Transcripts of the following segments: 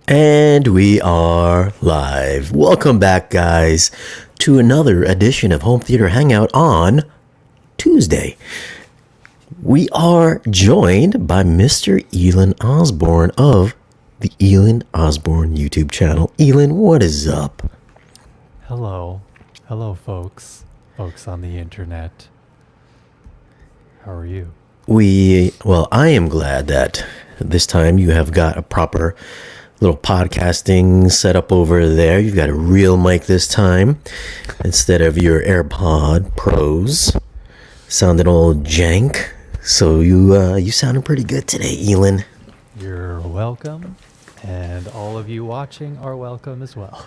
And we are live. Welcome back, guys, to another edition of Home Theater Hangout on Tuesday. We are joined by Mr. Elan Osborne of the Elan Osborne YouTube channel. Elan, what is up? Hello. Hello, folks. Folks on the internet. How are you? I am glad that this time you have got a proper little podcasting setup over there. You've got a real mic this time instead of your AirPod Pros. Sounded all jank. So you sounded pretty good today, Elan. You're welcome. And all of you watching are welcome as well.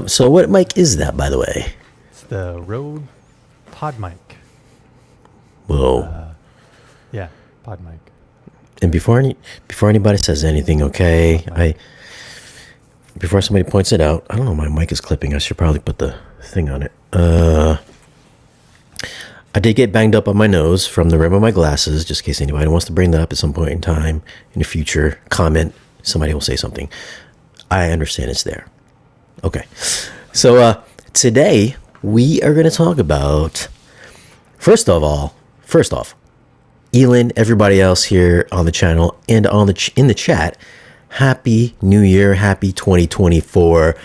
So what mic is that, by the way? It's the Rode Pod Mic. Whoa. Yeah, Pod Mic. And before anybody says anything, okay, before somebody points it out, I don't know, my mic is clipping. I should probably put the thing on it. I did get banged up on my nose from the rim of my glasses, just in case anybody wants to bring that up at some point in time in the future. Comment, somebody will say something. I understand it's there. Okay. So today we are going to talk about, first off, Elan, everybody else here on the channel and in the chat, Happy New Year, Happy 2024.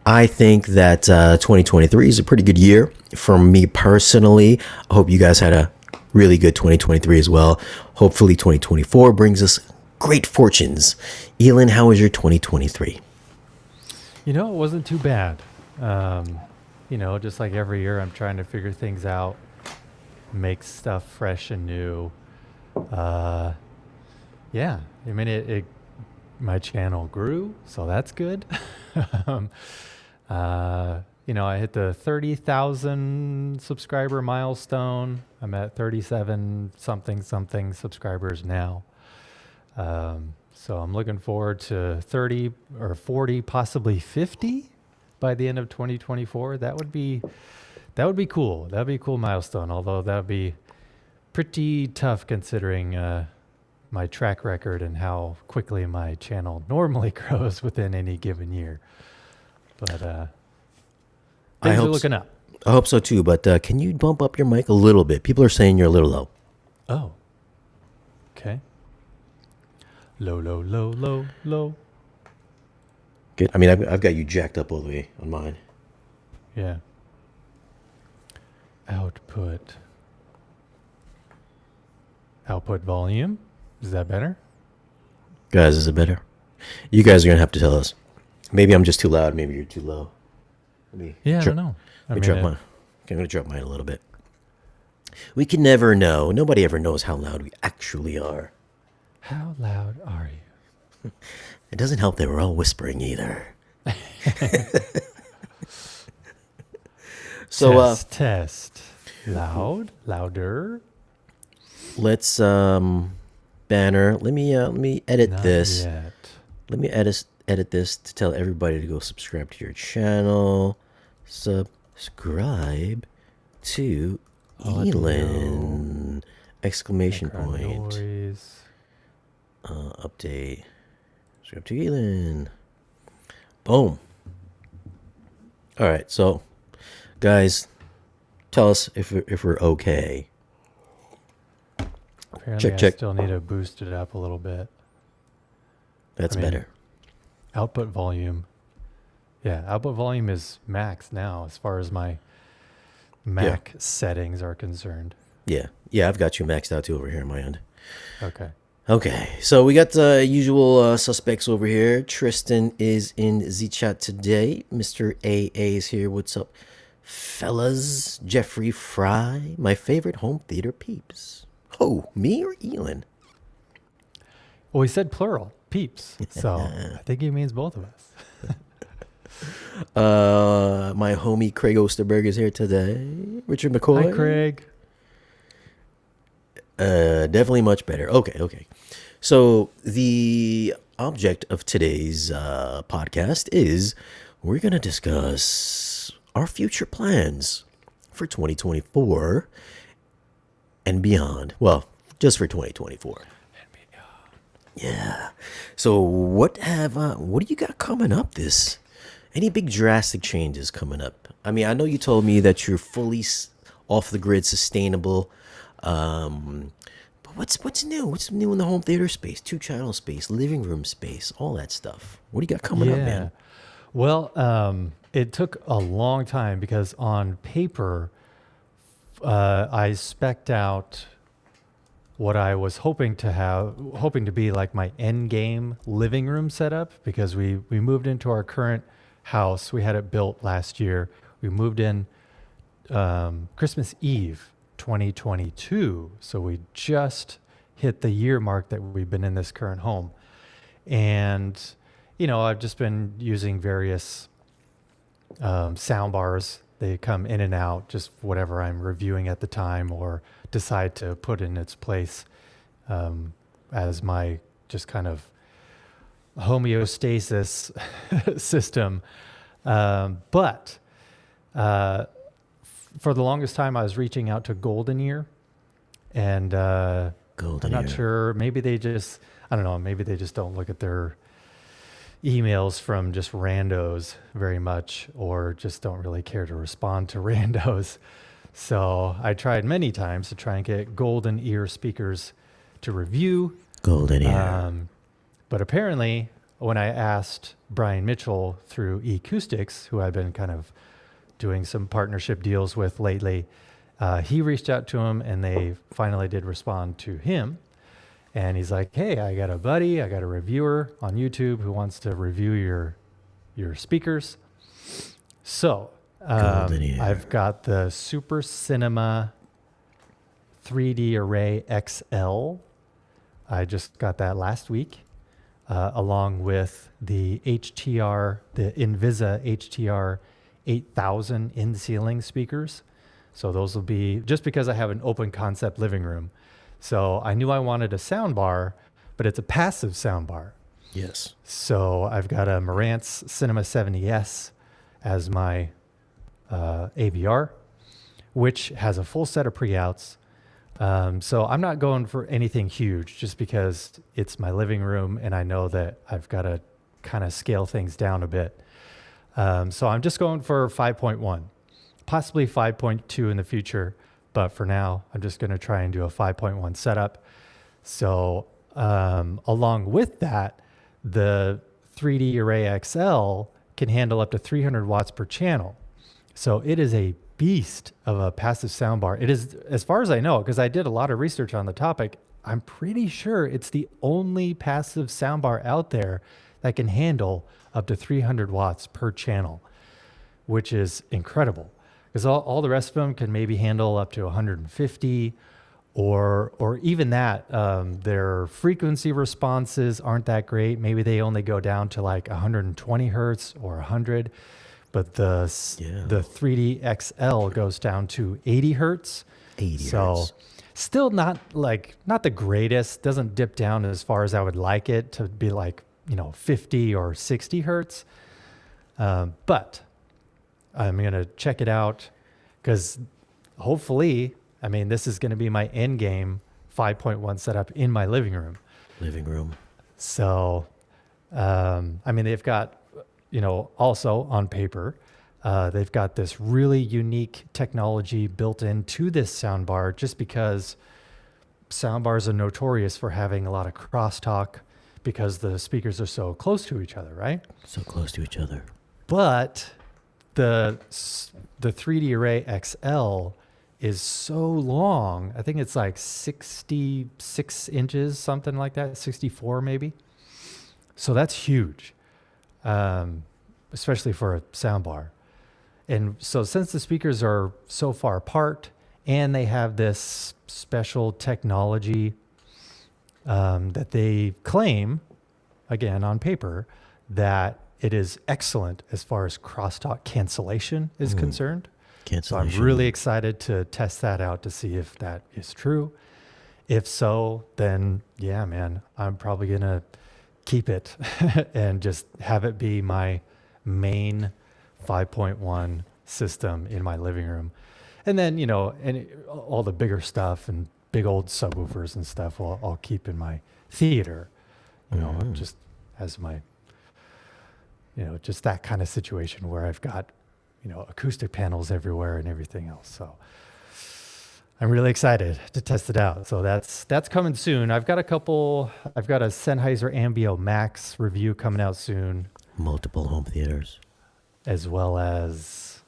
I think that 2023 is a pretty good year for me personally. I hope you guys had a really good 2023 as well. Hopefully 2024 brings us great fortunes. Elan, how was your 2023? You know, it wasn't too bad. Just like every year, I'm trying to figure things out, make stuff fresh and new. Yeah, I mean, it my channel grew, so that's good. I hit the 30,000 subscriber milestone. I'm at 37 something subscribers now. So I'm looking forward to 30 or 40, possibly 50 by the end of 2024. That would be cool. That'd be a cool milestone, although that would be pretty tough considering my track record and how quickly my channel normally grows within any given year. But things are looking up. I hope so too, but can you bump up your mic a little bit? People are saying you're a little low. Oh, okay. Low. Good. I mean, I've got you jacked up all the way on mine. Yeah. Output volume. Is that better? Guys, is it better? You guys are going to have to tell us. Maybe I'm just too loud. Maybe you're too low. I don't know. I'm going to drop mine a little bit. We can never know. Nobody ever knows how loud we actually are. How loud are you? It doesn't help that we're all whispering either. So test. Loud, louder. Let's banner. Let me edit Not this. yet. Let me edit this to tell everybody to go subscribe to your channel. Subscribe to Elan! Exclamation point. Noise. Update. Subscribe to Elan. Boom. All right, so guys, tell us if we're okay. Apparently check. I still need to boost it up a little bit. That's better. Output volume. Yeah, output volume is max now as far as my Mac settings are concerned. Yeah, I've got you maxed out too over here on my end. Okay, so we got the usual suspects over here. Tristan is in the chat today. Mr. AA is here. What's up, fellas? Jeffrey Fry, my favorite home theater peeps. Oh, me or Elan? Well, he said plural, peeps. So I think he means both of us. My homie Craig Osterberg is here today. Richard McCoy. Hi, Craig. Definitely much better. Okay. So the object of today's podcast is we're going to discuss our future plans for 2024 and beyond. Well, just for 2024. Yeah. So what do you got coming up this? Any big drastic changes coming up? I mean, I know you told me that you're fully off the grid, sustainable. Um, but what's new? What's new in the home theater space, two channel space, living room space, all that stuff? What do you got coming up, Yeah. man? Well, it took a long time because on paper, I spec'd out what I was hoping to be like my end game living room setup because we moved into our current house. We had it built last year. We moved in Christmas Eve 2022. So we just hit the year mark that we've been in this current home. And, I've just been using various sound bars. They come in and out, just whatever I'm reviewing at the time or decide to put in its place as my just kind of homeostasis system. But for the longest time, I was reaching out to Golden Ear, and Golden I'm not Ear. sure. I don't know. Maybe they just don't look at their emails from just randos very much, or just don't really care to respond to randos. So I tried many times to try and get Golden Ear speakers to review. Golden Ear. But apparently, when I asked Brian Mitchell through Acoustics, who I've been kind of doing some partnership deals with lately, he reached out to him and they finally did respond to him. And he's like, hey, I got a reviewer on YouTube who wants to review your speakers. So Golden Ear. I've got the Super Cinema 3D Array XL. I just got that last week, along with the Invisa HTR 8000 in-ceiling speakers. So those will be, just because I have an open concept living room. So I knew I wanted a sound bar, but it's a passive sound bar. Yes. So I've got a Marantz Cinema 70S as my AVR, which has a full set of pre-outs. So I'm not going for anything huge just because it's my living room and I know that I've got to kind of scale things down a bit. So I'm just going for 5.1, possibly 5.2 in the future. But for now, I'm just going to try and do a 5.1 setup. So along with that, the 3D Array XL can handle up to 300 watts per channel. So it is a beast of a passive soundbar. It is, as far as I know, because I did a lot of research on the topic, I'm pretty sure it's the only passive soundbar out there that can handle up to 300 watts per channel, which is incredible. Because all the rest of them can maybe handle up to 150 or even that. Their frequency responses aren't that great. Maybe they only go down to like 120 hertz or 100. But the 3D XL goes down to 80 hertz. 80 so hertz. Still not the greatest. Doesn't dip down as far as I would like it to be 50 or 60 hertz. But I'm going to check it out because hopefully, this is going to be my end game 5.1 setup in my living room. So, they've got, also on paper, they've got this really unique technology built into this soundbar just because soundbars are notorious for having a lot of crosstalk because the speakers are so close to each other, right? So close to each other. But the 3D Array XL is so long. I think it's like 66 inches, something like that, 64 maybe. So that's huge, especially for a soundbar. And so since the speakers are so far apart and they have this special technology that they claim, again on paper, that it is excellent as far as crosstalk cancellation is concerned. So I'm really excited to test that out to see if that is true. If so, then yeah, man, I'm probably going to keep it and just have it be my main 5.1 system in my living room. And then, all the bigger stuff and big old subwoofers and stuff I'll keep in my theater. you know, just as my, you know, just that kind of situation where I've got, you know, acoustic panels everywhere and everything else. So I'm really excited to test it out. So that's coming soon. I've got a Sennheiser Ambio Max review coming out soon, Multiple home theaters. as well as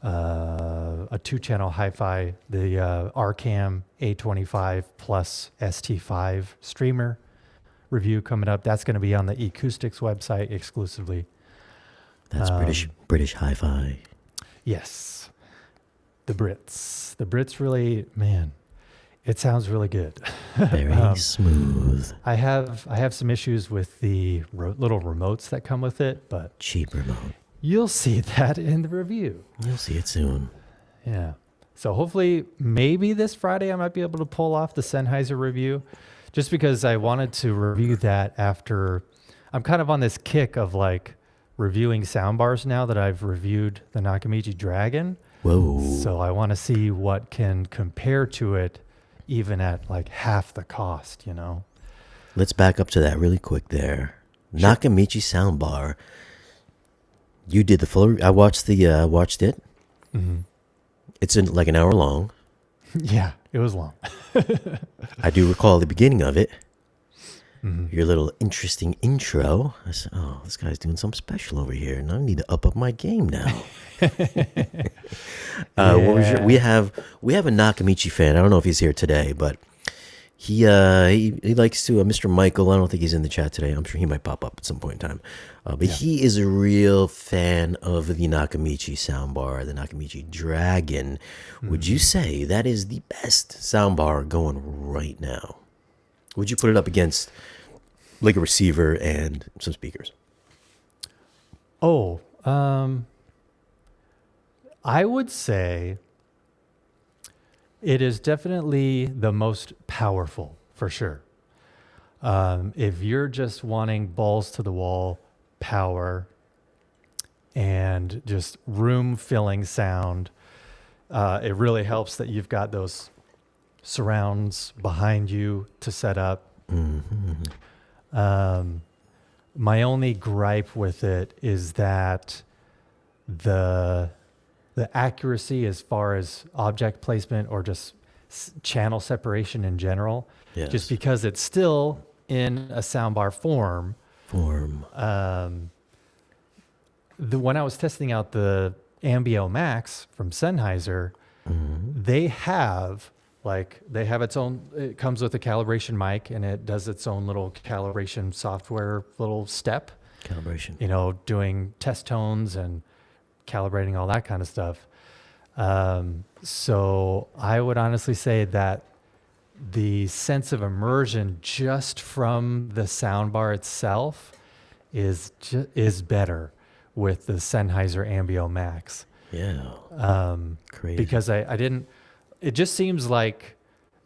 a 2-channel hi-fi, the Arcam A25 plus ST5 streamer review coming up. That's going to be on the Acoustics website exclusively. That's British hi-fi. Yes. The Brits really, man, it sounds really good. Very smooth. I have some issues with the little remotes that come with it, but Cheap remote. you'll see that in the review. You'll see it soon. Yeah. So hopefully, maybe this Friday I might be able to pull off the Sennheiser review, just because I wanted to review that after. I'm kind of on this kick of like reviewing soundbars now that I've reviewed the Nakamichi Dragon. Whoa. So I want to see what can compare to it, even at like half the cost, you know? Let's back up to that really quick there. Sure. Nakamichi soundbar. You did the full. I watched it. Mm-hmm. It's like an hour long. Yeah, it was long. I do recall the beginning of it. Mm-hmm. Your little interesting intro. I said, "Oh, this guy's doing something special over here, and I need to up my game now." What was we have a Nakamichi fan. I don't know if he's here today, but he likes to Mr. Michael. I don't think he's in the chat today. I'm sure he might pop up at some point in time. But he is a real fan of the Nakamichi soundbar, the Nakamichi Dragon. Would you say that is the best soundbar going right now? Would you put it up against like a receiver and some speakers? Oh, I would say it is definitely the most powerful, for sure. If you're just wanting balls to the wall power and just room filling sound, it really helps that you've got those surrounds behind you to set up. Mm-hmm. My only gripe with it is that the accuracy as far as object placement or just channel separation in general, just because it's still in a soundbar form. When When I was testing out the Ambio Max from Sennheiser, they have its own, it comes with a calibration mic and it does its own little calibration software little step. Calibration. You know, doing test tones and calibrating all that kind of stuff. So I would honestly say that the sense of immersion just from the soundbar itself is better with the Sennheiser Ambio Max. Yeah. Crazy. Because it just seems like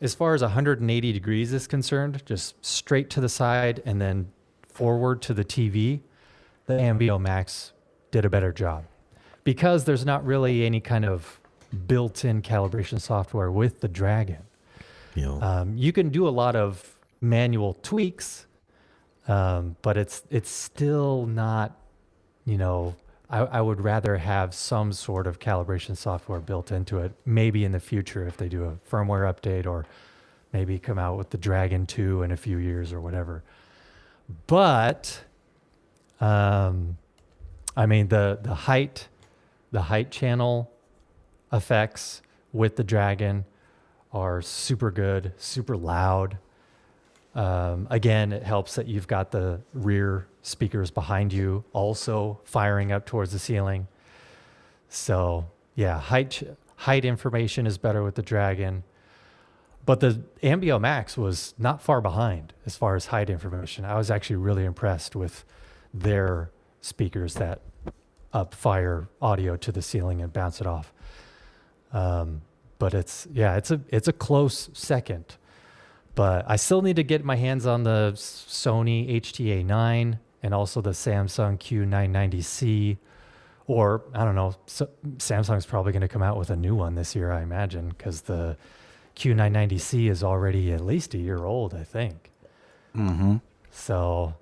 as far as 180 degrees is concerned, just straight to the side and then forward to the TV, the Ambio Max did a better job. Because there's not really any kind of built-in calibration software with the Dragon. You can do a lot of manual tweaks, but it's still not, I would rather have some sort of calibration software built into it, maybe in the future if they do a firmware update or maybe come out with the Dragon 2 in a few years or whatever. But, the height channel effects with the Dragon are super good, super loud. Again, it helps that you've got the rear speakers behind you also firing up towards the ceiling. So yeah, height information is better with the Dragon. But the Ambio Max was not far behind as far as height information. I was actually really impressed with their speakers that fire audio to the ceiling and bounce it off. But it's a close second. But I still need to get my hands on the Sony HTA9 and also the Samsung Q990C. Or, I don't know, Samsung's probably going to come out with a new one this year, I imagine, because the Q990C is already at least a year old, I think. Mm-hmm. So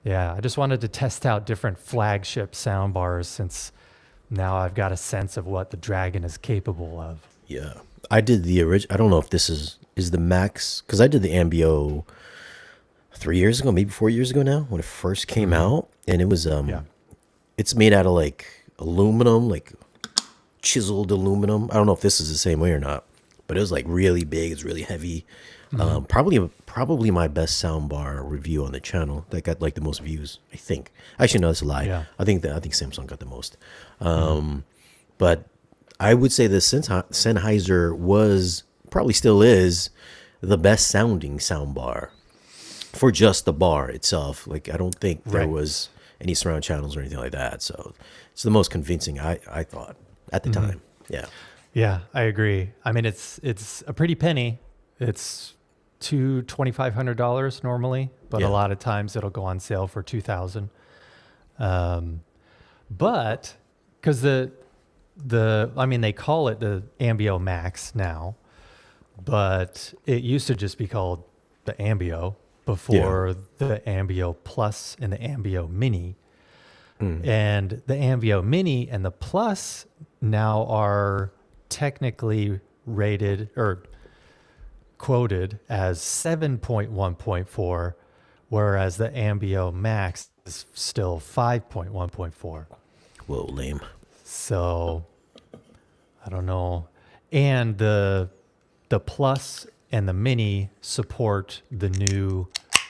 Yeah, I just wanted to test out different flagship sound bars since now I've got a sense of what the Dragon is capable of. Yeah. I did the original. I don't know if this is the max, because I did the Ambio 3 years ago, maybe 4 years ago now, when it first came out, and it was Yeah. it's made out of like aluminum, like chiseled aluminum. I don't know if this is the same way or not, but it was like really big. It's really heavy. Probably my best soundbar review on the channel that got like the most views. I think. Actually, no, that's a lie. Yeah. I think Samsung got the most. But I would say the Sennheiser was, probably still is, the best sounding soundbar for just the bar itself. Like I don't think there Right. was any surround channels or anything like that. So it's the most convincing I thought at the time. Yeah. Yeah, I agree. I mean, it's a pretty penny. It's $2,500 normally, but Yeah. a lot of times it'll go on sale for 2,000. But because I mean, they call it the Ambio Max now, but it used to just be called the Ambio before the Ambio Plus and the Ambio Mini. And the Ambio Mini and the Plus now are technically rated or quoted as 7.1.4, whereas the Ambio Max is still 5.1.4. Whoa, lame. So I don't know. And the Plus and the Mini support the new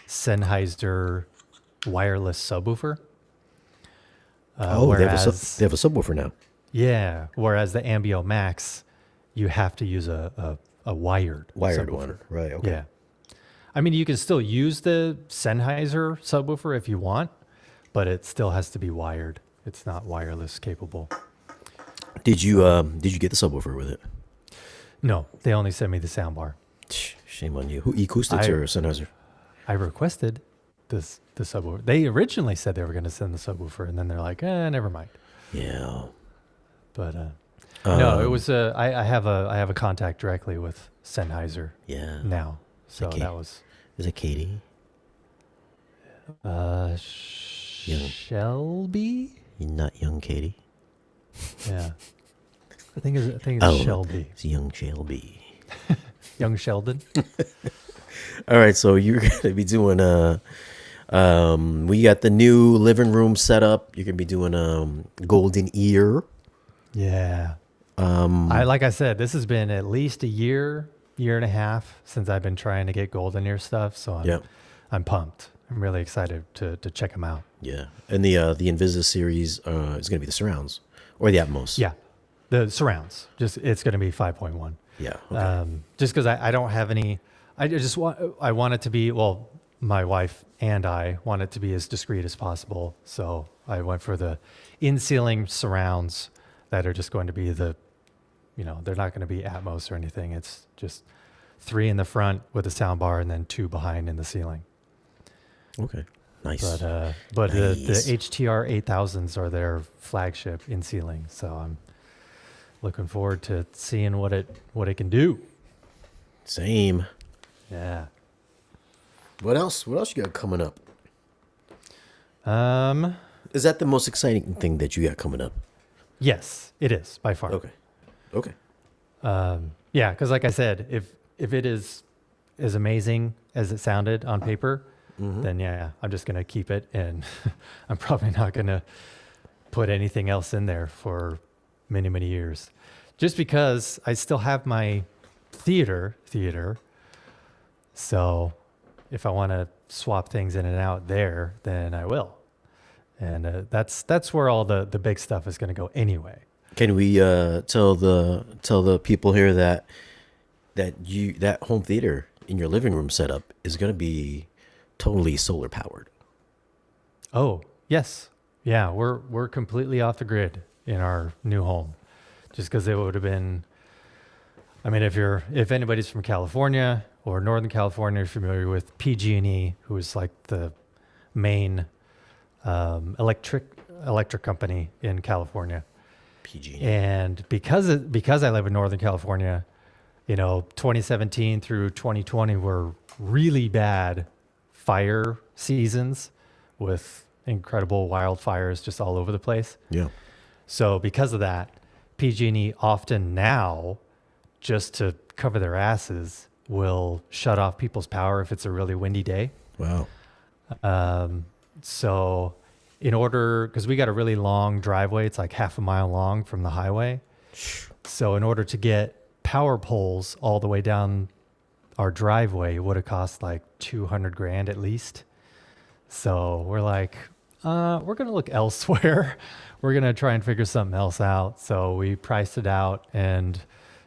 Sennheiser wireless subwoofer. They have a subwoofer now. Yeah, whereas the Ambio Max, you have to use a wired subwoofer. one. Right. Okay. Yeah. I mean, you can still use the Sennheiser subwoofer if you want, but it still has to be wired. It's not wireless capable. Did you get the subwoofer with it? No, they only sent me the soundbar. Shame on you. Who, Acoustics or Sennheiser? I requested the subwoofer. They originally said they were going to send the subwoofer, and then they're like, never mind. Yeah. But no, it was I have a contact directly with Sennheiser Yeah. now, so Okay. that was Is it Katie? Young. Shelby. Not young Katie. Yeah, I think it's Oh, Shelby, it's young Shelby. young Sheldon. All right, so you're gonna be doing we got the new living room setup. You're gonna be doing golden ear. Yeah. Like I said, this has been at least a year and a half since I've been trying to get golden ear stuff. So I'm pumped. I'm really excited to check them out. Yeah, and the Invisa series is gonna be the surrounds or the Atmos. Yeah, the surrounds. It's going to be 5.1. Yeah. Okay. Just because I don't have any. I want it to be, well, my wife and I want it to be as discreet as possible. So I went for the in-ceiling surrounds that are just going to be they're not going to be Atmos or anything. It's just 3 in the front with a sound bar and then 2 behind in the ceiling. Okay. Nice. But Nice. the HTR 8000s are their flagship in ceiling. So I'm looking forward to seeing what it can do. Same. Yeah. What else? What else you got coming up? Um. Is that the most exciting thing that you got coming up? Yes, it is by far. Okay. Okay. Yeah, because like I said, if it is as amazing as it sounded on paper, then yeah, I'm just gonna keep it, and I'm probably not gonna put anything else in there for many years, just because I still have my theater. So if I want to swap things in and out there, then I will, and that's where all the big stuff is gonna go anyway. Can we tell the people here that home theater in your living room setup is going to be totally solar powered? Oh, yes. Yeah, we're completely off the grid in our new home. Just because it would have been, I mean, if anybody's from California or Northern California, you're familiar with PG&E, who is like the main electric company in California. PG. And because I live in Northern California, 2017 through 2020 were really bad fire seasons with incredible wildfires just all over the place. Yeah. So because of that, PG&E often now, just to cover their asses, will shut off people's power if it's a really windy day. Wow. So in order, because we got a really long driveway, it's like half a mile long from the highway. So in order to get power poles all the way down our driveway, it would have cost like $200,000 at least. So we're like, we're going to look elsewhere. We're going to try and figure something else out. So we priced it out and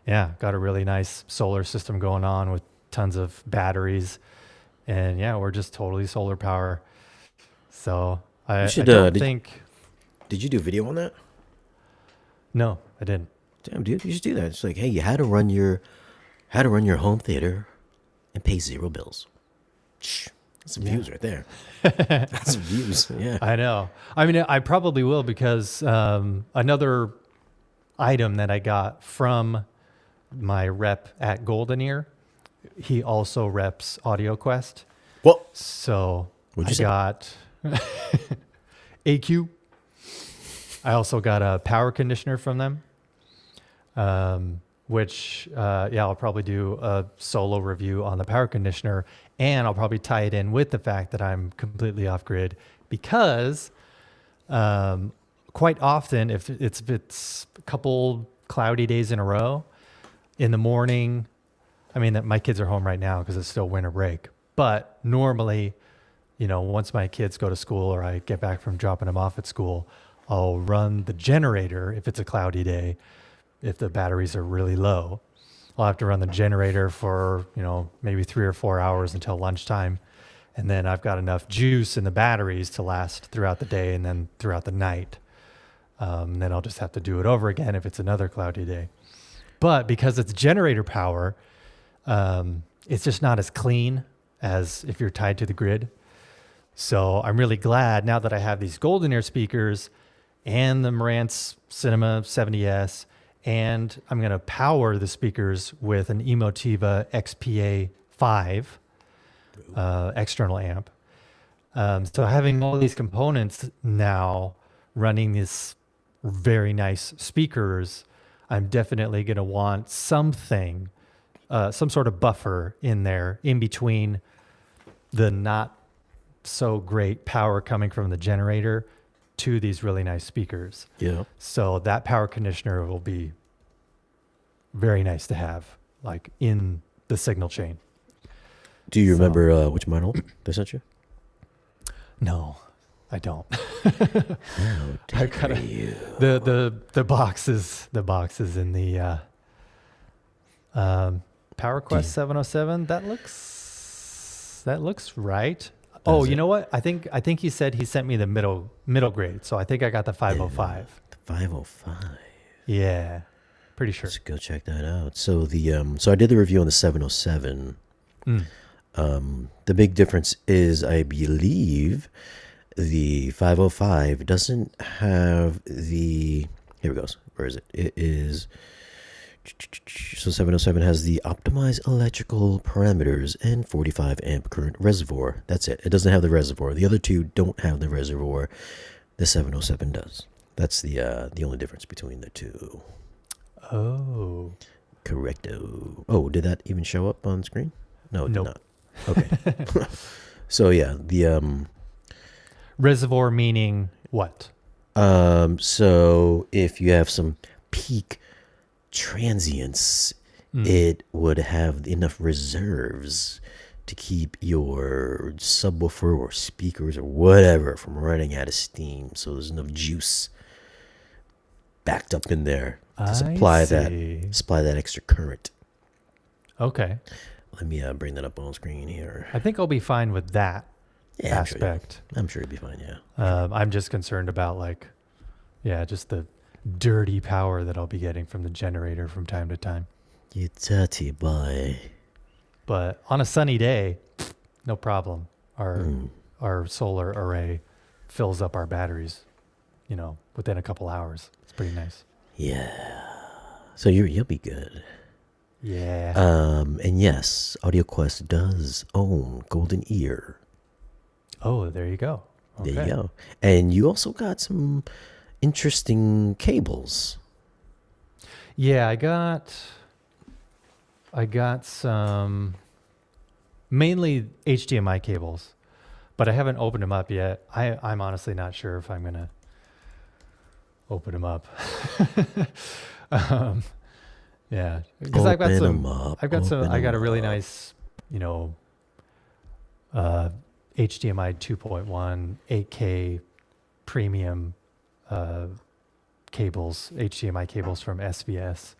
yeah, got a really nice solar system going on with tons of batteries. And yeah, we're just totally solar power. So I don't think. Did you do a video on that? No, I didn't. Damn, dude, you should do that. It's like, hey, you had to run your home theater and pay 0 bills. That's some views right there. That's some views. Yeah. I know. I mean, I probably will because another item that I got from my rep at Golden Ear, he also reps AudioQuest. Well, So What'd you I say? got AQ. I also got a power conditioner from them, which, I'll probably do a solo review on the power conditioner, and I'll probably tie it in with the fact that I'm completely off grid because quite often, if it's a couple cloudy days in a row, in the morning, I mean, my kids are home right now because it's still winter break, but normally, once my kids go to school or I get back from dropping them off at school, I'll run the generator if it's a cloudy day. If the batteries are really low, I'll have to run the generator for, maybe 3 or 4 hours until lunchtime. And then I've got enough juice in the batteries to last throughout the day and then throughout the night. Then I'll just have to do it over again if it's another cloudy day. But because it's generator power, it's just not as clean as if you're tied to the grid. So I'm really glad now that I have these Golden Ear speakers and the Marantz Cinema 70S, and I'm going to power the speakers with an Emotiva XPA 5 external amp. So having all these components now running these very nice speakers, I'm definitely going to want something, some sort of buffer in there in between the not so great power coming from the generator to these really nice speakers. yeah. So that power conditioner will be very nice to have, like in the signal chain. Do you remember which model they sent you? No, I don't. How I dare gotta- you? The boxes in the Power Quest 707. That looks right. Oh, you know what? I think he said he sent me the middle grade, so I think I got the 505. The 505. Yeah, pretty sure. Let's go check that out. So so I did the review on the 707. The big difference is, I believe, the 505 doesn't have the. Here it goes. Where is it? It is. So 707 has the optimized electrical parameters and 45 amp current reservoir. That's it. It doesn't have the reservoir. The other two don't have the reservoir. The 707 does. That's the only difference between the two. Oh. Correcto. Oh, did that even show up on screen? No, it Nope. did not. Okay. So yeah, the Reservoir meaning what? so if you have some peak transients, it would have enough reserves to keep your subwoofer or speakers or whatever from running out of steam. So there's enough juice backed up in there to supply that extra current. Okay. Let me bring that up on screen here. I think I'll be fine with that Yeah, aspect. I'm sure you'll be fine. Yeah. I'm just concerned about just the dirty power that I'll be getting from the generator from time to time. You dirty boy. But on a sunny day, no problem. Our solar array fills up our batteries, within a couple hours. It's pretty nice. Yeah. So you'll be good. Yeah. And yes, AudioQuest does own Golden Ear. Oh, there you go. There you Okay. go. And you also got some interesting cables. Yeah, I got some mainly HDMI cables, but I haven't opened them up yet. I'm honestly not sure if I'm gonna open them up. um, yeah, because Open them up. I got a really nice, you know, HDMI 2.1 8K premium cables, HDMI cables from SVS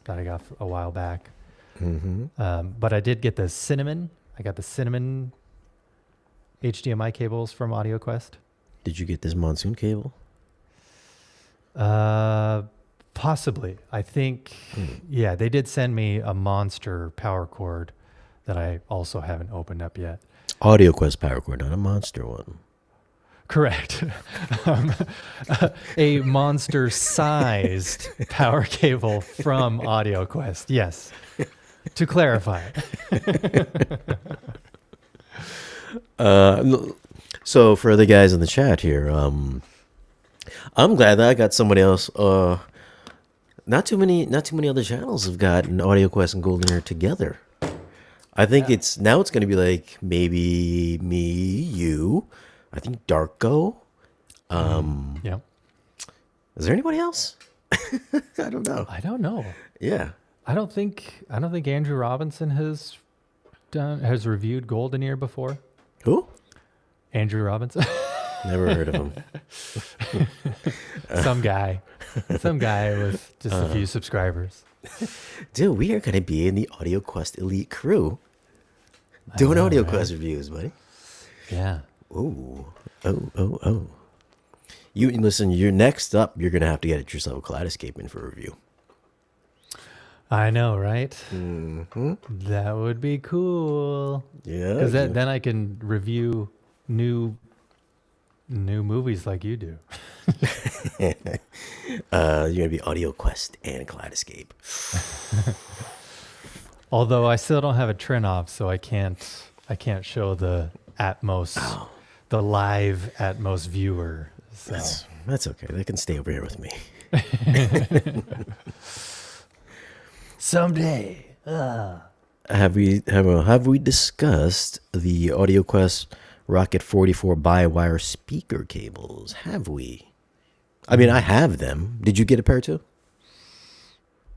that I got a while back. But I did get the Cinnamon. I got the Cinnamon HDMI cables from AudioQuest. Did you get this monsoon cable? Possibly. I think, yeah, they did send me a monster power cord that I also haven't opened up yet. AudioQuest power cord, not a monster one. Correct. um, a monster-sized power cable from AudioQuest. Yes. To clarify. So for the guys in the chat here, I'm glad that I got somebody else. Not too many other channels have gotten AudioQuest and Golden Ear together. I think it's going to be like maybe me, you. I think Darko. Yeah. Is there anybody else? I don't know. I don't know. Yeah. I don't think Andrew Robinson has reviewed Golden Ear before. Who? Andrew Robinson. Never heard of him. Some guy with just a few subscribers. Dude, we are going to be in the AudioQuest Elite crew doing AudioQuest reviews, buddy. Yeah. Ooh. Oh. You listen, you're next up, you're going to have to get yourself a Kaleidoscape in for review. I know, right? Mm-hmm. That would be cool. Yeah. Because then I can review new movies like you do. You're going to be AudioQuest and Kaleidoscape. Although I still don't have a Trinoff, so I can't show the Atmos, the live Atmos viewer. So. That's okay. They can stay over here with me. Someday. Have we discussed the AudioQuest Rocket 44 bi-wire speaker cables? Have we? I mean, I have them. Did you get a pair too?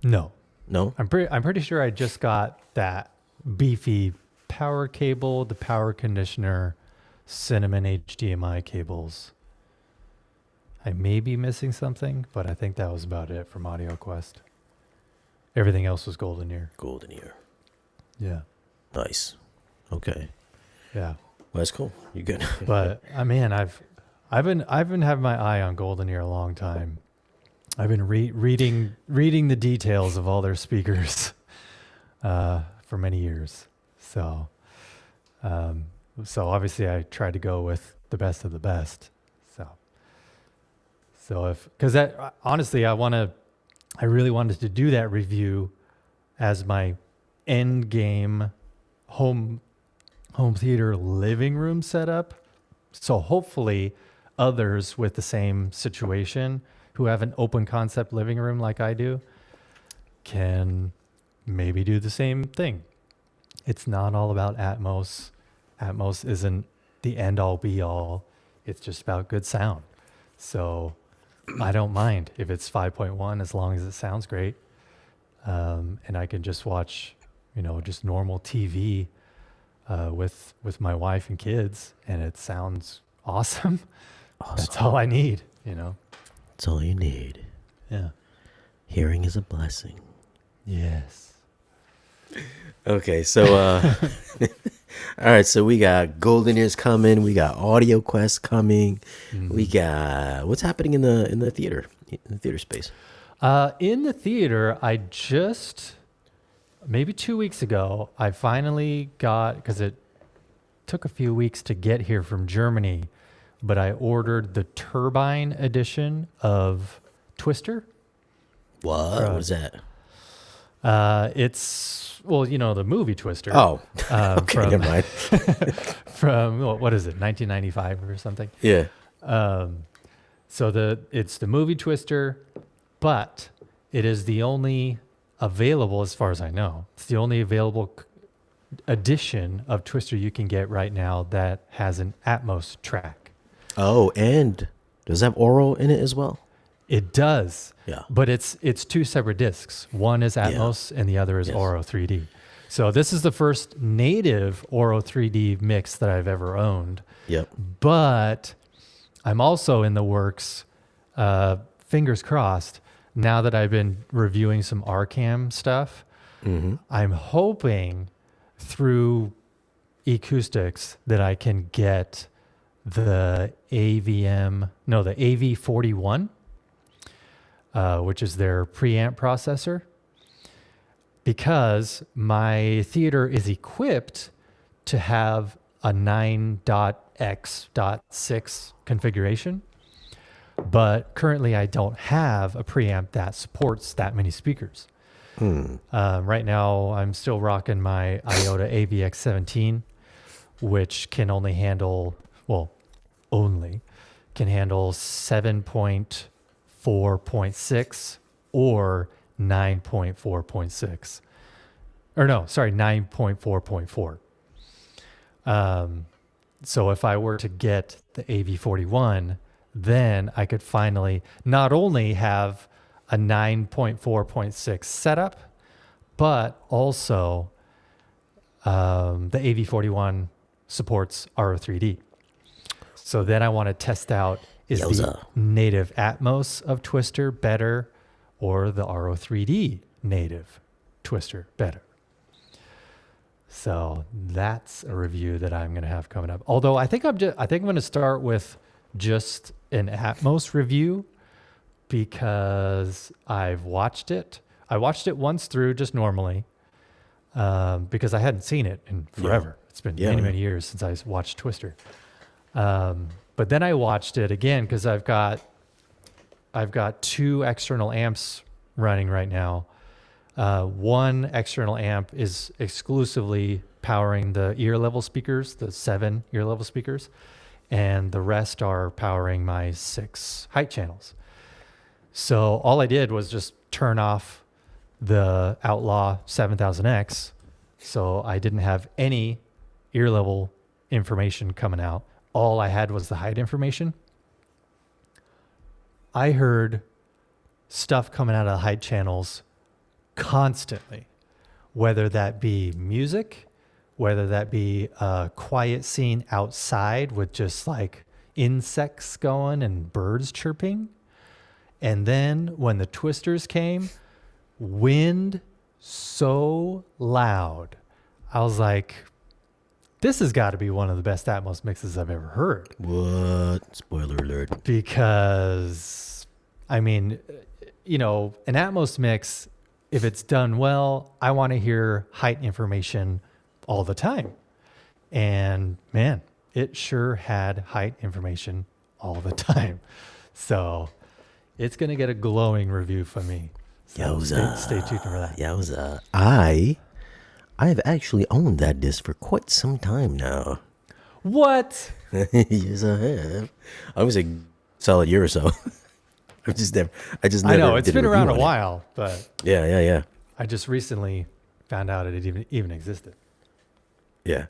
No. No? I'm pretty sure I just got that beefy power cable, the power conditioner, Cinnamon HDMI cables. I may be missing something, but I think that was about it from AudioQuest. Everything else was Golden Ear. Golden Ear. Yeah. Nice. Okay. Yeah. Well, that's cool. You good? But man, I've been having my eye on Golden Ear a long time. I've been reading the details of all their speakers for many years. So obviously I tried to go with the best of the best. So because that honestly I really wanted to do that review as my end game home theater living room setup. So hopefully others with the same situation who have an open concept living room like I do can maybe do the same thing. It's not all about Atmos. Atmos isn't the end all be all. It's just about good sound. So I don't mind if it's 5.1 as long as it sounds great. And I can just watch, just normal TV with my wife and kids, and it sounds awesome. That's all I need, That's all you need. Yeah. Hearing is a blessing. Yes. Okay, so all right, so we got Golden Ears coming, we got AudioQuest coming, we got what's happening in the theater space. In the theater, I just maybe 2 weeks ago, I finally got, because it took a few weeks to get here from Germany, but I ordered the Turbine edition of Twister. What is that? It's, well, you know, the movie Twister. Oh, okay, from, never mind. from, what is it, 1995 or something? Yeah. So it's the movie Twister, but it is the only available, as far as I know, it's the only available edition of Twister you can get right now that has an Atmos track. Oh, and does it have Oro in it as well? It does. Yeah. But it's two separate discs. One is Atmos and the other is Yes. Oro 3D. So this is the first native Oro 3D mix that I've ever owned. Yep. But I'm also in the works, fingers crossed, now that I've been reviewing some RCAM stuff. I'm hoping through acoustics that I can get the the AV41, which is their preamp processor, because my theater is equipped to have a 9.x.6 configuration, but currently I don't have a preamp that supports that many speakers. Right now, I'm still rocking my Iota AVX17, which can only handle, only can handle 7.4.6 or 9.4.6. Or no, sorry, 9.4.4. So if I were to get the AV41, then I could finally not only have a 9.4.6 setup, but also the AV41 supports RO3D. So then I want to test out, is the Yowza. native Atmos of Twister better or the RO3D native Twister better? So that's a review that I'm going to have coming up. Although I think I'm going to start with just an Atmos review, because I've watched it. I watched it once through just normally, because I hadn't seen it in forever. It's been many years since I watched Twister. But then I watched it again because I've got two external amps running right now. One external amp is exclusively powering the ear level speakers, the 7 ear level speakers, and the rest are powering my 6 height channels. So all I did was just turn off the Outlaw 7000X, so I didn't have any ear level information coming out. All I had was the height information. I heard stuff coming out of the height channels constantly, whether that be music, whether that be a quiet scene outside with just like insects going and birds chirping. And then when the Twisters came, wind so loud. I was like, this has got to be one of the best Atmos mixes I've ever heard. What? Spoiler alert. Because, I mean, you know, an Atmos mix, if it's done well, I want to hear height information all the time. And man, it sure had height information all the time. So it's going to get a glowing review from me. So stay tuned for that. Yowza. I have actually owned that disc for quite some time now. What? Yes, I have. I was a solid year or so. I just never. I know it's did been review around a on it. while, but Yeah. I just recently found out it even existed. Yeah.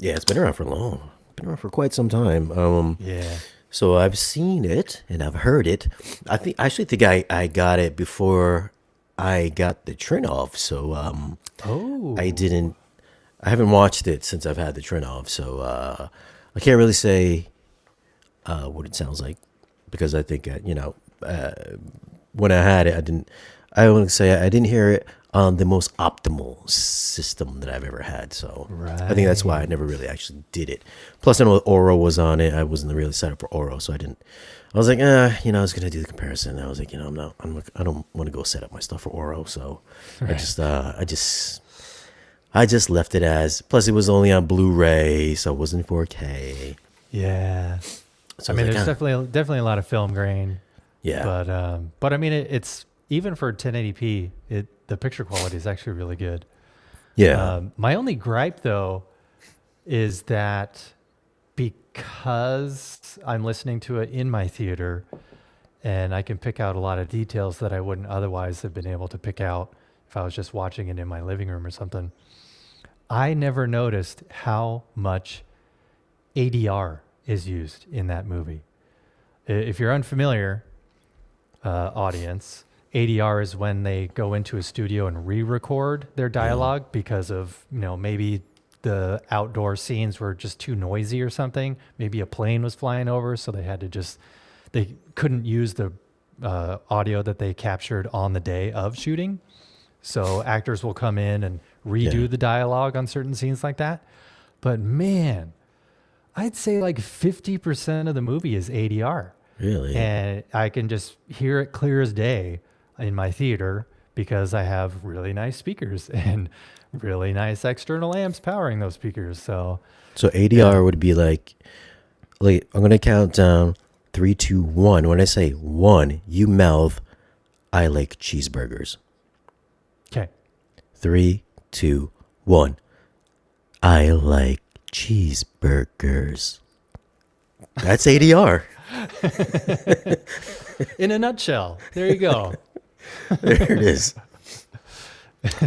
It's been around for long. Been around for quite some time. Yeah. So I've seen it and I've heard it. I actually think I got it before I got the Trinov. So I haven't watched it since I've had the Trinov. So I can't really say what it sounds like, because I think when I had it, I want to say I didn't hear it on the most optimal system that I've ever had. So I think that's why I never really actually did it. Plus, I know Oro was on it. I wasn't really set up for Oro, so I didn't. I was like, I was gonna do the comparison. I was like, I don't want to go set up my stuff for Oro, so Right. I just left it as. Plus, it was only on Blu-ray, so it wasn't 4K. Yeah. So I mean, was there's like, definitely a lot of film grain. yeah. But I mean, it's even for 1080p. the picture quality is actually really good. Yeah. My only gripe though is that because I'm listening to it in my theater and I can pick out a lot of details that I wouldn't otherwise have been able to pick out if I was just watching it in my living room or something. I never noticed how much ADR is used in that movie. If you're unfamiliar, audience, ADR is when they go into a studio and re-record their dialogue because of, maybe the outdoor scenes were just too noisy or something. Maybe a plane was flying over, so they couldn't use the audio that they captured on the day of shooting. So actors will come in and redo the dialogue on certain scenes like that. But man, I'd say like 50% of the movie is ADR. Really? And I can just hear it clear as day in my theater because I have really nice speakers and really nice external amps powering those speakers. So ADR would be like I'm going to count down 3, 2, 1. When I say 1, you mouth, I like cheeseburgers. okay. 3, 2, 1. I like cheeseburgers. That's ADR. In a nutshell, there you go. There it is.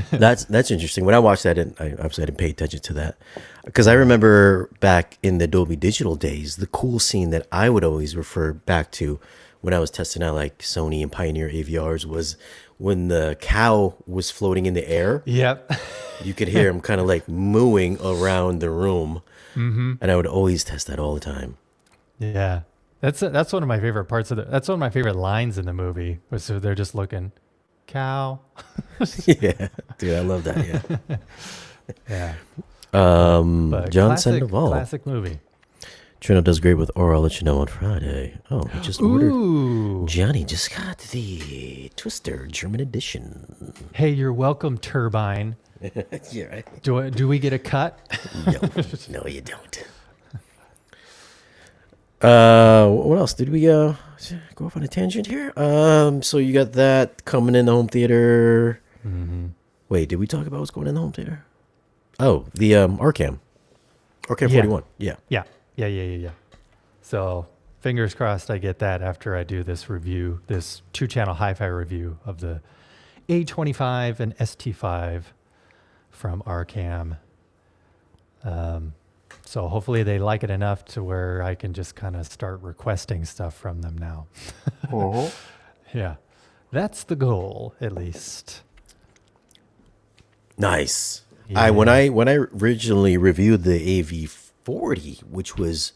That's interesting. When I watched that, I obviously didn't pay attention to that because I remember back in the Dolby Digital days, the cool scene that I would always refer back to when I was testing out like Sony and Pioneer AVRs was when the cow was floating in the air. Yep. You could hear him kind of like mooing around the room, and I would always test that all the time. Yeah. That's one of my favorite parts of that's one of my favorite lines in the movie. Was so they're just looking, cow. Yeah, dude, I love that. Yeah. Yeah. John classic, Sandoval. classic movie. Trino does great with Or I'll let you know on Friday. Oh, he just ordered. Ooh. Johnny just got the Twister German edition. Hey, you're welcome, Turbine. Yeah, right. Do we get a cut? No, you don't. What else? Did we go off on a tangent here? So you got that coming in the home theater. Mm-hmm. Wait, did we talk about what's going in the home theater? Oh, the Arcam 41. Yeah. Yeah. So fingers crossed I get that after I do this review, this 2-channel hi-fi review of the A25 and ST5 from Arcam. So hopefully they like it enough to where I can just kind of start requesting stuff from them now. Yeah. That's the goal, at least. Nice. Yeah. When I originally reviewed the AV40, which was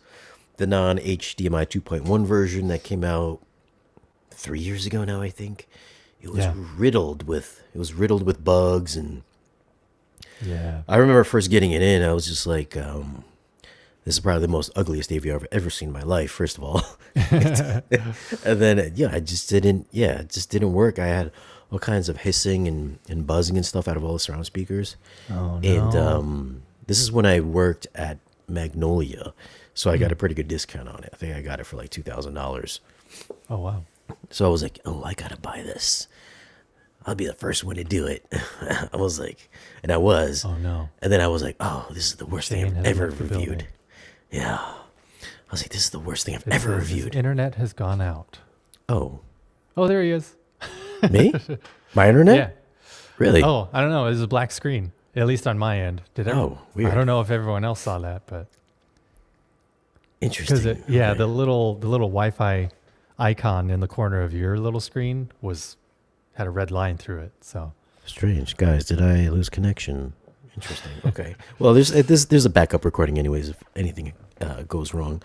the non-HDMI 2.1 version that came out 3 years ago now, I think, it was riddled with bugs, and Yeah. I remember first getting it in, I was just like, this is probably the most ugliest AV I've ever seen in my life, first of all. And then it just didn't work. I had all kinds of hissing and buzzing and stuff out of all the surround speakers. Oh, no. And this is when I worked at Magnolia, so I got a pretty good discount on it. I think I got it for like $2,000. Oh, wow. So I was like, oh, I gotta buy this. I'll be the first one to do it. I was like, and I was. Oh, no. And then I was like, oh, this is the worst thing Shane I've has ever left the building. reviewed. Yeah. I was like, this is the worst thing I've It ever says his reviewed. internet has gone out. Oh, Oh, there he is. me? My internet? Yeah. Really? Oh, I don't know. It was a black screen, at least on my end. Oh, weird. I don't know if everyone else saw that, but Interesting. because Okay. the little Wi-Fi icon in the corner of your little screen had a red line through it. So Strange. Guys, did I lose connection? Interesting. Okay. Well, there's a backup recording anyways if anything goes wrong.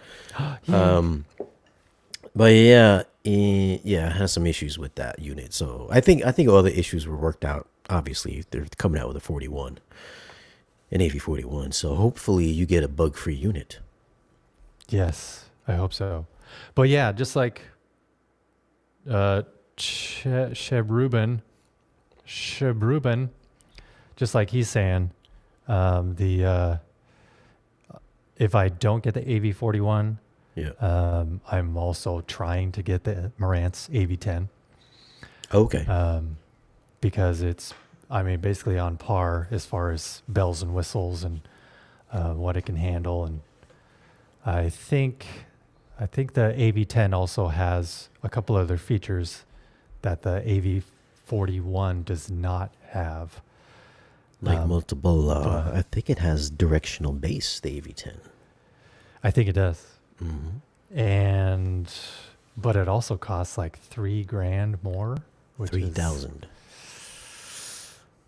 But it has some issues with that unit. So I think all the issues were worked out. Obviously, they're coming out with a 41, an AV41. So hopefully you get a bug-free unit. Yes, I hope so. But yeah, just like Sheb Rubin, just like he's saying, if I don't get the AV41, Yeah. I'm also trying to get the Marantz AV10. Okay. Because it's I mean, basically on par as far as bells and whistles and what it can handle. And I think the AV10 also has a couple other features that the AV41 does not have. Like multiple, but- I think it has directional bass, the AV10. I think it does. Mm-hmm. But it also costs like $3,000 more, which is 3,000.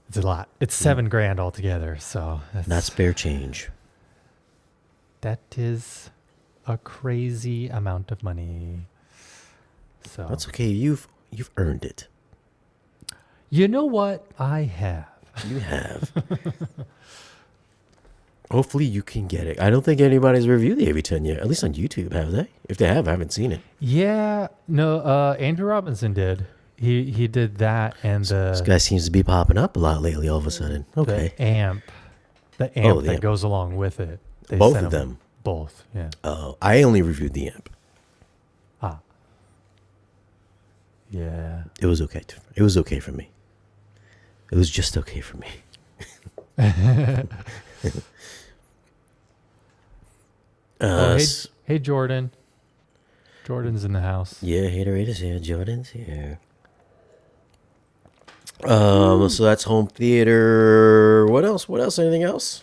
it's a lot. It's $7,000 altogether. So Not spare change. that is a crazy amount of money. So That's okay. You've earned it. you know what I have. You have. Hopefully you can get it. I don't think anybody's reviewed the AV10 yet, at least on YouTube, have they? If they have, I haven't seen it. Yeah, no. Andrew Robinson did. He did that, and This guy seems to be popping up a lot lately all of a sudden. Okay. the amp that amp. goes along with it. They Both sent of them. Both. Yeah. Oh, I only reviewed the amp. Ah. Yeah. It was okay. It was okay for me. It was just okay for me. Hey, Jordan. Jordan's in the house. Yeah, Haterade is here. Jordan's here. So that's home theater. What else? Anything else?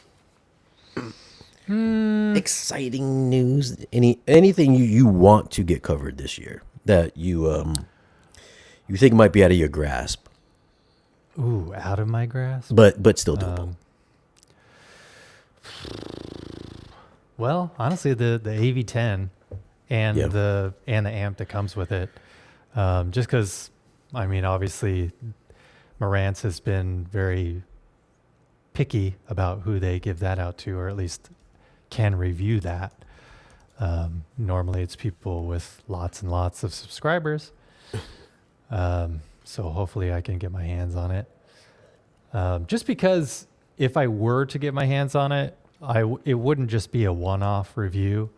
Exciting news. Anything you want to get covered this year that you think might be out of your grasp, Ooh, out of my grasp. but still doable. Well, honestly, the AV10 and Yeah. the amp that comes with it, just because, I mean, obviously, Marantz has been very picky about who they give that out to, or at least can review that. Normally, it's people with lots and lots of subscribers. So hopefully, I can get my hands on it. Just because if I were to get my hands on it, it wouldn't just be a one-off review.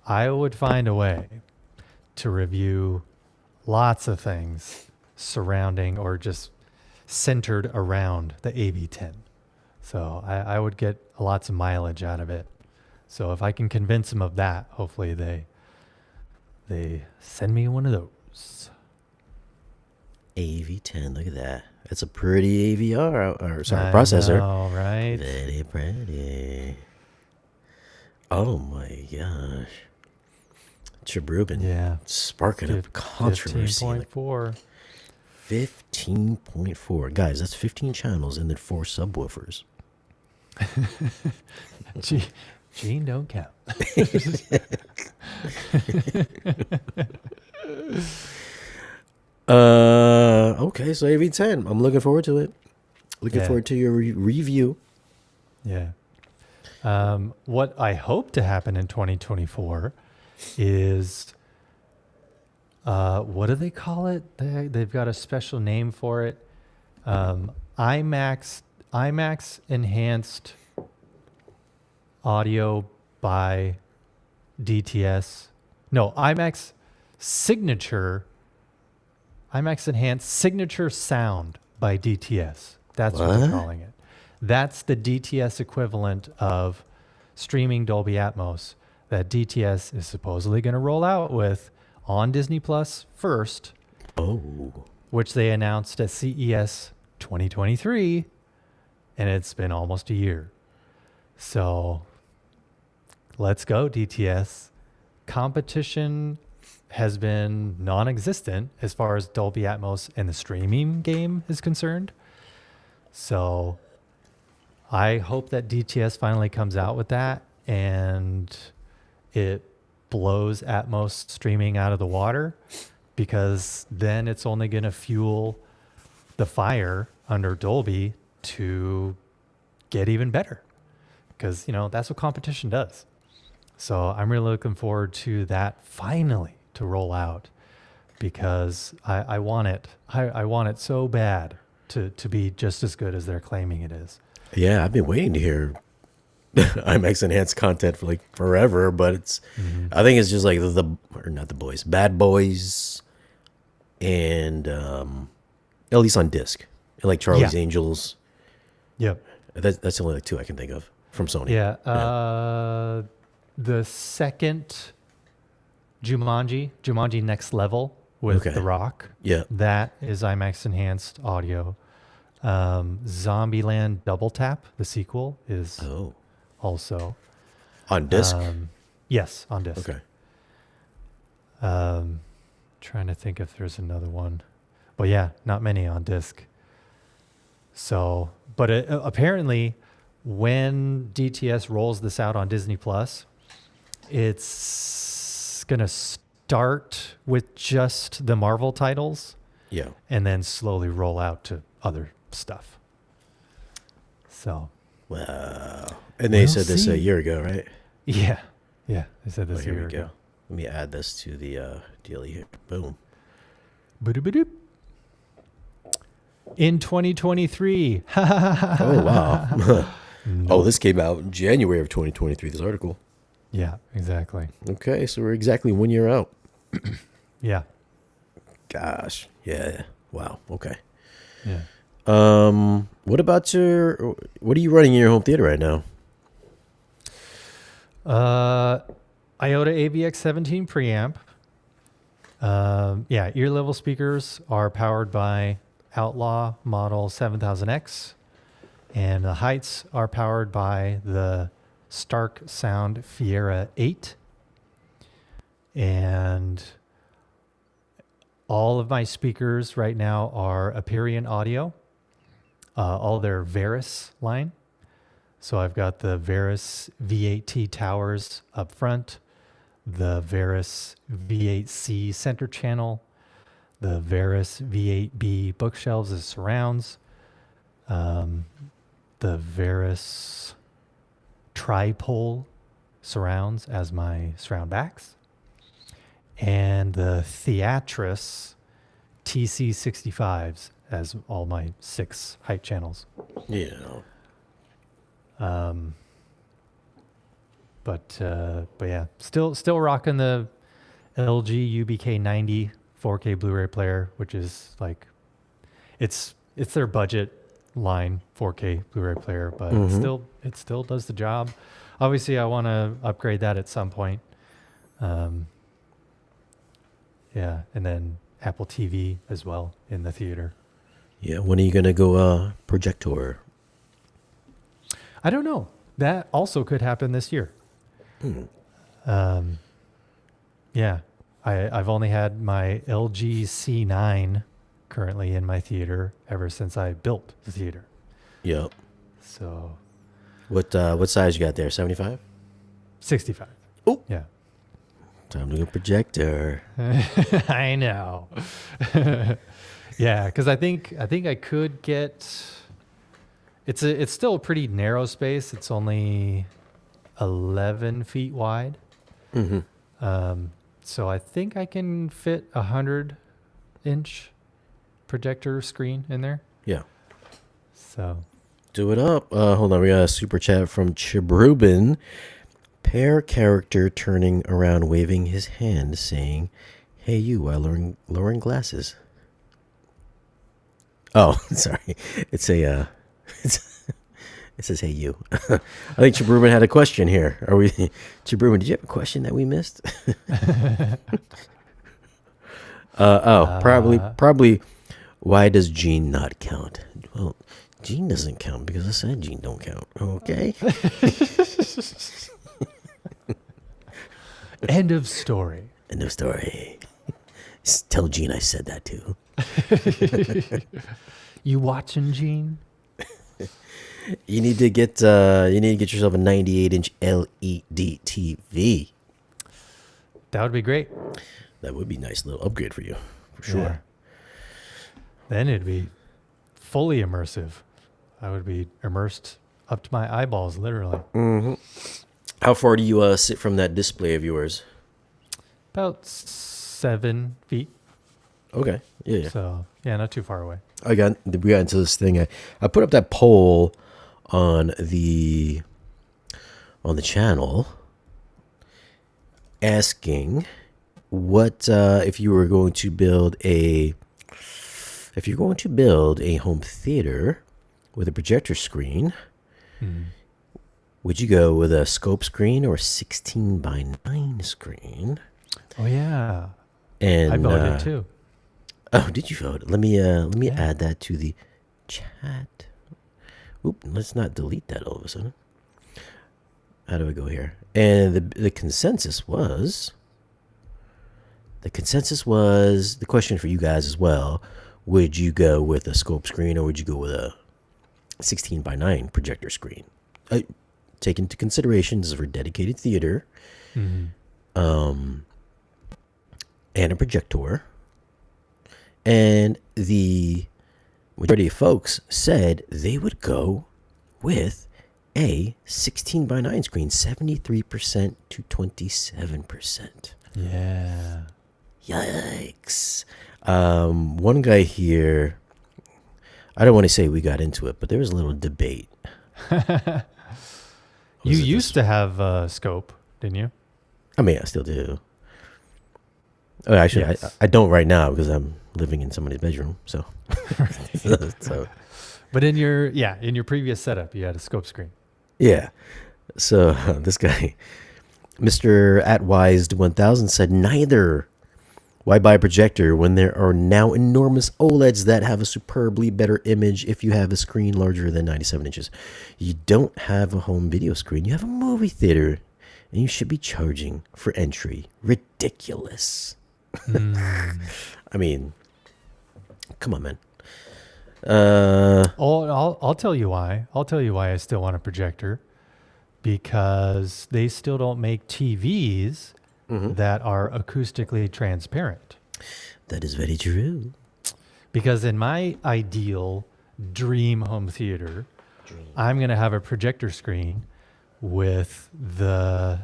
I would find a way to review lots of things surrounding or just centered around the AV10. So I would get lots of mileage out of it. So if I can convince them of that, hopefully they send me one of those. AV10, look at that. That's a pretty AVR, I processor. know, right? Very pretty. Oh my gosh. Chabrubin. Yeah. Sparking up controversy. 15.4. 15.4. Guys, that's 15 channels and then 4 subwoofers. Gene don't count. Okay, so AV10. I'm looking forward to it. Looking Yeah. forward to your review. Yeah. What I hope to happen in 2024 is, what do they call it? They've got a special name for it. IMAX enhanced audio by DTS. No, IMAX enhanced signature sound by DTS. That's what they're What? calling it. That's the DTS equivalent of streaming Dolby Atmos that DTS is supposedly going to roll out with on Disney Plus first, Oh. which they announced at CES 2023, and it's been almost a year. So let's go, DTS. Competition has been non-existent as far as Dolby Atmos and the streaming game is concerned. So I hope that DTS finally comes out with that and it blows Atmos streaming out of the water, because then it's only going to fuel the fire under Dolby to get even better, because, that's what competition does. So I'm really looking forward to that finally to roll out, because I want it. I want it so bad to be just as good as they're claiming it is. Yeah, I've been waiting to hear IMAX enhanced content for like forever, but it's I think it's just like or not the boys, Bad Boys, and at least on disc. like Charlie's Yeah. Angels. Yep. That's only like two I can think of from Sony. Yeah. The second Jumanji Next Level with Okay. The Rock. Yeah. That is IMAX enhanced audio. Zombieland Double Tap, the sequel, is Oh, also on disc. yes, on disc. Okay. Trying to think if there's another one, but yeah, not many on disc. So, but apparently, when DTS rolls this out on Disney Plus, it's gonna start with just the Marvel titles Yeah. and then slowly roll out to other stuff. So, Wow. And they We'll said this a see. year ago, right? yeah, I said Oh, this a here year we go. ago. Let me add this to the deal here. Boom. Ba-doop-a-doop. In 2023. Oh, wow. Nope. Oh, this came out in January of 2023, this article. Yeah, exactly. Okay, so we're exactly 1 year out. Yeah, Gosh. Yeah. Wow. Okay. yeah. What are you running in your home theater right now? Iota AVX17 preamp. Yeah, ear level speakers are powered by Outlaw Model 7000X, and the heights are powered by the Stark Sound Fiera 8. And all of my speakers right now are Aperion Audio, all their Veris line. So I've got the Veris V8T towers up front, the Veris V8C center channel, the Veris V8B bookshelves as surrounds, the Veris tripole surrounds as my surround backs, and the Theatris TC65s as all my 6 height channels. Yeah. But yeah, still rocking the LG UBK90 4K Blu-ray player, which is like, it's their budget line 4K Blu-ray player, but it still does the job. Obviously, I want to upgrade that at some point. Yeah, and then Apple TV as well in the theater. Yeah. When are you gonna go projector? I don't know. That also could happen this year. Yeah, I've only had my LG C9 currently in my theater ever since I built the theater. Yep. So What size you got there? 75? 65. Oh. Yeah. Time to go projector. I know. Yeah, because I think I could get. It's still a pretty narrow space. It's only 11 feet wide. So I think I can fit 100-inch projector screen in there. Yeah. So Do it up. Hold on. We got a super chat from Chibrubin. Pair character turning around, waving his hand, saying, "Hey, you," while lowering glasses. Oh, sorry. It's a. It says, "Hey, you." I think Chibrubin had a question here. Are we, Chibrubin? Did you have a question that we missed? Probably. Why does Gene not count? Well, Gene doesn't count because I said Gene don't count. Okay. end of story. End of story. Tell Gene I said that too. You watching, Gene? You need to get yourself a 98-inch LED TV. That would be great. That would be a nice little upgrade for you, for sure. Yeah. Then it'd be fully immersive. I would be immersed up to my eyeballs, literally. How far do you sit from that display of yours? About 7 feet. Okay. Yeah. So yeah, not too far away. We got into this thing. I put up that poll on the channel asking what if you were going to build a if you're going to build a home theater with a projector screen, would you go with a scope screen or a 16 by 9 screen? Oh yeah, And I voted too. oh, did you vote? Let me Yeah. add that to the chat. Oop, let's not delete that all of a sudden. How do I go here? And the consensus was the question for you guys as well. Would you go with a scope screen or would you go with a 16 by 9 projector screen? Take into consideration this is for dedicated theater, and a projector. And the majority of folks said they would go with a 16 by 9 screen, 73% to 27%. Yeah. Yikes. One guy here, I don't want to say we got into it, but there was a little debate. You used to have a scope, didn't you? I mean, I still do. Oh, actually, Yes. I don't right now because I'm living in somebody's bedroom. So, so But in your previous setup, you had a scope screen. yeah. So this guy, Mr. Atwised 1000 said neither. Why buy a projector when there are now enormous OLEDs that have a superbly better image if you have a screen larger than 97 inches? You don't have a home video screen. You have a movie theater, and you should be charging for entry. Ridiculous. I mean, come on, man. I'll tell you why. I'll tell you why I still want a projector. Because they still don't make TVs that are acoustically transparent. That is very true. Because in my ideal dream home theater, I'm going to have a projector screen with the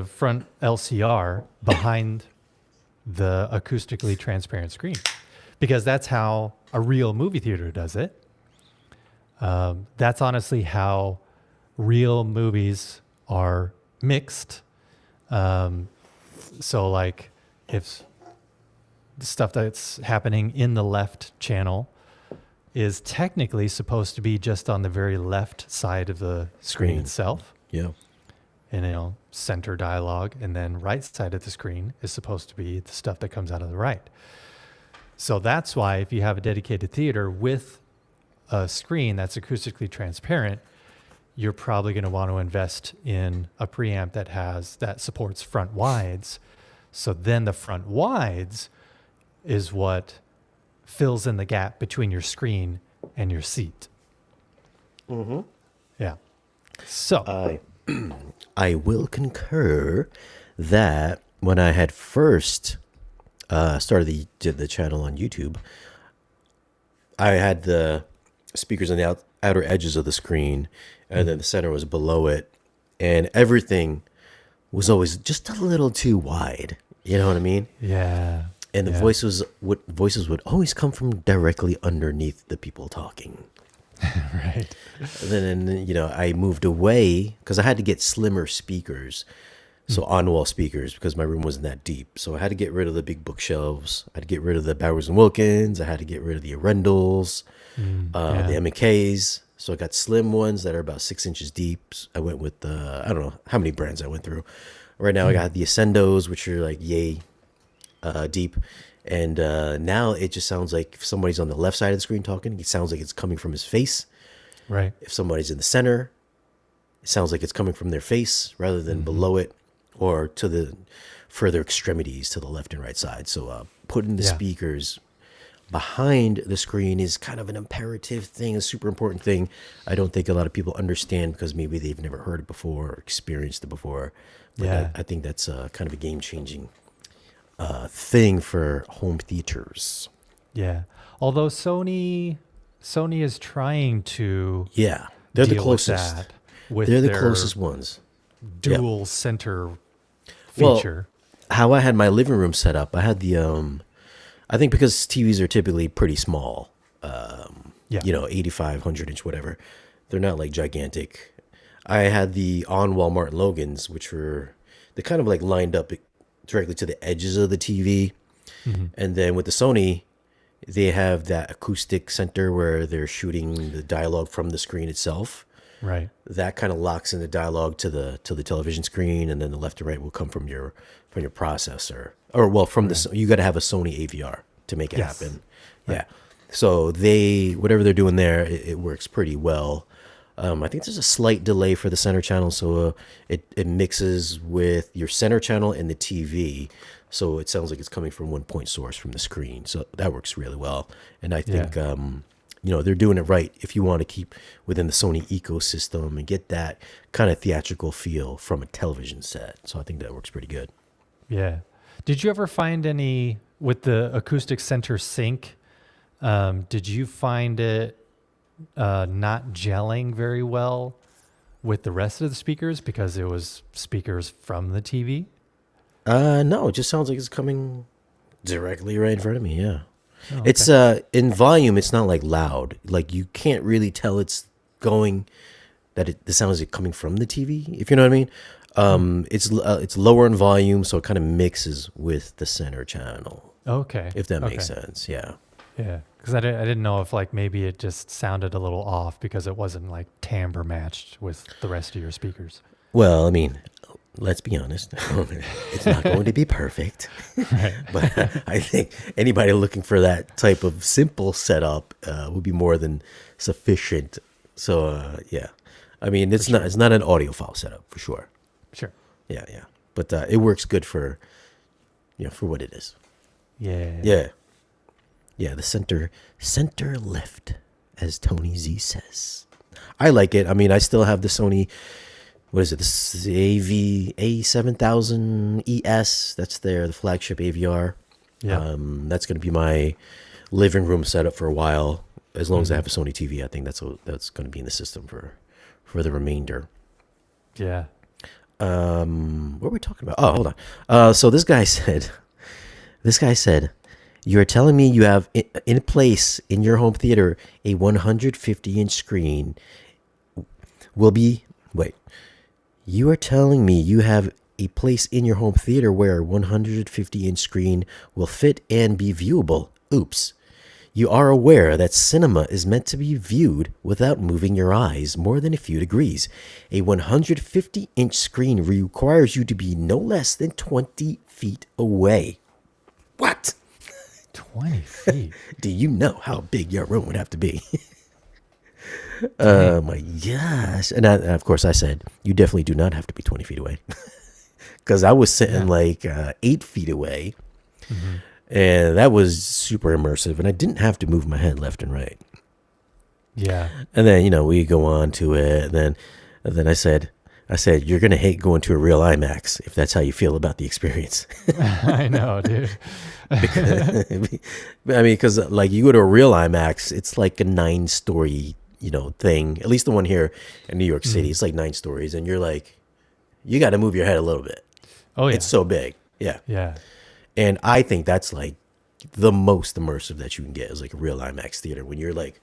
front LCR behind the acoustically transparent screen. Because that's how a real movie theater does it. That's honestly how real movies are mixed. So like if the stuff that's happening in the left channel is technically supposed to be just on the very left side of the screen itself, Yeah. and center dialogue, and then right side of the screen is supposed to be the stuff that comes out of the right. So that's why if you have a dedicated theater with a screen that's acoustically transparent, you're probably going to want to invest in a preamp that supports front wides. So then the front wides is what fills in the gap between your screen and your seat. Yeah. So I will concur that when I had first started the channel on YouTube, I had the speakers on the outer edges of the screen, and then the center was below it, and everything was always just a little too wide. You know what I mean? yeah. And the voices would always come from directly underneath the people talking. Right. And then I moved away because I had to get slimmer speakers, so on-wall speakers, because my room wasn't that deep. So I had to get rid of the big bookshelves. I had to get rid of the Bowers and Wilkins. I had to get rid of the Arundels, the M&Ks. So I got slim ones that are about 6 inches deep. I went with I don't know how many brands I went through. Right now I got the Ascendos, which are like yay deep. And now it just sounds like if somebody's on the left side of the screen talking, it sounds like it's coming from his face. Right. If somebody's in the center, it sounds like it's coming from their face rather than below it or to the further extremities to the left and right side. So putting the speakers behind the screen is kind of an imperative thing, a super important thing. I don't think a lot of people understand because maybe they've never heard it before or experienced it before. But I think that's kind of a game-changing thing for home theaters. Yeah. Although Sony is trying to Yeah, they're the deal closest. with that with They're the their closest ones. dual center Well, feature. how I had my living room set up, I had the I think because TVs are typically pretty small, 85, 100-inch, whatever. They're not like gigantic. I had the on-wall Martin Logans, which were they kind of like lined up directly to the edges of the TV, Hmm. And then with the Sony, they have that acoustic center where they're shooting the dialogue from the screen itself. Right. That kind of locks in the dialogue to the television screen, and then the left and right will come from your processor, or well, from Right. the you got to have a Sony AVR to make it Yes. happen. Right. Yeah, so they whatever they're doing there, it works pretty well. I think there's a slight delay for the center channel, so it mixes with your center channel and the TV, so it sounds like it's coming from one point source from the screen. So that works really well, and I Yeah. think they're doing it right if you want to keep within the Sony ecosystem and get that kind of theatrical feel from a television set. So I think that works pretty good. Yeah. Did you ever find any with the acoustic center sync? Did you find it not gelling very well with the rest of the speakers because it was speakers from the TV? No, it just sounds like it's coming directly right in front of me. Yeah. Oh, It's okay. in volume. It's not like loud. Like you can't really tell it's going that the sound is coming from the TV. If you know what I mean. It's lower in volume, so it kind of mixes with the center channel. Okay. If that Okay. makes sense. Yeah. Yeah. Because I didn't know if like maybe it just sounded a little off because it wasn't like timbre matched with the rest of your speakers. Well, I mean, let's be honest. It's not going to be perfect, Right. but I think anybody looking for that type of simple setup would be more than sufficient. So yeah, I mean, it's not an audiophile setup for sure. Sure. Yeah, yeah, but it works good for for what it is. Yeah. Yeah, yeah. The center left, as Tony Z says. I like it. I mean, I still have the Sony. What is it? This is the A7000 ES. That's the flagship AVR. Yeah. That's going to be my living room setup for a while. As long as I Mhm. have a Sony TV, I think that's going to be in the system for the remainder. Yeah. What were we talking about? Oh, hold on. So this guy said, you're telling me you have in place in your home theater a 150-inch screen will be wait. You are telling me you have a place in your home theater where a 150-inch screen will fit and be viewable. Oops. You are aware that cinema is meant to be viewed without moving your eyes more than a few degrees. A 150-inch screen requires you to be no less than 20 feet away. What? 20 feet. Do you know how big your room would have to be? Dang. My gosh. And of course I said, you definitely do not have to be 20 feet away. Because I was sitting Yeah. like 8 feet away. Hmm. And that was super immersive. And I didn't have to move my head left and right. Yeah. And then, we go on to it. And then I said, you're going to hate going to a real IMAX if that's how you feel about the experience. I know, dude. I mean, because like you go to a real IMAX, it's like a 9-story, thing. At least the one here in New York City, Mhm. it's like 9 stories. And you're like, you got to move your head a little bit. Oh, yeah. It's so big. Yeah. Yeah. And I think that's like the most immersive that you can get is like a real IMAX theater when you're like,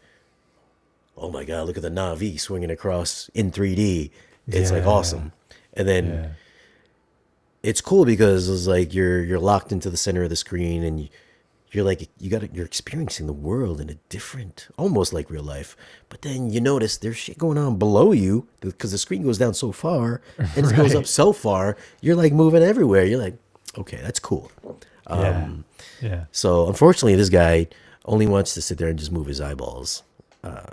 oh my God, look at the Navi swinging across in 3D. It's like Yeah. awesome. And then Yeah. it's cool because it's like you're locked into the center of the screen and you're like you're experiencing the world in a different, almost like real life. But then you notice there's shit going on below you because the screen goes down so far and it goes up Right. so far. You're like moving everywhere. You're like, okay, that's cool. Yeah. Yeah. So unfortunately, this guy only wants to sit there and just move his eyeballs.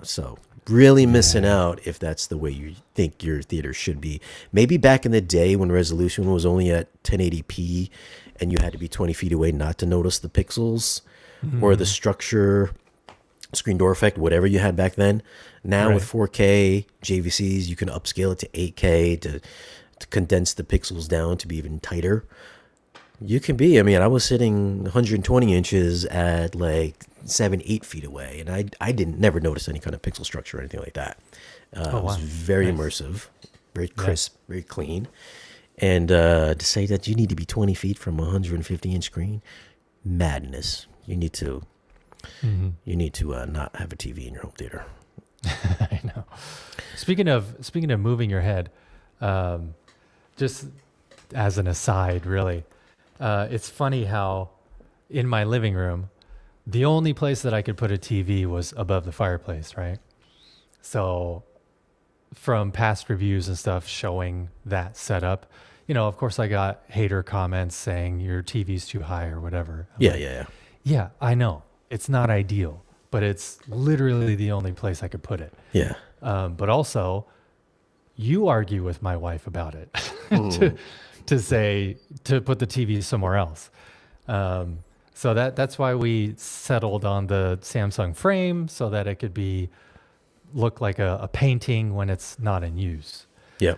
So really missing Yeah. out if that's the way you think your theater should be. Maybe back in the day when resolution was only at 1080p and you had to be 20 feet away not to notice the pixels or the Mhm. structure, screen door effect, whatever you had back then. Now with Right. 4K JVCs, you can upscale it to 8K to condense the pixels down to be even tighter. You can be. I mean, I was sitting 120 inches at like 7, 8 feet away, and I didn't never notice any kind of pixel structure or anything like that. Oh, It was wow. very Nice. immersive, very Yeah. crisp, very clean. And to say that you need to be 20 feet from a 150-inch screen, madness. Hmm. You need to not have a TV in your home theater. I know. Speaking of moving your head, just as an aside, really, it's funny how in my living room, the only place that I could put a TV was above the fireplace, right? So from past reviews and stuff showing that setup, of course I got hater comments saying your TV's too high or whatever. I'm Yeah, like, yeah, yeah. yeah, I know. It's not ideal, but it's literally the only place I could put it. Yeah. But also, you argue with my wife about it to, Mm. to say to put the TV somewhere else. So that's why we settled on the Samsung frame so that it could look like a painting when it's not in use. Yeah.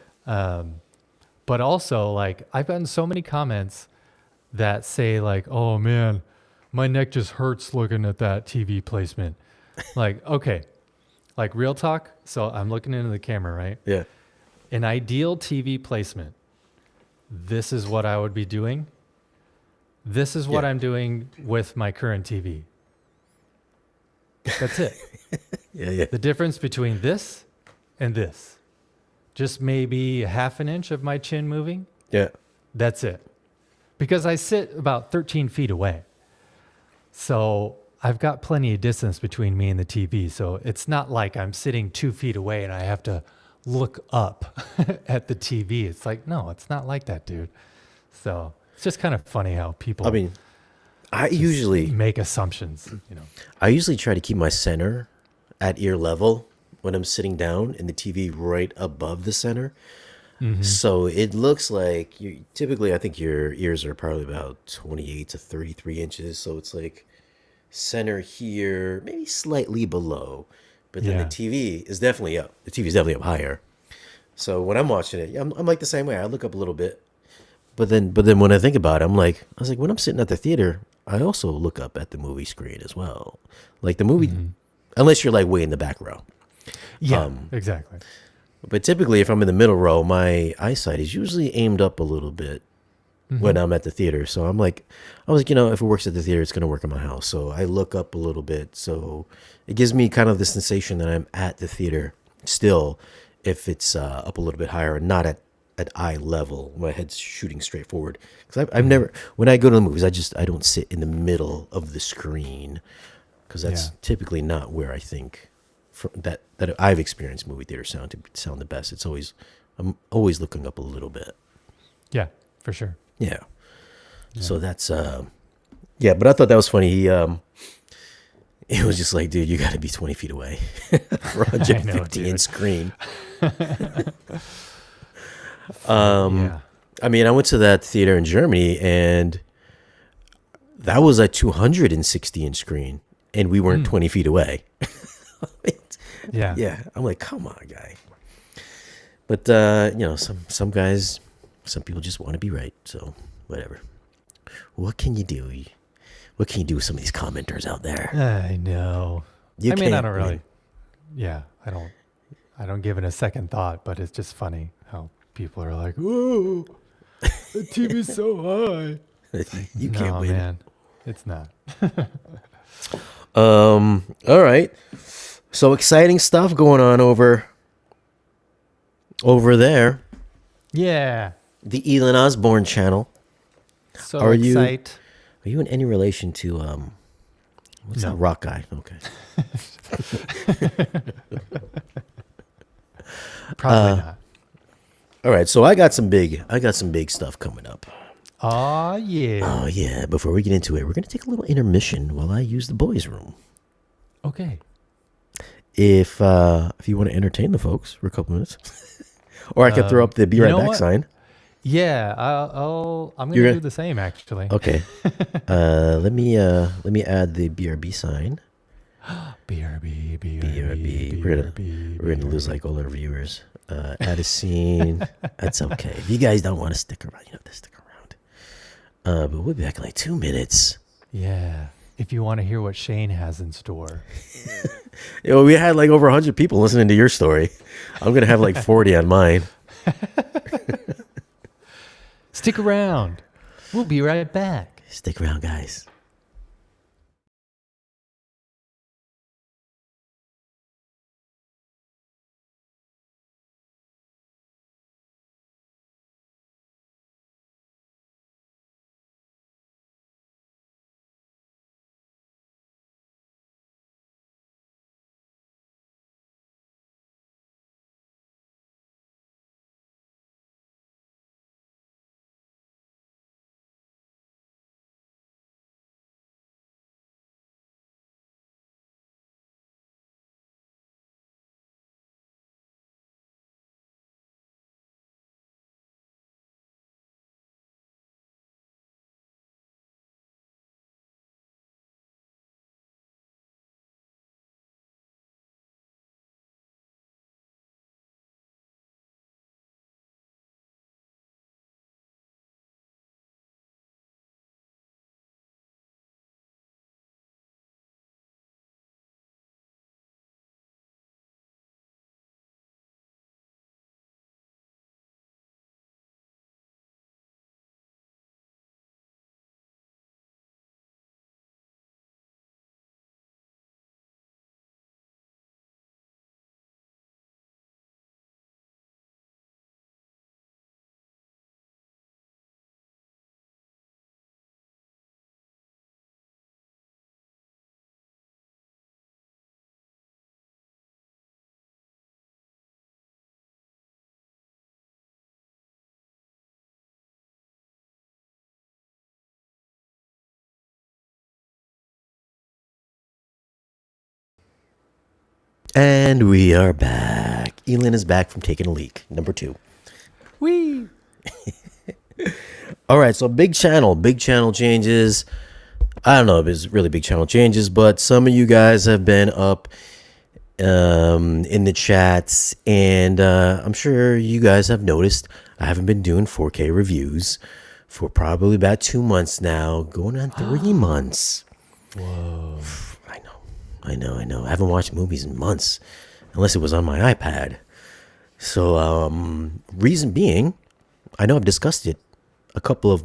But also, like, I've gotten so many comments that say like, "Oh man, my neck just hurts looking at that TV placement." Like, okay, like real talk. So I'm looking into the camera, right? Yeah. An ideal TV placement. This is what I would be doing. This is what Yeah. I'm doing with my current TV. That's it. Yeah. Yeah. The difference between this and this, just maybe a half an inch of my chin moving. Yeah. That's it. Because I sit about 13 feet away. So I've got plenty of distance between me and the TV. So it's not like I'm sitting 2 feet away and I have to look up at the TV. It's like, no, it's not like that, dude. So it's just kind of funny how people I mean, I just usually make assumptions, I usually try to keep my center at ear level when I'm sitting down and the TV right above the center. So it looks like you typically, I think your ears are probably about 28 to 33 inches. So it's like center here, maybe slightly below. But then the Yeah. TV is definitely up. The TV is definitely up higher. So when I'm watching it, I'm like the same way. I look up a little bit. But then when I think about it, I was like, when I'm sitting at the theater, I also look up at the movie screen as well. Like the movie, unless you're like way in the back row. Yeah, exactly. But typically, if I'm in the middle row, my eyesight is usually aimed up a little bit when I'm at the theater. So I was like, if it works at the theater, it's going to work in my house. So I look up a little bit. So it gives me kind of the sensation that I'm at the theater still, if it's up a little bit higher and not at eye level. My head's shooting straight forward. Because I've never, when I go to the movies, I don't sit in the middle of the screen because that's Yeah. typically not where I think that I've experienced movie theater sound to sound the best. I'm always looking up a little bit. Yeah, for sure. Yeah. So that's yeah, but I thought that was funny. It was just like, dude, you got to be 20 feet away for a 150 inch screen. Yeah. I mean, I went to that theater in Germany and that was a 260 inch screen and we weren't 20 feet away. Yeah. Yeah. I'm like, come on, guy. But, some guys, some people just want to be right. So whatever. What can you do? What can you do with some of these commenters out there? I know. You I mean, I can't don't really. win. Yeah, I don't give it a second thought, but it's just funny how people are like, "Whoa, the TV's so high." You can't No, win. man, it's not. All right. So exciting stuff going on over there. Yeah. The Elan Osborne channel. So Are you- excited. Are you in any relation to what's No. that rock guy? Okay. Probably not. All right. So I got some big stuff coming up. Oh yeah. Oh yeah. Before we get into it, we're gonna take a little intermission while I use the boys' room. Okay. If you want to entertain the folks for a couple minutes, or I could throw up the "Be you Right know Back" what? sign. Yeah. I'm You're gonna gonna- do the same actually. Okay. Let me add the BRB sign. BRB. BRB. We're gonna lose like all our viewers. Add a scene. That's okay. If you guys don't want to stick around, you don't have to stick around. But we'll be back in like 2 minutes. Yeah. If you want to hear what Shane has in store. We had like over 100 people listening to your story. I'm gonna have like 40 on mine. Stick around. We'll be right back. Stick around, guys. And we are back. Elan is back from taking a leak. Number 2. Whee! All right, so big channel changes. I don't know if it's really big channel changes, but some of you guys have been up in the chats, and I'm sure you guys have noticed I haven't been doing 4K reviews for probably about 2 months now, going on 3 months. Whoa. I know. I haven't watched movies in months, unless it was on my iPad. So, reason being, I know I've discussed it a couple of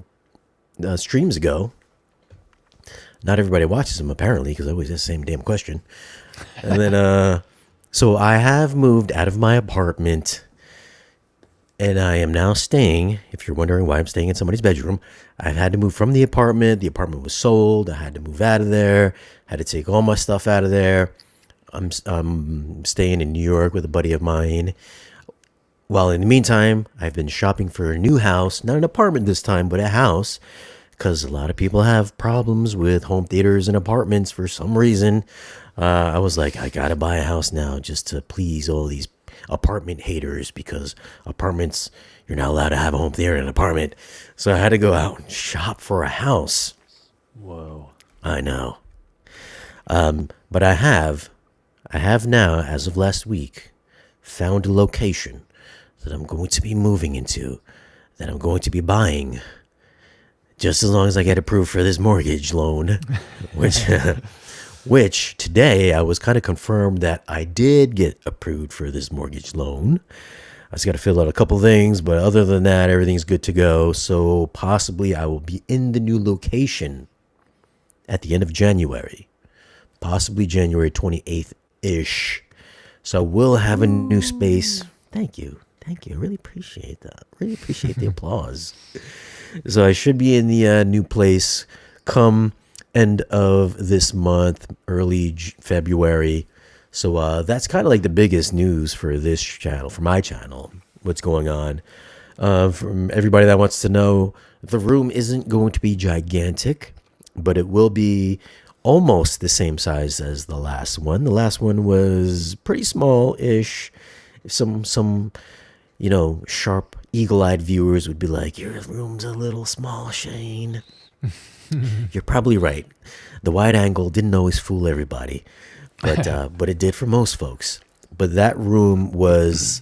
streams ago. Not everybody watches them, apparently, because I always ask the same damn question. And then, so I have moved out of my apartment, and I am now staying. If you're wondering why I'm staying in somebody's bedroom, I've had to move from the apartment. The apartment was sold. I had to move out of there. Had to take all my stuff out of there. I'm staying in New York with a buddy of mine. While in the meantime, I've been shopping for a new house, not an apartment this time, but a house, because a lot of people have problems with home theaters and apartments for some reason. I was like, I gotta buy a house now just to please all these apartment haters, because apartments, you're not allowed to have a home theater in an apartment. So I had to go out and shop for a house. Whoa. I know. But I have now, as of last week, found a location that I'm going to be moving into, that I'm going to be buying, just as long as I get approved for this mortgage loan, which today I was kind of confirmed that I did get approved for this mortgage loan. I just got to fill out a couple things, but other than that, everything's good to go. So possibly I will be in the new location at the end of January, possibly January 28th-ish. So I will have a new space. Thank you. I really appreciate that. Really appreciate the applause. So I should be in the new place come end of this month, early February. So that's kind of like the biggest news for this channel, for my channel, what's going on. From everybody that wants to know, the room isn't going to be gigantic, but it will be almost the same size as the last one. The last one was pretty small-ish. Some sharp, eagle-eyed viewers would be like, your room's a little small, Shane. You're probably right. The wide angle didn't always fool everybody, but it did for most folks. But that room was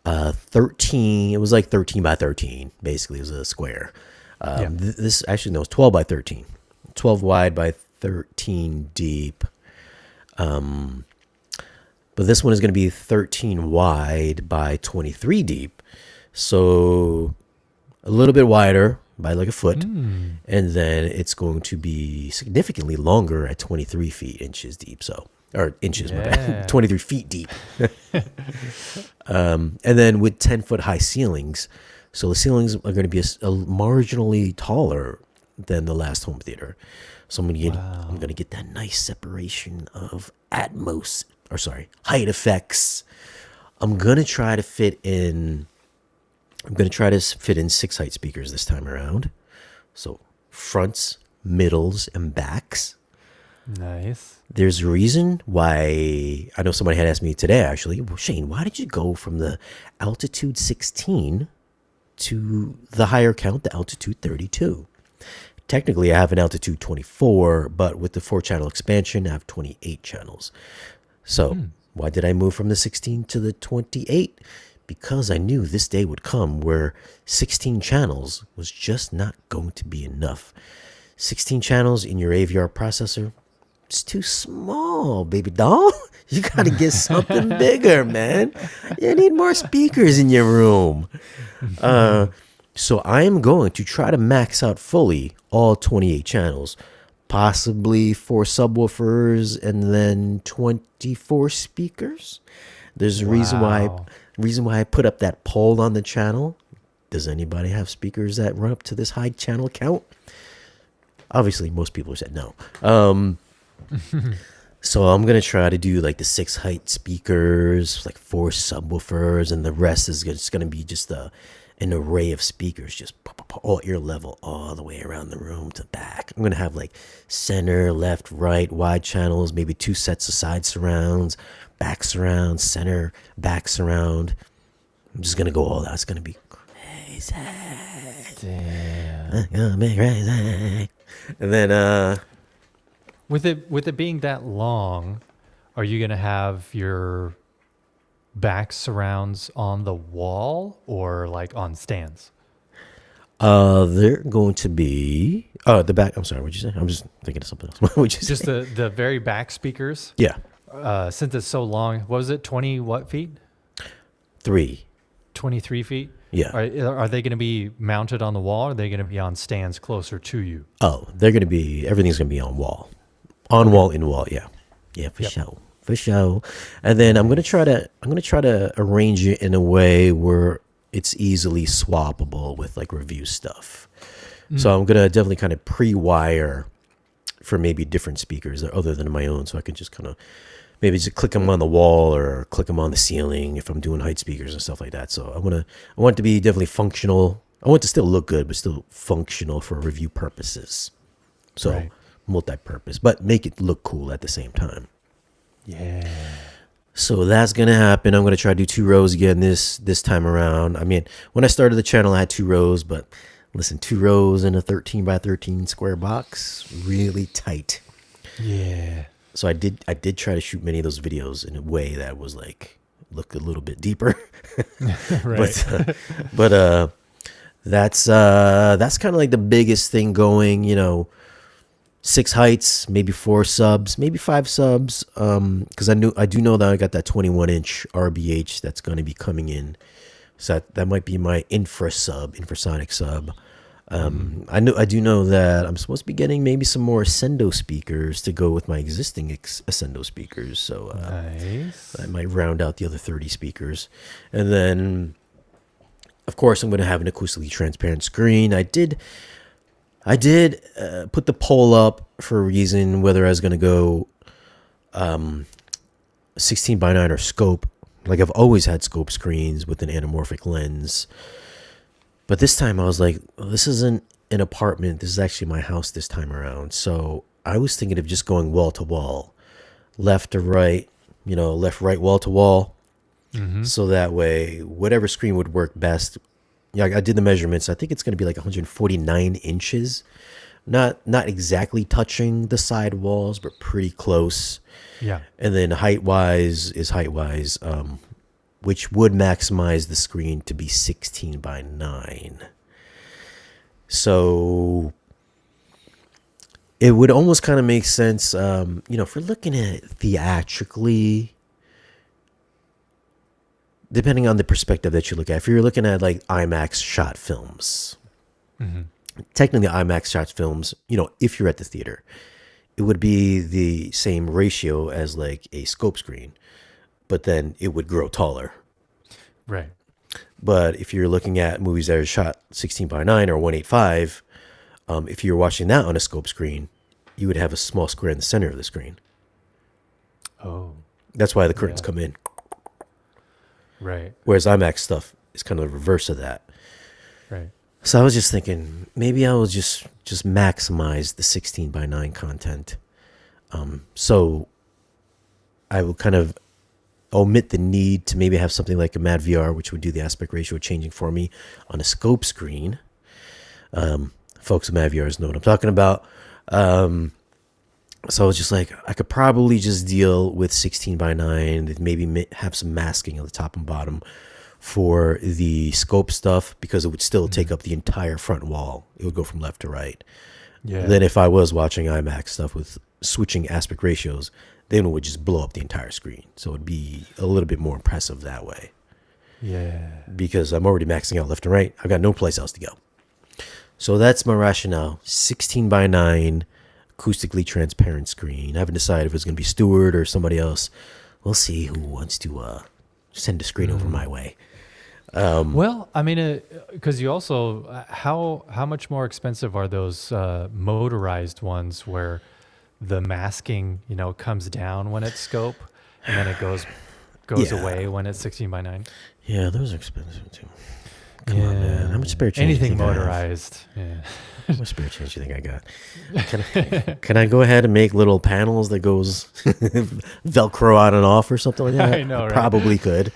13. It was like 13 by 13. Basically, it was a square. This actually, no, it's 12 by 13. 12 wide by 13 deep. But this one is going to be 13 wide by 23 deep. So a little bit wider by like a foot. And then it's going to be significantly longer at 23 feet inches deep. Or inches, my bad. 23 feet deep. And then with 10-foot high ceilings. So the ceilings are going to be a marginally taller than the last home theater. So I'm going to get that nice separation of height effects. I'm going to try to fit in 6 height speakers this time around. So fronts, middles, and backs. Nice. There's a reason why. I know somebody had asked me today, actually, well, Shane, why did you go from the altitude 16 to the higher count, the altitude 32? Technically, I have an altitude 24, but with the 4-channel expansion, I have 28 channels. So why did I move from the 16 to the 28? Because I knew this day would come where 16 channels was just not going to be enough. 16 channels in your AVR processor, it's too small, baby doll. You got to get something bigger, man. You need more speakers in your room. So I am going to try to max out fully all 28 channels, possibly 4 subwoofers and then 24 speakers. There's a reason why I put up that poll on the channel. Does anybody have speakers that run up to this high channel count? Obviously, most people said no. So I'm going to try to do like the 6 height speakers, like 4 subwoofers, and the rest is just going to be just an array of speakers, just all ear level, all the way around the room to back. I'm gonna have like center, left, right, wide channels, maybe 2 sets of side surrounds, back surround, center, back surround. I'm just gonna go all out. It's gonna be crazy. Damn. It's gonna be crazy. And then With it being that long, are you gonna have your back surrounds on the wall or like on stands? they're going to be the back. I'm sorry, what'd you say? I'm just thinking of something else. What'd you Just say? the very back speakers. Yeah, Since it's so long, what was it? 20 what feet? 3. 23 feet. Yeah. Are they going to be mounted on the wall? Or are they going to be on stands closer to you? Oh, they're gonna be. Everything's gonna be on wall, on wall, in wall. Yeah, yeah, for Yep. sure, for sure. And then I'm gonna try to arrange it in a way where it's easily swappable with like review stuff. So I'm gonna definitely kind of pre-wire for maybe different speakers other than my own, so I can just kind of maybe just click them on the wall or click them on the ceiling if I'm doing height speakers and stuff like that. So I want it to be definitely functional. I want it to still look good, but still functional for review purposes. So Right. multi-purpose, but make it look cool at the same time. Yeah. So that's gonna happen. I'm gonna try to do 2 rows again this time around. I mean, when I started the channel, I had 2 rows, but listen, 2 rows in a 13 by 13 square box, really tight. Yeah. So I did try to shoot many of those videos in a way that was like look a little bit deeper. Right. But that's kind of like the biggest thing going. 6 heights, maybe 4 subs, maybe 5 subs. Because I do know that I got that 21-inch RBH that's going to be coming in. So that might be my infrasonic sub. I do know that I'm supposed to be getting maybe some more Ascendo speakers to go with my existing Ascendo speakers. So Nice. I might round out the other 30 speakers. And then, of course, I'm going to have an acoustically transparent screen. I did put the poll up for a reason, whether I was going to go 16 by 9 or scope. Like I've always had scope screens with an anamorphic lens. But this time I was like, this isn't an apartment. This is actually my house this time around. So I was thinking of just going wall to wall, left to right, left, right, wall to wall. So that way, whatever screen would work best. Yeah, I did the measurements. I think it's going to be like 149 inches. Not exactly touching the side walls, but pretty close. Yeah. And then height-wise is height-wise, which would maximize the screen to be 16 by 9. So it would almost kind of make sense, if we're looking at it theatrically, depending on the perspective that you look at. If you're looking at like IMAX shot films, technically IMAX shot films, if you're at the theater, it would be the same ratio as like a scope screen, but then it would grow taller. Right. But if you're looking at movies that are shot 16 by 9 or 185, if you're watching that on a scope screen, you would have a small square in the center of the screen. Oh. That's why the curtains Yeah. come in. Right. Whereas IMAX stuff is kind of the reverse of that. Right. So I was just thinking, maybe I will just maximize the 16 by 9 content. So I will kind of omit the need to maybe have something like a Mad VR, which would do the aspect ratio changing for me on a scope screen. Folks with Mad VRs know what I'm talking about. So I was just like, I could probably just deal with 16 by 9, maybe have some masking on the top and bottom for the scope stuff, because it would still take up the entire front wall. It would go from left to right. Yeah. Then if I was watching IMAX stuff with switching aspect ratios, then it would just blow up the entire screen. So it'd be a little bit more impressive that way, Yeah. because I'm already maxing out left and right. I've got no place else to go. So that's my rationale. 16 by 9 acoustically transparent screen. I haven't decided if it's going to be Stewart or somebody else. We'll see who wants to send a screen over my way. Well, I mean, because you also, how much more expensive are those motorized ones where the masking, comes down when it's scope and then it goes Yeah. away when it's 16 by 9? Yeah, those are expensive too. Come on, man. How much spare change Anything do you think I have? motorized. Yeah. How much spare change do you think I got? Can I go ahead and make little panels that goes Velcro on and off or something like that? I know, right? Probably could.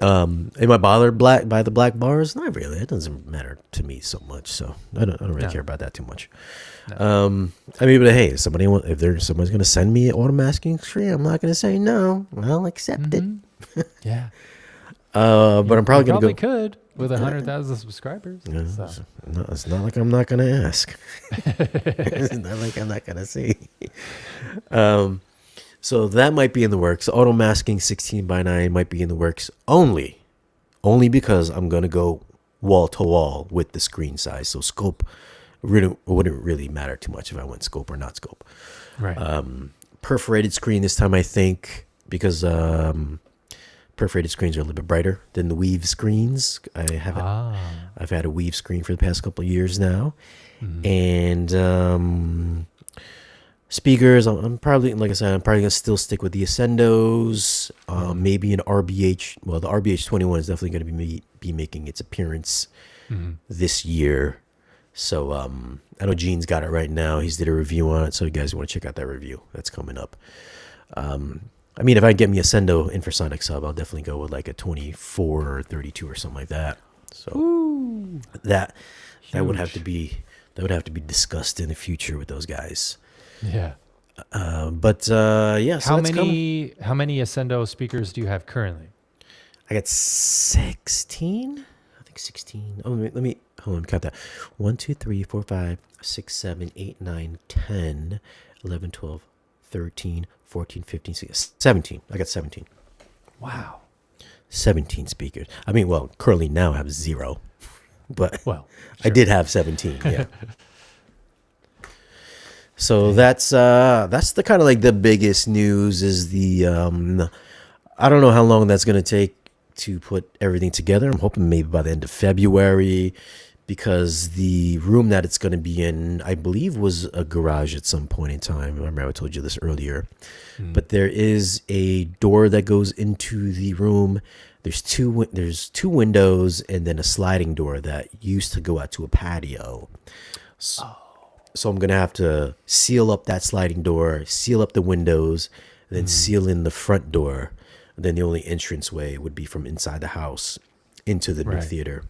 Am I bothered by the black bars? Not really. It doesn't matter to me so much. So I don't really No. care about that too much. No. I mean, but hey, somebody's going to send me an auto masking screen, I'm not going to say no. I'll accept it. Yeah. But I'm probably going to go. could with 100,000 subscribers. Yeah, So. it's not like I'm not going to ask. It's not like I'm not going to see. So that might be in the works. Auto masking 16:9 might be in the works only because I'm going to go wall to wall with the screen size. So scope wouldn't really matter too much if I went scope or not scope. Right. Perforated screen this time, I think, because perforated screens are a little bit brighter than the weave screens. I've had a weave screen for the past couple of years now. And speakers, I'm probably, like I said, I'm probably going to still stick with the Ascendos, maybe an RBH. Well, the RBH 21 is definitely going to be making its appearance this year. So I know Gene's got it right now. He's did a review on it, so you guys want to check out that review. That's coming up. I mean, if I get me a Sendo infrasonic sub, I'll definitely go with like a 24 or 32 or something like that. So that would have to be discussed in the future with those guys. Yeah. Yeah. So How many Ascendo speakers do you have currently? I got 16. I think 16. Oh, let me hold on. Count that. 1, 2, 3, 4, 5, 6, 7, 8, 9, 10, 11, 12, 13, 14, 15, 16, 17. I got 17. Wow. 17 speakers. I mean, well, currently now I have 0, but Well, I did have 17. Yeah. So that's the kind of like the biggest news is the I don't know how long that's going to take to put everything together. I'm hoping maybe by the end of February, because the room that it's going to be in, I believe, was a garage at some point in time. I remember I told you this earlier. But there is a door that goes into the room. There's two windows and then a sliding door that used to go out to a patio. So I'm going to have to seal up that sliding door, seal up the windows, and then seal in the front door. And then the only entranceway would be from inside the house into the new theater.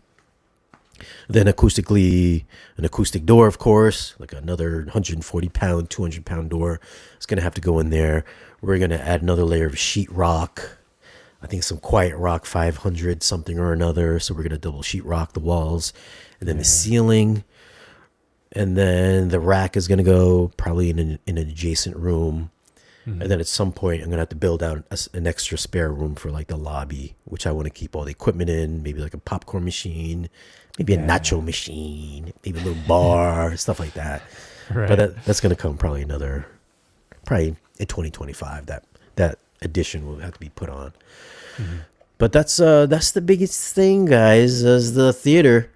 Then acoustically, an acoustic door, of course, like another 140-pound, 200-pound door. It's going to have to go in there. We're going to add another layer of sheetrock. I think some Quiet Rock 500 something or another. So we're going to double sheetrock the walls. And then the ceiling. And then the rack is going to go probably in an adjacent room. And then at some point, I'm going to have to build out an extra spare room for like the lobby, which I want to keep all the equipment in, maybe like a popcorn machine, maybe a nacho machine, maybe a little bar, stuff like that. Right. But that's going to come probably in 2025, that addition will have to be put on. But that's the biggest thing, guys, is the theater.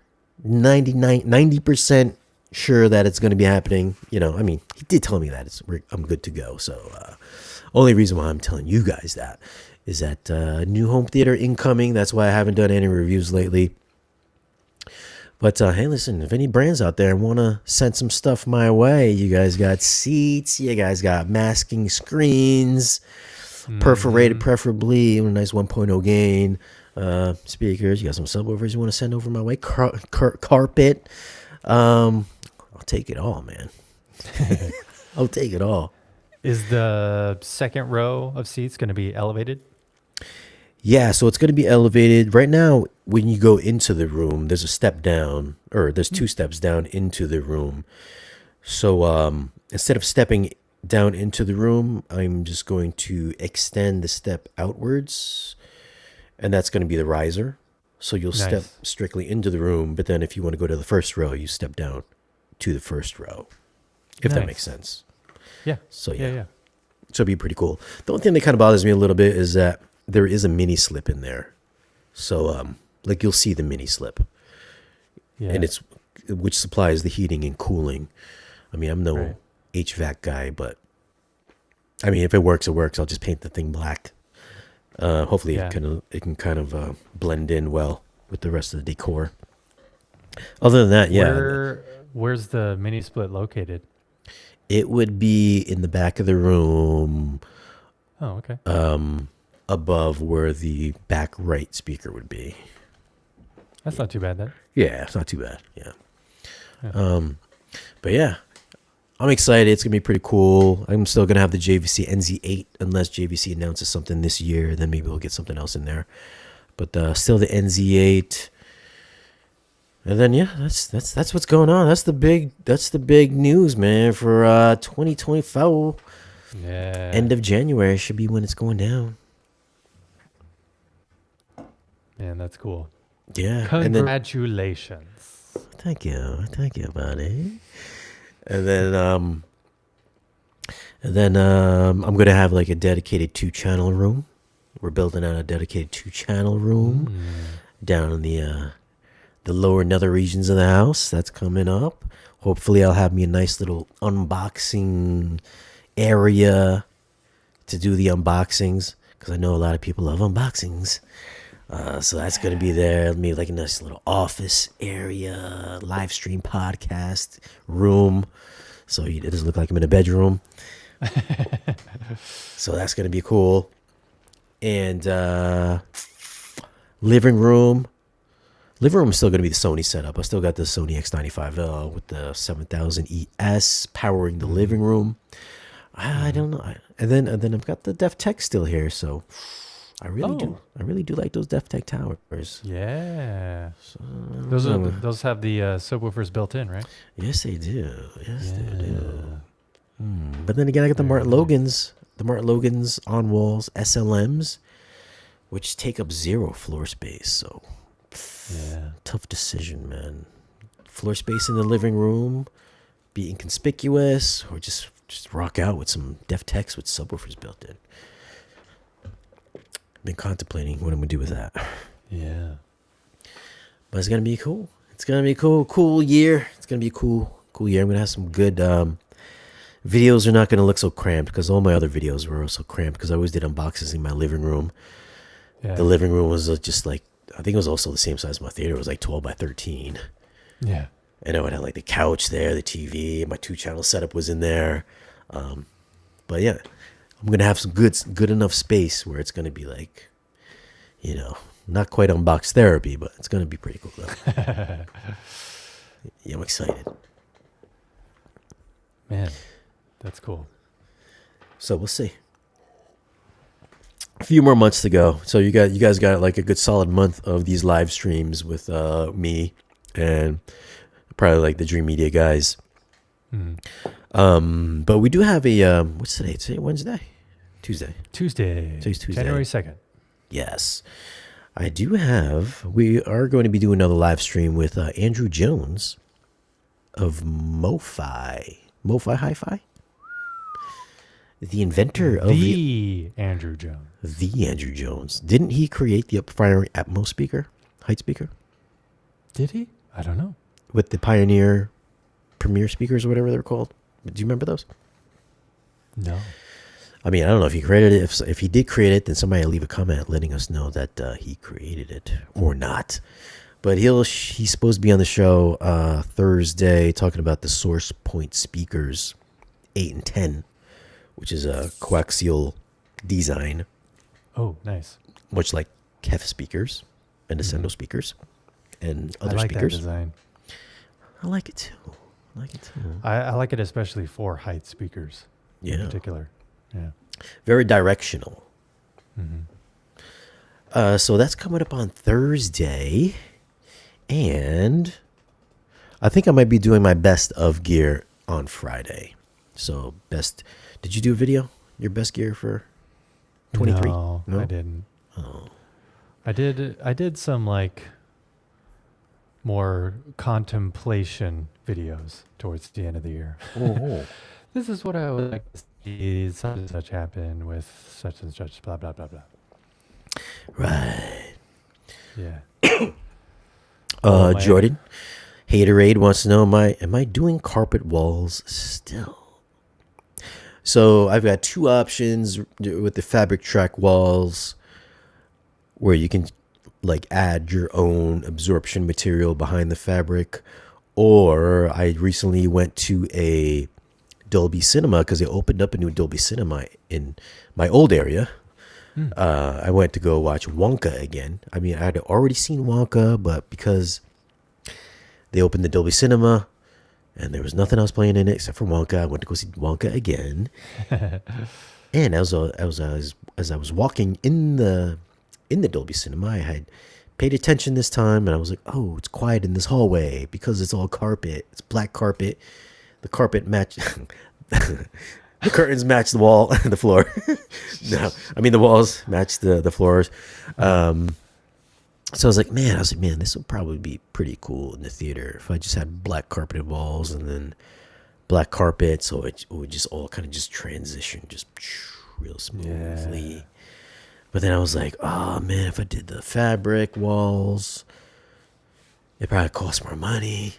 90% sure that it's going to be happening. You know, I mean, he did tell me that I'm good to go. So only reason why I'm telling you guys that is that new home theater incoming. That's why I haven't done any reviews lately. But hey, listen, if any brands out there want to send some stuff my way, you guys got seats, you guys got masking screens, perforated preferably, a nice 1.0 gain, speakers, you got some subwoofers you want to send over my way, carpet. I'll take it all, man. I'll take it all. Is the second row of seats going to be elevated? Yeah, so it's going to be elevated. Right now, when you go into the room, there's a step down, or there's 2 steps down into the room. So instead of stepping down into the room, I'm just going to extend the step outwards, and that's going to be the riser. So you'll step strictly into the room, but then if you want to go to the first row, you step down to the first row, if that makes sense. Yeah. So Yeah. So it'd be pretty cool. The only thing that kind of bothers me a little bit is that there is a mini slip in there. So like you'll see the mini slip. Yeah. And which supplies the heating and cooling. I mean, I'm no HVAC guy, but I mean, if it works, it works. I'll just paint the thing black. Hopefully Yeah. it can kind of blend in well with the rest of the decor. Other than that, yeah, Where's the mini split located? it would be in the back of the room, Oh, okay. above where the back right speaker would be. That's not too bad then. Yeah, it's not too bad. Yeah. Yeah. But yeah, I'm excited. It's gonna be pretty cool. I'm still gonna have the JVC NZ8 unless JVC announces something this year. Then maybe we'll get something else in there. But still the NZ8. And then yeah, that's what's going on. That's the big news, man, for 2024. Yeah. End of January should be when it's going down. Man, that's cool. Yeah. Congratulations. Thank you, buddy. And then I'm gonna have like a dedicated 2-channel room. We're building out a dedicated 2-channel room down in the lower nether regions of the house. That's coming up. Hopefully, I'll have me a nice little unboxing area to do the unboxings because I know a lot of people love unboxings. So that's going to be there. Maybe like a nice little office area, live stream podcast room. So it doesn't look like I'm in a bedroom. So that's going to be cool. And living room. Living room is still going to be the Sony setup. I still got the Sony X95L with the 7000 ES powering the living room. I don't know. And then I've got the Def Tech still here. So I really do like those Def Tech towers. Yeah. So, Those have the subwoofers built in, right? yes, they do. Yes, they do. But then again, I got the Martin Logans. The Martin Logans on walls SLMs, which take up 0 floor space. So Yeah. tough decision, man. Floor space in the living room, be inconspicuous, or just rock out with some Def Techs with subwoofers built in. Been contemplating what I'm gonna do with that. Yeah. But it's gonna be cool. It's gonna be a cool year. It's gonna be a cool year. I'm gonna have some good videos. Are not gonna look so cramped because all my other videos were also cramped because I always did unboxings in my living room. Yeah. The living room was just like, I think it was also the same size as my theater. It was like 12 by 13. Yeah. And I would have like the couch there, the TV, my 2-channel setup was in there. But yeah, I'm gonna have some good enough space where it's gonna be like, not quite unbox therapy, but it's gonna be pretty cool though. Yeah, I'm excited. Man, that's cool. So we'll see. A few more months to go. So you guys got like a good solid month of these live streams with me and probably like the Dream Media guys. But we do have a what's today? Today Wednesday, Tuesday. Today's Tuesday. January 2nd. Yes, I do have. We are going to be doing another live stream with Andrew Jones of MoFi Hi-Fi, the inventor of Andrew Jones. The Andrew Jones. Didn't he create the Pioneer Atmos speaker, height speaker, Did he? I don't know. with the Pioneer Premier speakers or whatever they're called? Do you remember those? No. I mean, I don't know if he created it. If he did create it, then somebody leave a comment letting us know that he created it or not. But he's supposed to be on the show Thursday talking about the Source Point speakers 8 and 10, which is a coaxial design, Oh, nice. much like KEF speakers and Ascendo speakers and other I like speakers. that design. I like it too. I like it especially for height speakers in Yeah. particular. Yeah. Very directional. Mm-hmm. So that's coming up on Thursday. And I think I might be doing my best of gear on Friday. So did you do a video? Your best gear for 23? No, I didn't. Oh. I did some like more contemplation videos towards the end of the year. Oh. This is what I would like to see such and such happen with such and such blah blah blah blah. Right. Yeah. Man. Jordan Haterade wants to know, am I doing carpet walls still? So I've got 2 options with the fabric track walls. where you can like add your own absorption material behind the fabric. Or I recently went to a Dolby Cinema because they opened up a new Dolby Cinema in my old area. I went to go watch Wonka again. I mean, I had already seen Wonka, but because they opened the Dolby Cinema and there was nothing else playing in it except for Wonka, I went to go see Wonka again. And as I was walking in the Dolby Cinema, I had paid attention this time, and I was like, "Oh, it's quiet in this hallway because it's all carpet. It's black carpet. The carpet match, the curtains match the wall, the floor. No, I mean the walls match the floors." So I was like, man, this would probably be pretty cool in the theater if I just had black carpeted walls and then black carpet, so it would just all kind of just transition, just real smoothly. Yeah. But then I was like, oh man, if I did the fabric walls, it probably cost more money.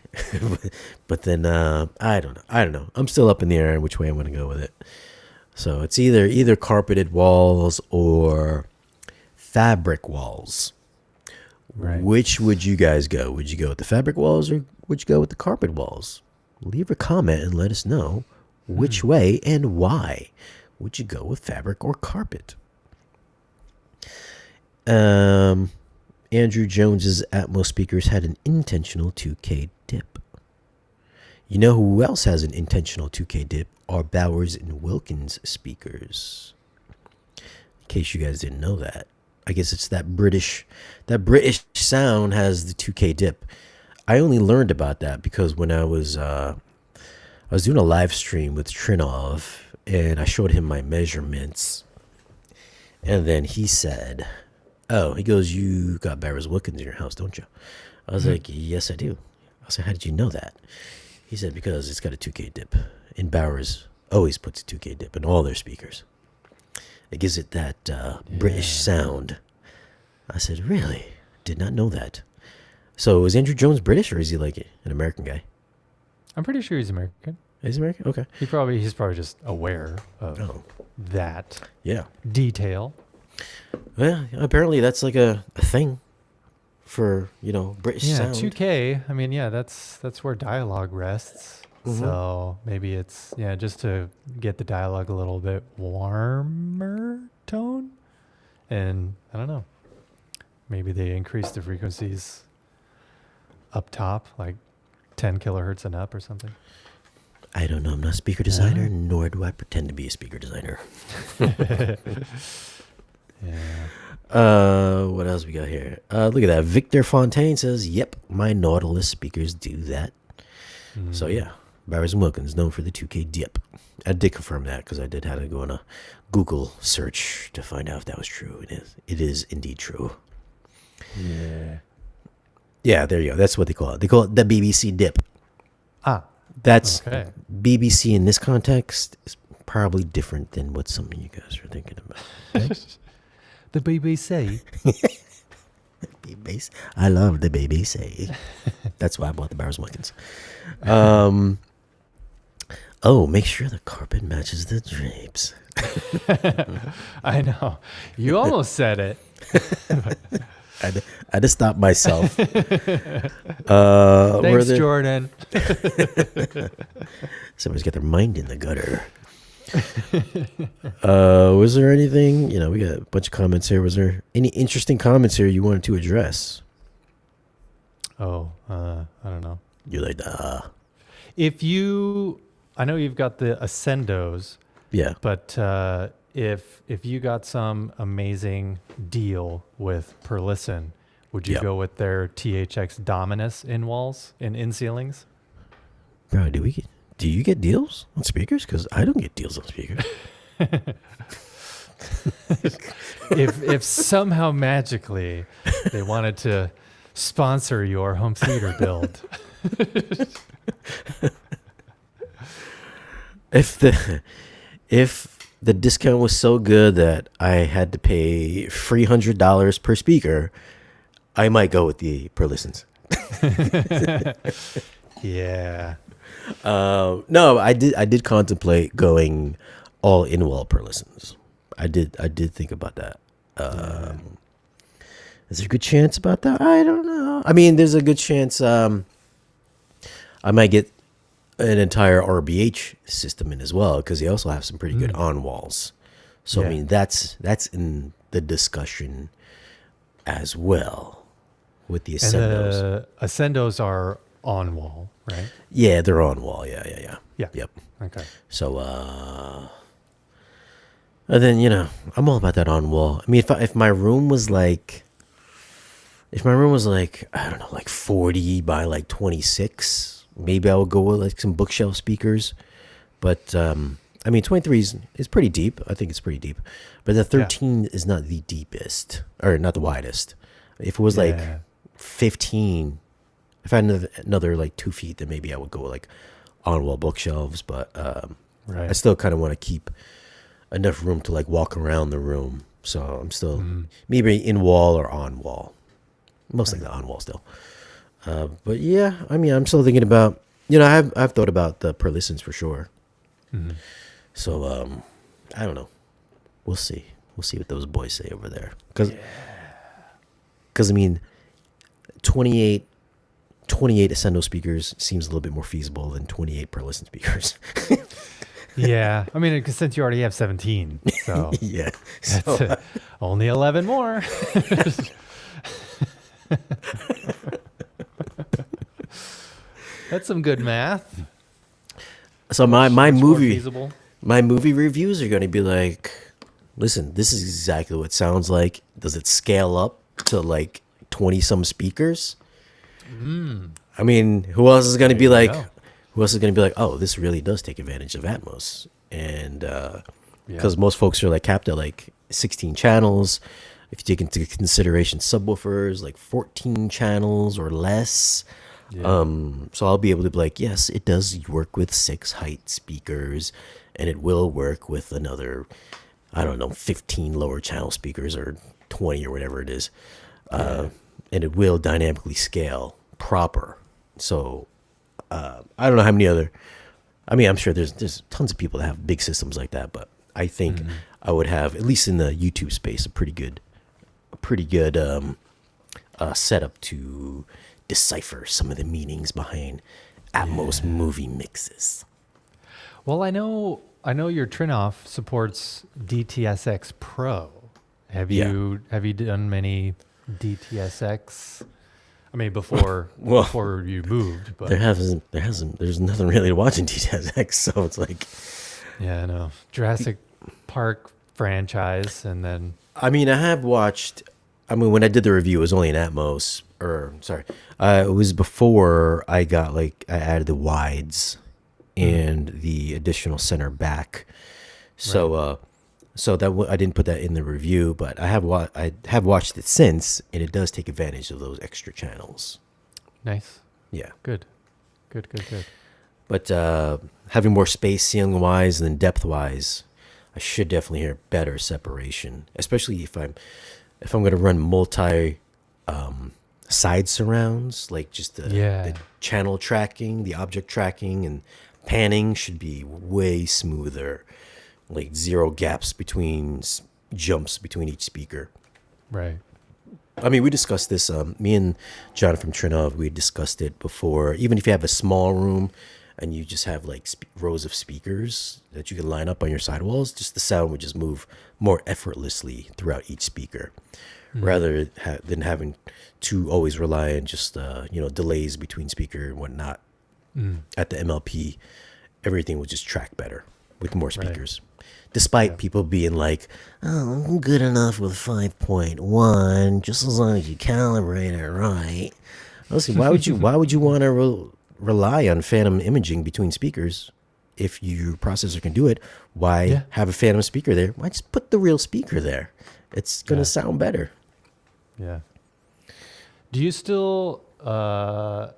But then I don't know. I'm still up in the air on which way I'm going to go with it. So it's either carpeted walls or fabric walls. Right. Which would you guys go? Would you go with the fabric walls or would you go with the carpet walls? Leave a comment and let us know which way and why. Would you go with fabric or carpet? Andrew Jones's Atmos speakers had an intentional 2K dip. You know who else has an intentional 2K dip? Are Bowers and Wilkins speakers. In case you guys didn't know that. I guess it's that British sound has the 2K dip. I only learned about that because when I was doing a live stream with Trinov and I showed him my measurements, and then he said, "Oh," he goes, "You got Bowers Wilkins in your house, don't you?" I was like, "Yes, I do." I said, "How did you know that?" He said, "Because it's got a 2K dip, and Bowers always puts a 2K dip in all their speakers. It gives it that British sound." I said, "Really? Did not know that." So is Andrew Jones British or is he like an American guy? I'm pretty sure he's American. He's American? Okay. He's probably just aware of that detail. Well, apparently that's like a thing for, British sound. 2K. I mean, that's where dialogue rests. Mm-hmm. So maybe it's, just to get the dialogue a little bit warmer tone. And I don't know. Maybe they increase the frequencies up top, like 10 kilohertz and up or something. I don't know. I'm not a speaker designer, nor do I pretend to be a speaker designer. What else we got here? Look at that. Victor Fontaine says, "Yep, my Nautilus speakers do that." So yeah, Bowers and Wilkins known for the 2K dip. I did confirm that because I did have to go on a Google search to find out if that was true. It is indeed true. Yeah, there you go. That's what they call it. They call it the BBC dip. That's okay. BBC in this context is probably different than what some of you guys are thinking about. Right? The BBC. BBC. I love the BBC. That's why I bought the Bowers Wilkins. Make sure the carpet matches the drapes. I know. You almost said it. I had to stop myself. Thanks, Jordan. Somebody's got their mind in the gutter. Was there anything? We got a bunch of comments here. Was there any interesting comments here you wanted to address? I don't know. You're like, I know you've got the Ascendos. Yeah. But if you got some amazing deal with Perlisten, would you go with their THX Dominus in walls and in ceilings? Bro, do you get deals on speakers? Because I don't get deals on speakers. if somehow magically they wanted to sponsor your home theater build. If the discount was so good that I had to pay $300 per speaker, I might go with the Perlistens. Yeah. No, I did contemplate going all in wall Perlistens. I did think about that. Is there a good chance about that? I don't know. I mean, there's a good chance I might get an entire RBH system in as well because they also have some pretty good on walls. So I Yeah. mean, that's in the discussion as well with the And Ascendos. the Ascendos are on wall, right? Yeah, they're on wall. Yeah, yeah, yeah. Yeah. Yep. Okay. So and then I'm all about that on wall. I mean, if my room was like I don't know, like 40 by like 26, maybe I would go with like some bookshelf speakers. But I mean, 23 is pretty deep. I think it's pretty deep. But the 13 is not the deepest or not the widest. If it was like Yeah. 15, if I had another like 2 feet, then maybe I would go with like on wall bookshelves. But Right. I still kind of want to keep enough room to like walk around the room. So I'm still maybe in wall or on wall. Most likely on wall still. But yeah, I mean, I'm still thinking about, I've thought about the per listens for sure. So I don't know. We'll see. We'll see what those boys say over there. Because I mean, 28 Ascendo speakers seems a little bit more feasible than 28 per listen speakers. Yeah. I mean, since you already have 17, so Yeah. that's So, only 11 more. That's some good math. so my Much more movie feasible. my movie reviews are going to be like, listen, this is exactly what it sounds like. Does it scale up to like 20 some speakers? I mean, who else is going to be you like, go. oh, this really does take advantage of Atmos. And Yeah. because most folks are like capped at like 16 channels. If you take into consideration subwoofers, like 14 channels or less. Yeah. So I'll be able to be like, yes, it does work with 6 height speakers, and it will work with another, I don't know, 15 lower channel speakers or 20 or whatever it is. And it will dynamically scale proper. So I don't know how many other, I mean, I'm sure there's tons of people that have big systems like that, but I think I would have, at least in the YouTube space, a pretty good setup to decipher some of the meanings behind Atmos movie mixes. Well, I know your Trinoff supports DTSX Pro. Have Yeah. you done many DTSX? I mean, before Well, before you moved, but there's nothing really to watch in DTSX, so it's like, yeah, I know Jurassic Park franchise, and then I mean, when I did the review, it was only in Atmos, or sorry, it was before I added the wides and the additional center back. So, I didn't put that in the review, but I have watched it since, and it does take advantage of those extra channels. nice, Yeah, good. but having more space ceiling wise than depth wise, I should definitely hear better separation, especially if I'm going to run multi side surrounds, like just the channel tracking, the object tracking, and panning should be way smoother, like 0 gaps between jumps between each speaker. Right. I mean, we discussed this. Me and John from Trinov, we discussed it before. Even if you have a small room and you just have like rows of speakers that you can line up on your sidewalls, just the sound would just move more effortlessly throughout each speaker, rather than having to always rely on just delays between speaker and whatnot. At the MLP, everything would just track better with more speakers. Despite people being like, oh, I'm good enough with 5.1, just as long as you calibrate it right. Listen, why would you want to rely on phantom imaging between speakers if your processor can do it? Why have a phantom speaker there? Why just put the real speaker there? It's going to sound better. Yeah. Do you still? I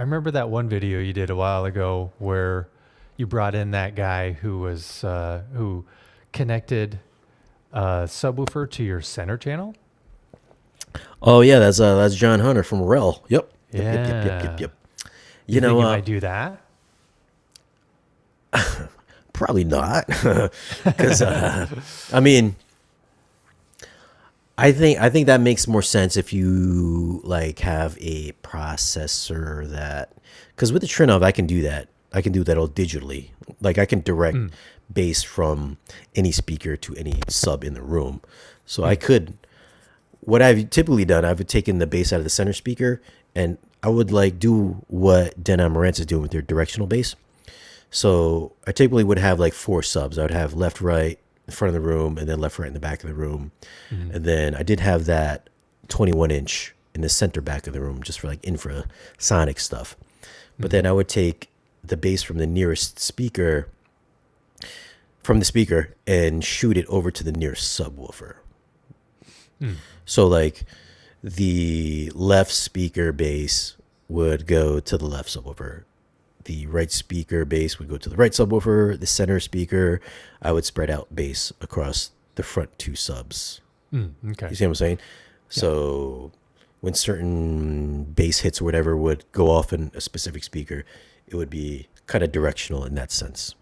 remember that one video you did a while ago where you brought in that guy who was who connected a subwoofer to your center channel. Oh yeah, that's John Hunter from Rel. Yep. Yep. You think you might do that? Probably not, because I mean, I think that makes more sense if you like have a processor that, because with the Trinnov I can do that. I can do that all digitally. Like I can direct bass from any speaker to any sub in the room. So I could, what I've typically done, I've taken the bass out of the center speaker and I would like do what Denon Marantz is doing with their directional bass. So I typically would have like 4 subs. I would have left, right, in front of the room, and then left, right in the back of the room. And then I did have that 21-inch in the center back of the room just for like infrasonic stuff. But then I would take the bass from the nearest speaker, and shoot it over to the nearest subwoofer. So like the left speaker bass would go to the left subwoofer. The right speaker bass would go to the right subwoofer. The center speaker, I would spread out bass across the front 2 subs. Okay. You see what I'm saying? So when certain bass hits or whatever would go off in a specific speaker, it would be kind of directional in that sense.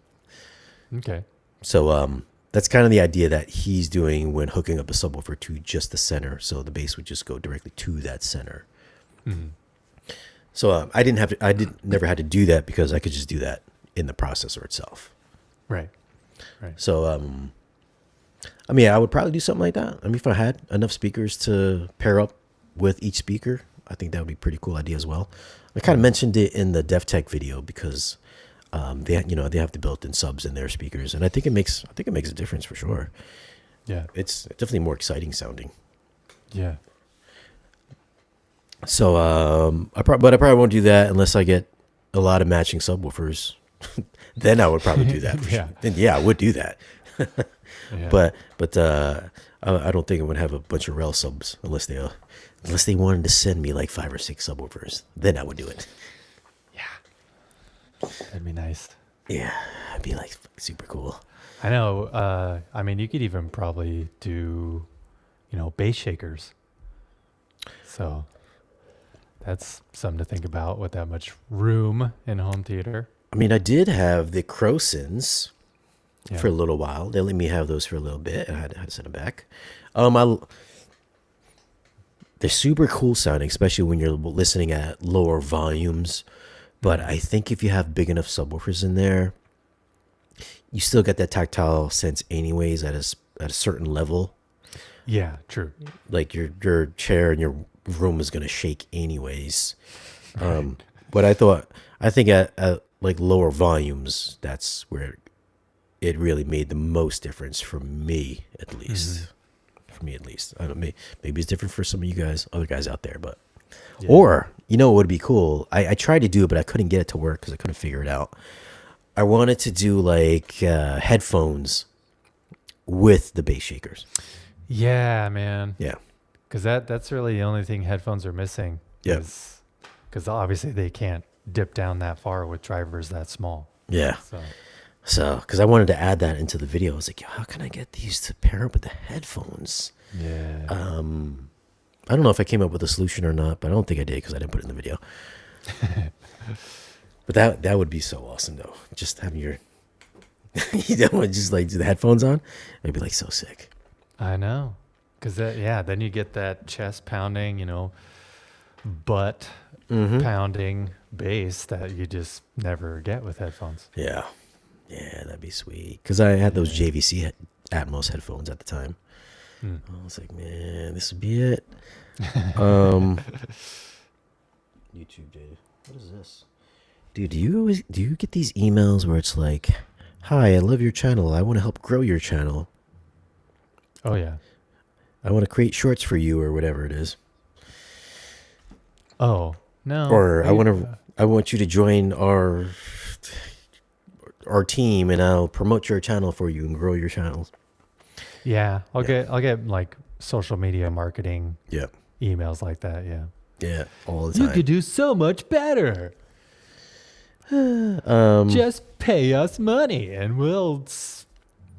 Okay. So that's kind of the idea that he's doing when hooking up a subwoofer to just the center. So the bass would just go directly to that center. So never had to do that because I could just do that in the processor itself. Right. Right. So, I mean, I would probably do something like that. I mean, if I had enough speakers to pair up with each speaker, I think that would be a pretty cool idea as well. I kind of mentioned it in the DevTech video because they have the built-in subs in their speakers, and I think it makes a difference for sure. Yeah. It's definitely more exciting sounding. Yeah. So, but I probably won't do that unless I get a lot of matching subwoofers. Then I would probably do that. For Yeah. sure. Then I would do that. Yeah. But I don't think I would have a bunch of rel subs unless they wanted to send me like 5 or 6 subwoofers. Then I would do it. That'd be nice. Yeah, it'd be like super cool. I know. I mean, you could even probably do, bass shakers. So that's something to think about with that much room in home theater. I mean, I did have the Crosins Yeah. for a little while. They let me have those for a little bit, and I had to send them back. They're super cool sounding, especially when you're listening at lower volumes. But I think if you have big enough subwoofers in there, you still get that tactile sense anyways at a certain level. Yeah, true. Like your chair and your room is going to shake anyways. But I think at like lower volumes, that's where it really made the most difference for me, at least. For me, at least. I don't know, maybe it's different for some of you guys, other guys out there, but. Yeah. Or, what would be cool? I tried to do it, but I couldn't get it to work because I couldn't figure it out. I wanted to do like headphones with the bass shakers. Yeah, man. Yeah. Because that's really the only thing headphones are missing. Yeah. Because obviously they can't dip down that far with drivers that small. Yeah. So, because I wanted to add that into the video. I was like, how can I get these to pair up with the headphones? Yeah. I don't know if I came up with a solution or not, but I don't think I did because I didn't put it in the video. But that would be so awesome, though. Just having your, just like do the headphones on. It'd be like so sick. I know. Because then you get that chest pounding, butt pounding bass that you just never get with headphones. Yeah. Yeah, that'd be sweet. Because I had those JVC Atmos headphones at the time. I was like, man, this would be it. YouTube, Dave. What is this? Dude, do you get these emails where it's like, hi, I love your channel. I want to help grow your channel. Oh, yeah. I want to create shorts for you or whatever it is. Oh, no. Or I want you to join our team and I'll promote your channel for you and grow your channels. Yeah, I'll get like social media marketing emails like that, yeah. Yeah, all the time. You could do so much better. Just pay us money and we'll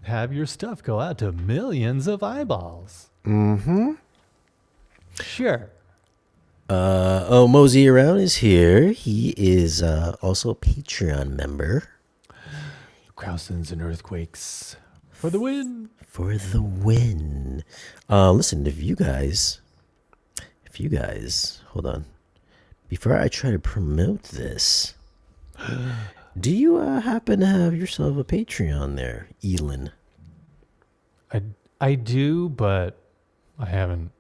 have your stuff go out to millions of eyeballs. Mm-hmm. Sure. Mosey Around is here. He is also a Patreon member. Crowsons and Earthquakes For the win. For the win. Listen, if you guys, hold on. Before I try to promote this, do you happen to have yourself a Patreon there, Elan? I do, but I haven't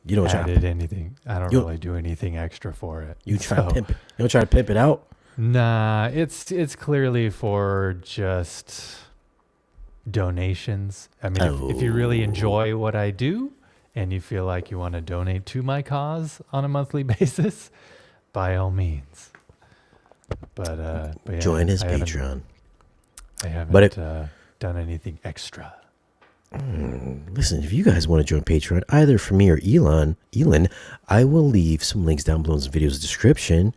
You don't added anything. I don't really do anything extra for it. You try to pimp it. You don't try to pimp it out. Nah, it's clearly for just donations. I mean, if you really enjoy what I do and you feel like you want to donate to my cause on a monthly basis, by all means. But yeah, join his Patreon. I haven't done anything extra. Listen, if you guys want to join Patreon, either for me or Elan, I will leave some links down below in the video's description.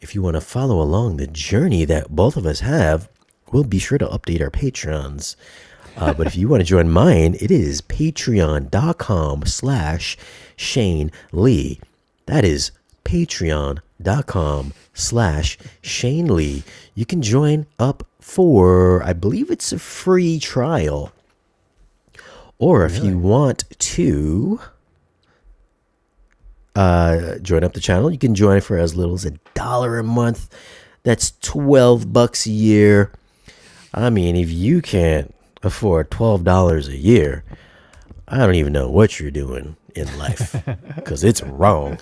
If you want to follow along the journey that both of us have, we'll be sure to update our Patreons. But if you want to join mine, it is patreon.com/Shane Lee. That is patreon.com/Shane Lee. You can join up for, I believe it's a free trial. Or if you want to join up the channel, you can join for as little as $1 a month. That's $12 a year. I mean, if you can't afford $12 a year, I don't even know what you're doing in life, because it's wrong.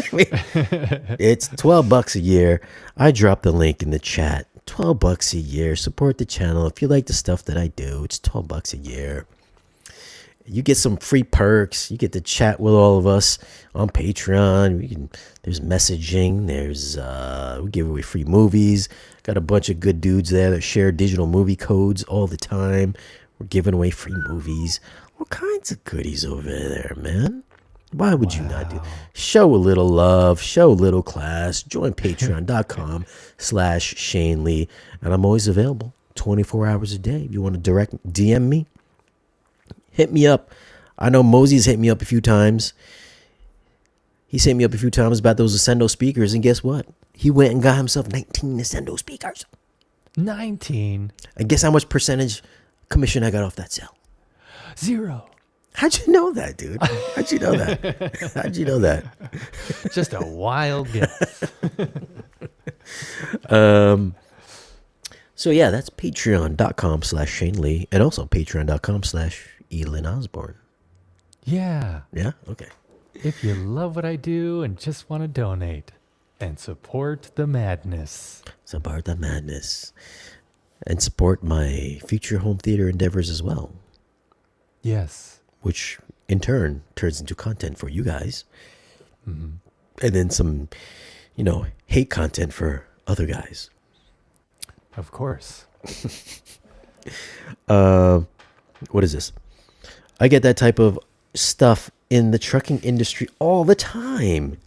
It's $12 a year. I dropped the link in the chat. $12 a year. Support the channel. If you like the stuff that I do, it's $12 a year. You get some free perks. You get to chat with all of us on Patreon. There's messaging. We give away free movies. Got a bunch of good dudes there that share digital movie codes all the time. We're giving away free movies. All kinds of goodies over there, man. Why would you not do? Show a little love. Show a little class. Join patreon.com/Shane Lee. And I'm always available 24 hours a day. If you want to direct DM me, hit me up. I know Mosey's hit me up a few times. He's hit me up a few times about those Ascendo speakers, and guess what? He went and got himself 19 Ascendo speakers. 19? And guess how much percentage commission I got off that sale? 0. How'd you know that, dude? How'd you know that? How'd you know that? Just a wild guess. So yeah, that's patreon.com/Shane Lee, and also patreon.com/Elan Osborne. Yeah. Yeah? Okay. If you love what I do and just want to donate and support the madness. Support the madness. And support my future home theater endeavors as well. Yes. Which in turn turns into content for you guys. Mm-hmm. And then some, hate content for other guys. Of course. What is this? I get that type of stuff in the trucking industry all the time.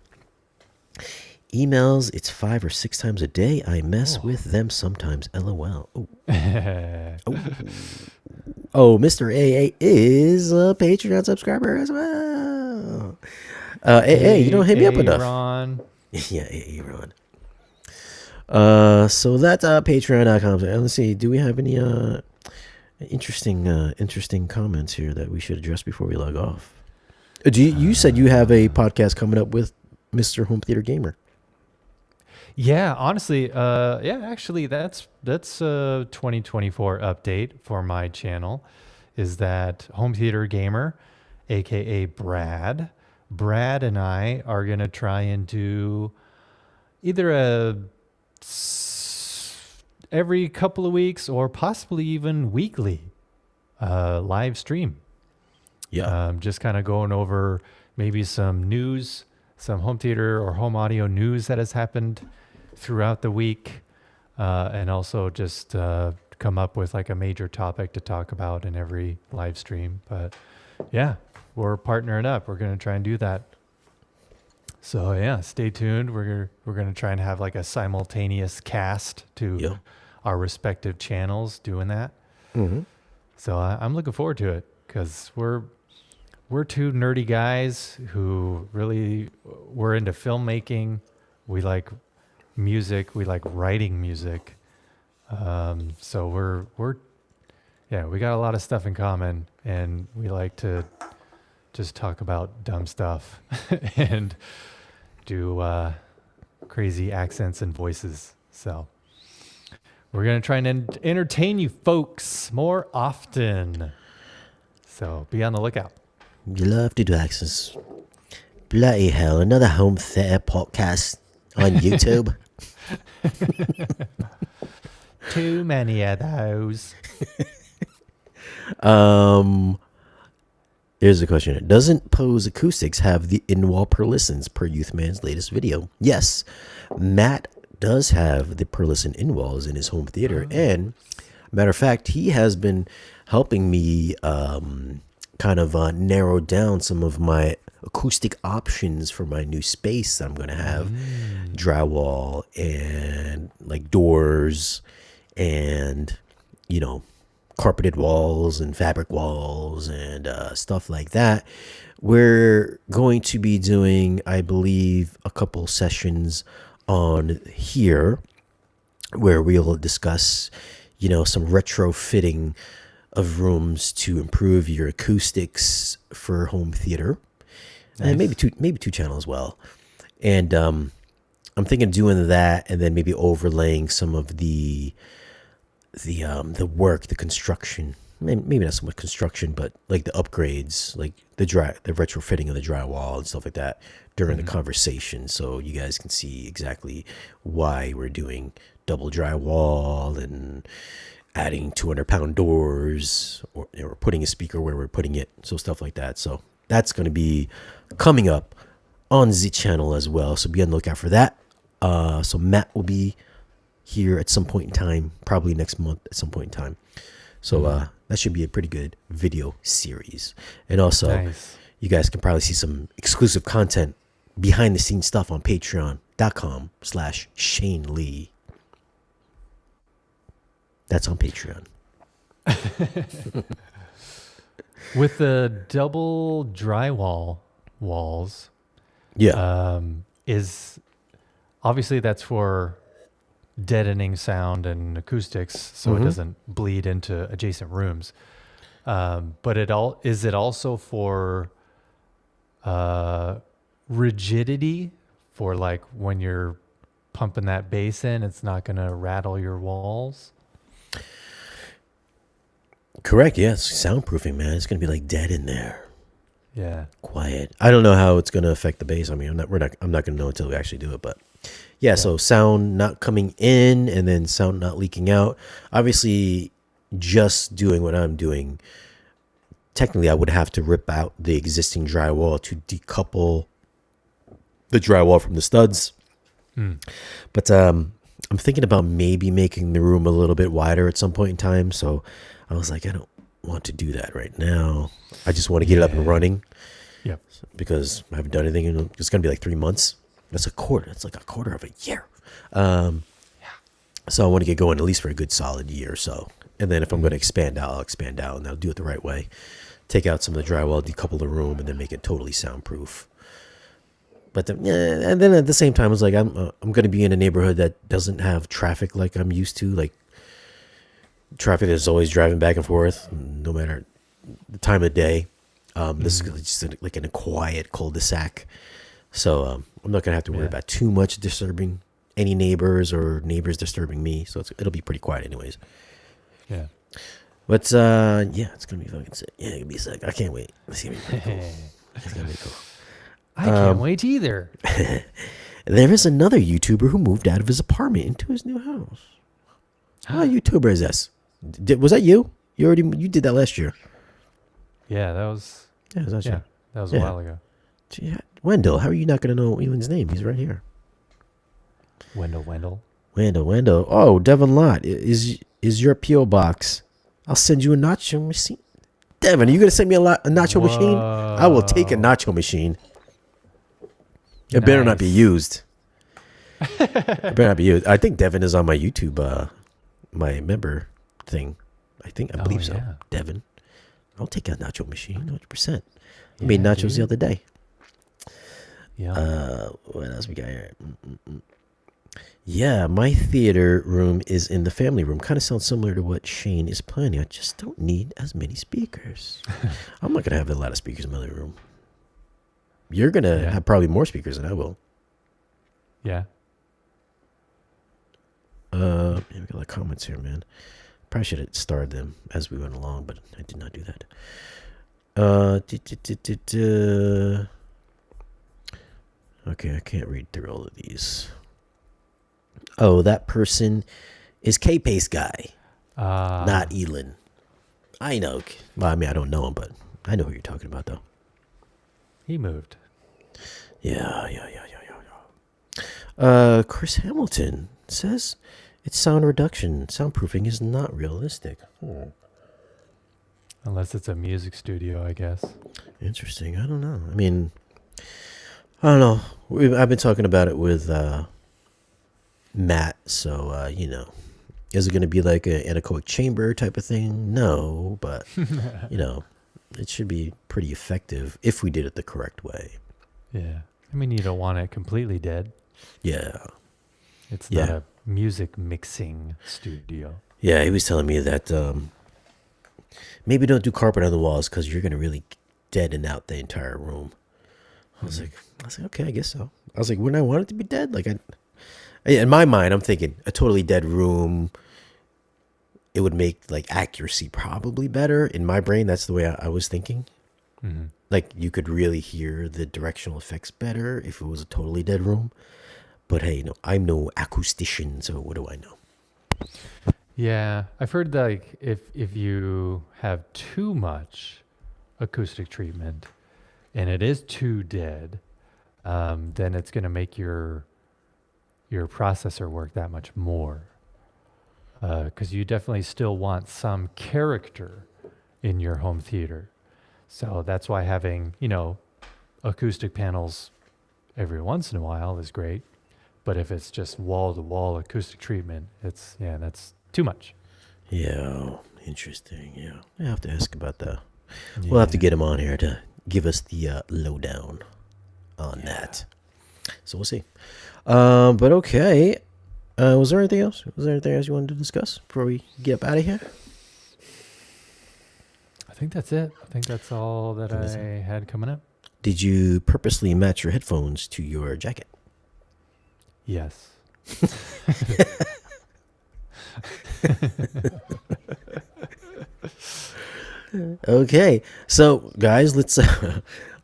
Emails, it's 5 or 6 times a day. I mess with them sometimes. LOL. Oh, Mr. AA is a Patreon subscriber as well. AA, you don't hit me up enough. Ron. Yeah, AA Ron. So that's patreon.com. Let's see. Do we have any interesting comments here that we should address before we log off? You said you have a podcast coming up with Mr. Home Theater Gamer. Yeah, honestly, actually, that's a 2024 update for my channel. Is that Home Theater Gamer, aka Brad? Brad and I are gonna try and do either every couple of weeks or possibly even weekly live stream. Yeah. Just kind of going over maybe some news, some home theater or home audio news that has happened throughout the week, and also just come up with like a major topic to talk about in every live stream. But yeah, we're partnering up. We're going to try and do that. So yeah, stay tuned. We're going to try and have like a simultaneous cast to our respective channels doing that. Mm-hmm. So I'm looking forward to it because we're two nerdy guys who really we're into filmmaking. We like music. We like writing music. So we're Yeah, we got a lot of stuff in common, and we like to just talk about dumb stuff and do crazy accents and voices. So we're going to try and entertain you folks more often. So be on the lookout. You love to do accents. Bloody hell, another home theater podcast on YouTube. Too many of those. Here's the question. Doesn't Pose Acoustics have the in-wall Perlissons per Youthman's latest video? Yes, Matt does have the Perlisson in-walls in his home theater. And matter of fact, he has been helping me kind of narrow down some of my acoustic options for my new space that I'm going to have. Drywall and like doors and, you know, carpeted walls and fabric walls and stuff like that. We're going to be doing, I believe, a couple sessions on here where we'll discuss, you know, some retrofitting of rooms to improve your acoustics for home theater. Nice. And maybe two channel as well. And I'm thinking of doing that and then maybe overlaying some of the work, the construction, maybe not so much construction, but like the upgrades, like the retrofitting of the drywall and stuff like that during the conversation. So you guys can see exactly why we're doing double drywall and adding 200-pound doors or putting a speaker where we're putting it. So stuff like that. So that's going to be coming up on the channel as well. So be on the lookout for that. So Matt will be here at some point in time, probably next month at some point in time. So that should be a pretty good video series. And also, you guys can probably see some exclusive content, behind the scenes stuff on patreon.com/Shane Lee. That's on Patreon. With the double drywall walls, is obviously that's for deadening sound and acoustics, so it doesn't bleed into adjacent rooms. But is it also for rigidity, for like when you're pumping that bass in, it's not going to rattle your walls? Correct. Yes, soundproofing, man. It's going to be like dead in there. Yeah, quiet. I don't know how it's going to affect the bass. I mean, I'm not going to know until we actually do it, but yeah. So sound not coming in and then sound not leaking out. Obviously, just doing what I'm doing, technically I would have to rip out the existing drywall to decouple the drywall from the studs. But I'm thinking about maybe making the room a little bit wider at some point in time. So I was like, I don't want to do that right now. I just want to get it up and running. Yep. Because I haven't done anything in it's going to be like 3 months. That's like a quarter of a year. So I want to get going at least for a good solid year or so. And then if I'm going to expand out, I'll expand out and I'll do it the right way. Take out some of the drywall, decouple the room, and then make it totally soundproof. But and then at the same time, I was like, I'm going to be in a neighborhood that doesn't have traffic like I'm used to. Like traffic is always driving back and forth, no matter the time of day. This is just like in a quiet cul-de-sac. So I'm not going to have to worry about too much disturbing any neighbors or neighbors disturbing me. So it'll be pretty quiet anyways. Yeah. But it's going to be fucking sick. Yeah, it's going to be sick. I can't wait. It's going to be pretty cool. It's going to be cool. I can't wait either. There is another YouTuber who moved out of his apartment into his new house. What YouTuber is this? Was that you? You did that last year. Yeah, that was. Yeah, that was a while ago. Gee, Wendell, how are you not going to know Elan's name? He's right here. Wendell. Oh, Devin Lott is your P.O. box. I'll send you a nacho machine. Devin, are you going to send me a nacho machine? I will take a nacho machine. It better not be used. It better not be used. I think Devin is on my YouTube, my member thing. I believe so. Yeah. Devin. I'll take a nacho machine, 100%. I made nachos the other day. Yeah. What else we got here? Yeah, my theater room is in the family room. Kind of sounds similar to what Shane is planning. I just don't need as many speakers. I'm not going to have a lot of speakers in my living room. You're going to Yeah. have probably more speakers than I will. Yeah. Yeah, we got a lot of comments here, man. Probably should have starred them as we went along, but I did not do that. Okay, I can't read through all of these. Oh, that person is K-Pace guy, not Elan. I know. Well, I mean, I don't know him, but I know who you're talking about, though. He moved. Yeah. Chris Hamilton says it's sound reduction. Soundproofing is not realistic. Unless it's a music studio, I guess. Interesting. I don't know. I mean, I don't know. I've been talking about it with Matt, so, is it going to be like an anechoic chamber type of thing? No, but, it should be pretty effective if we did it the correct way. Yeah. I mean, you don't want it completely dead. Yeah. It's not a music mixing studio. Yeah, he was telling me that maybe don't do carpet on the walls because you're going to really deaden out the entire room. I was like, okay, I guess so. I was like, wouldn't I want it to be dead? Like, in my mind, I'm thinking a totally dead room, it would make like accuracy probably better. In my brain, that's the way I was thinking. Mm-hmm. Like you could really hear the directional effects better if it was a totally dead room. But hey, no, I'm no acoustician, so what do I know? Yeah, I've heard that like if you have too much acoustic treatment and it is too dead, then it's going to make your processor work that much more. Because you definitely still want some character in your home theater. So that's why having, acoustic panels every once in a while is great. But if it's just wall-to-wall acoustic treatment, that's too much. Yeah, interesting. Yeah, I have to ask about that. Yeah. We'll have to get him on here to give us the lowdown on that. So we'll see. But okay. Was there anything else? Was there anything else you wanted to discuss before we get up out of here? I think that's it. I think that's all that I had coming up. Did you purposely match your headphones to your jacket? Yes. Okay, so guys,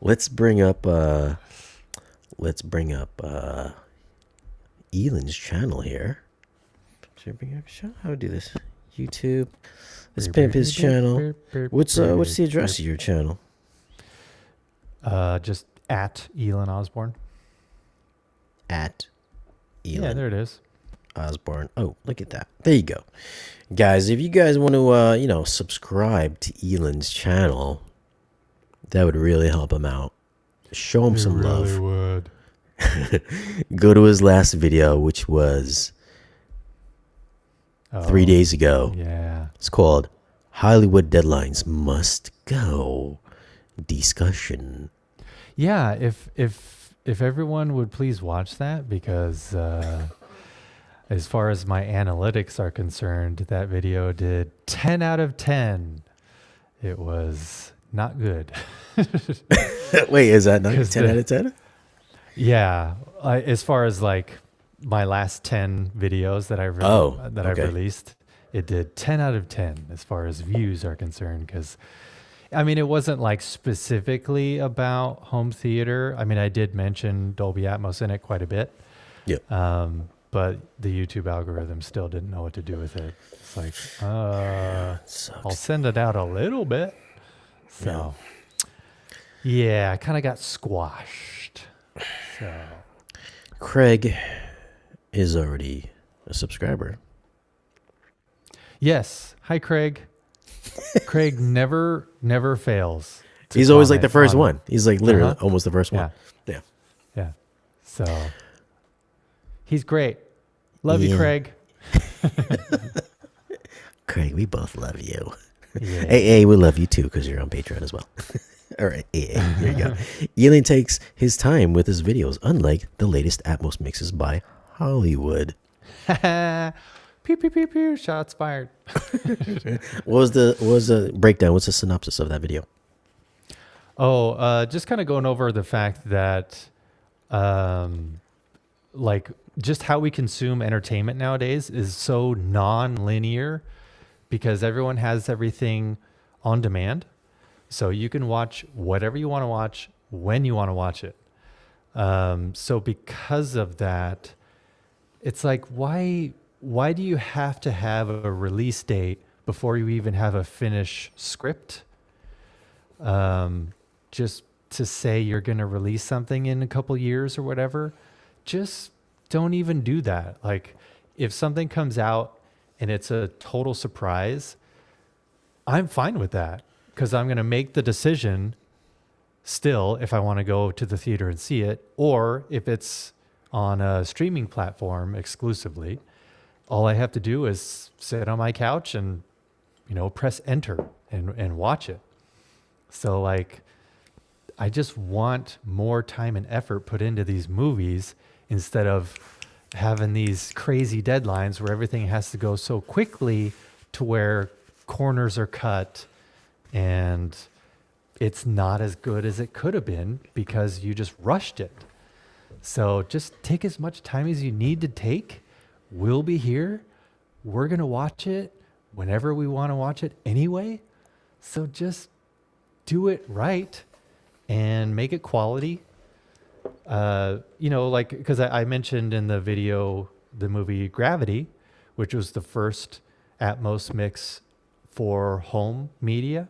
let's bring up Elan's channel here. Should I bring up how to do this? YouTube. Let's pimp his channel. What's the address of your channel? Just at Elan Osborne. At Elan. Yeah, there it is. Osborne. Oh, look at that. There you go. Guys, if you guys want to, subscribe to Elan's channel, that would really help him out. Show him some love. Would. Go to his last video, which was 3 days ago. Yeah. It's called Hollywood Deadlines Must Go Discussion. Yeah, if everyone would please watch that, because as far as my analytics are concerned, that video did 10 out of 10. It was not good. Wait, is that not 10 out of 10? Yeah, as far as like my last 10 videos that I've released, it did 10 out of 10 as far as views are concerned. Because I mean, it wasn't like specifically about home theater. I mean, I did mention Dolby Atmos in it quite a bit. Yeah. But the YouTube algorithm still didn't know what to do with it. It's like, I'll send it out a little bit. So, yeah, I kind of got squashed. So, Craig is already a subscriber. Yes. Hi, Craig. Craig never fails. He's always like the first one. He's like literally almost the first one. Yeah. Yeah. So he's great. Love you, Craig. Craig, we both love you. Yeah. AA, we love you too because you're on Patreon as well. All right, AA, here you go. Elan takes his time with his videos, unlike the latest Atmos mixes by Hollywood. Pew pew pew pew. Shots fired. What was the breakdown? What's the synopsis of that video? Oh, just kind of going over the fact that, like, just how we consume entertainment nowadays is so non-linear because everyone has everything on demand. So you can watch whatever you want to watch when you want to watch it. So because of that, it's like, why do you have to have a release date before you even have a finished script? Just to say you're going to release something in a couple years or whatever, just don't even do that. Like, if something comes out and it's a total surprise, I'm fine with that because I'm going to make the decision still if I want to go to the theater and see it, or if it's on a streaming platform exclusively, all I have to do is sit on my couch and, press enter and watch it. So, like, I just want more time and effort put into these movies instead of having these crazy deadlines where everything has to go so quickly to where corners are cut and it's not as good as it could have been because you just rushed it. So just take as much time as you need to take. We'll be here. We're going to watch it whenever we want to watch it anyway. So just do it right and make it quality. Like, because I mentioned in the video, the movie Gravity, which was the first Atmos mix for home media.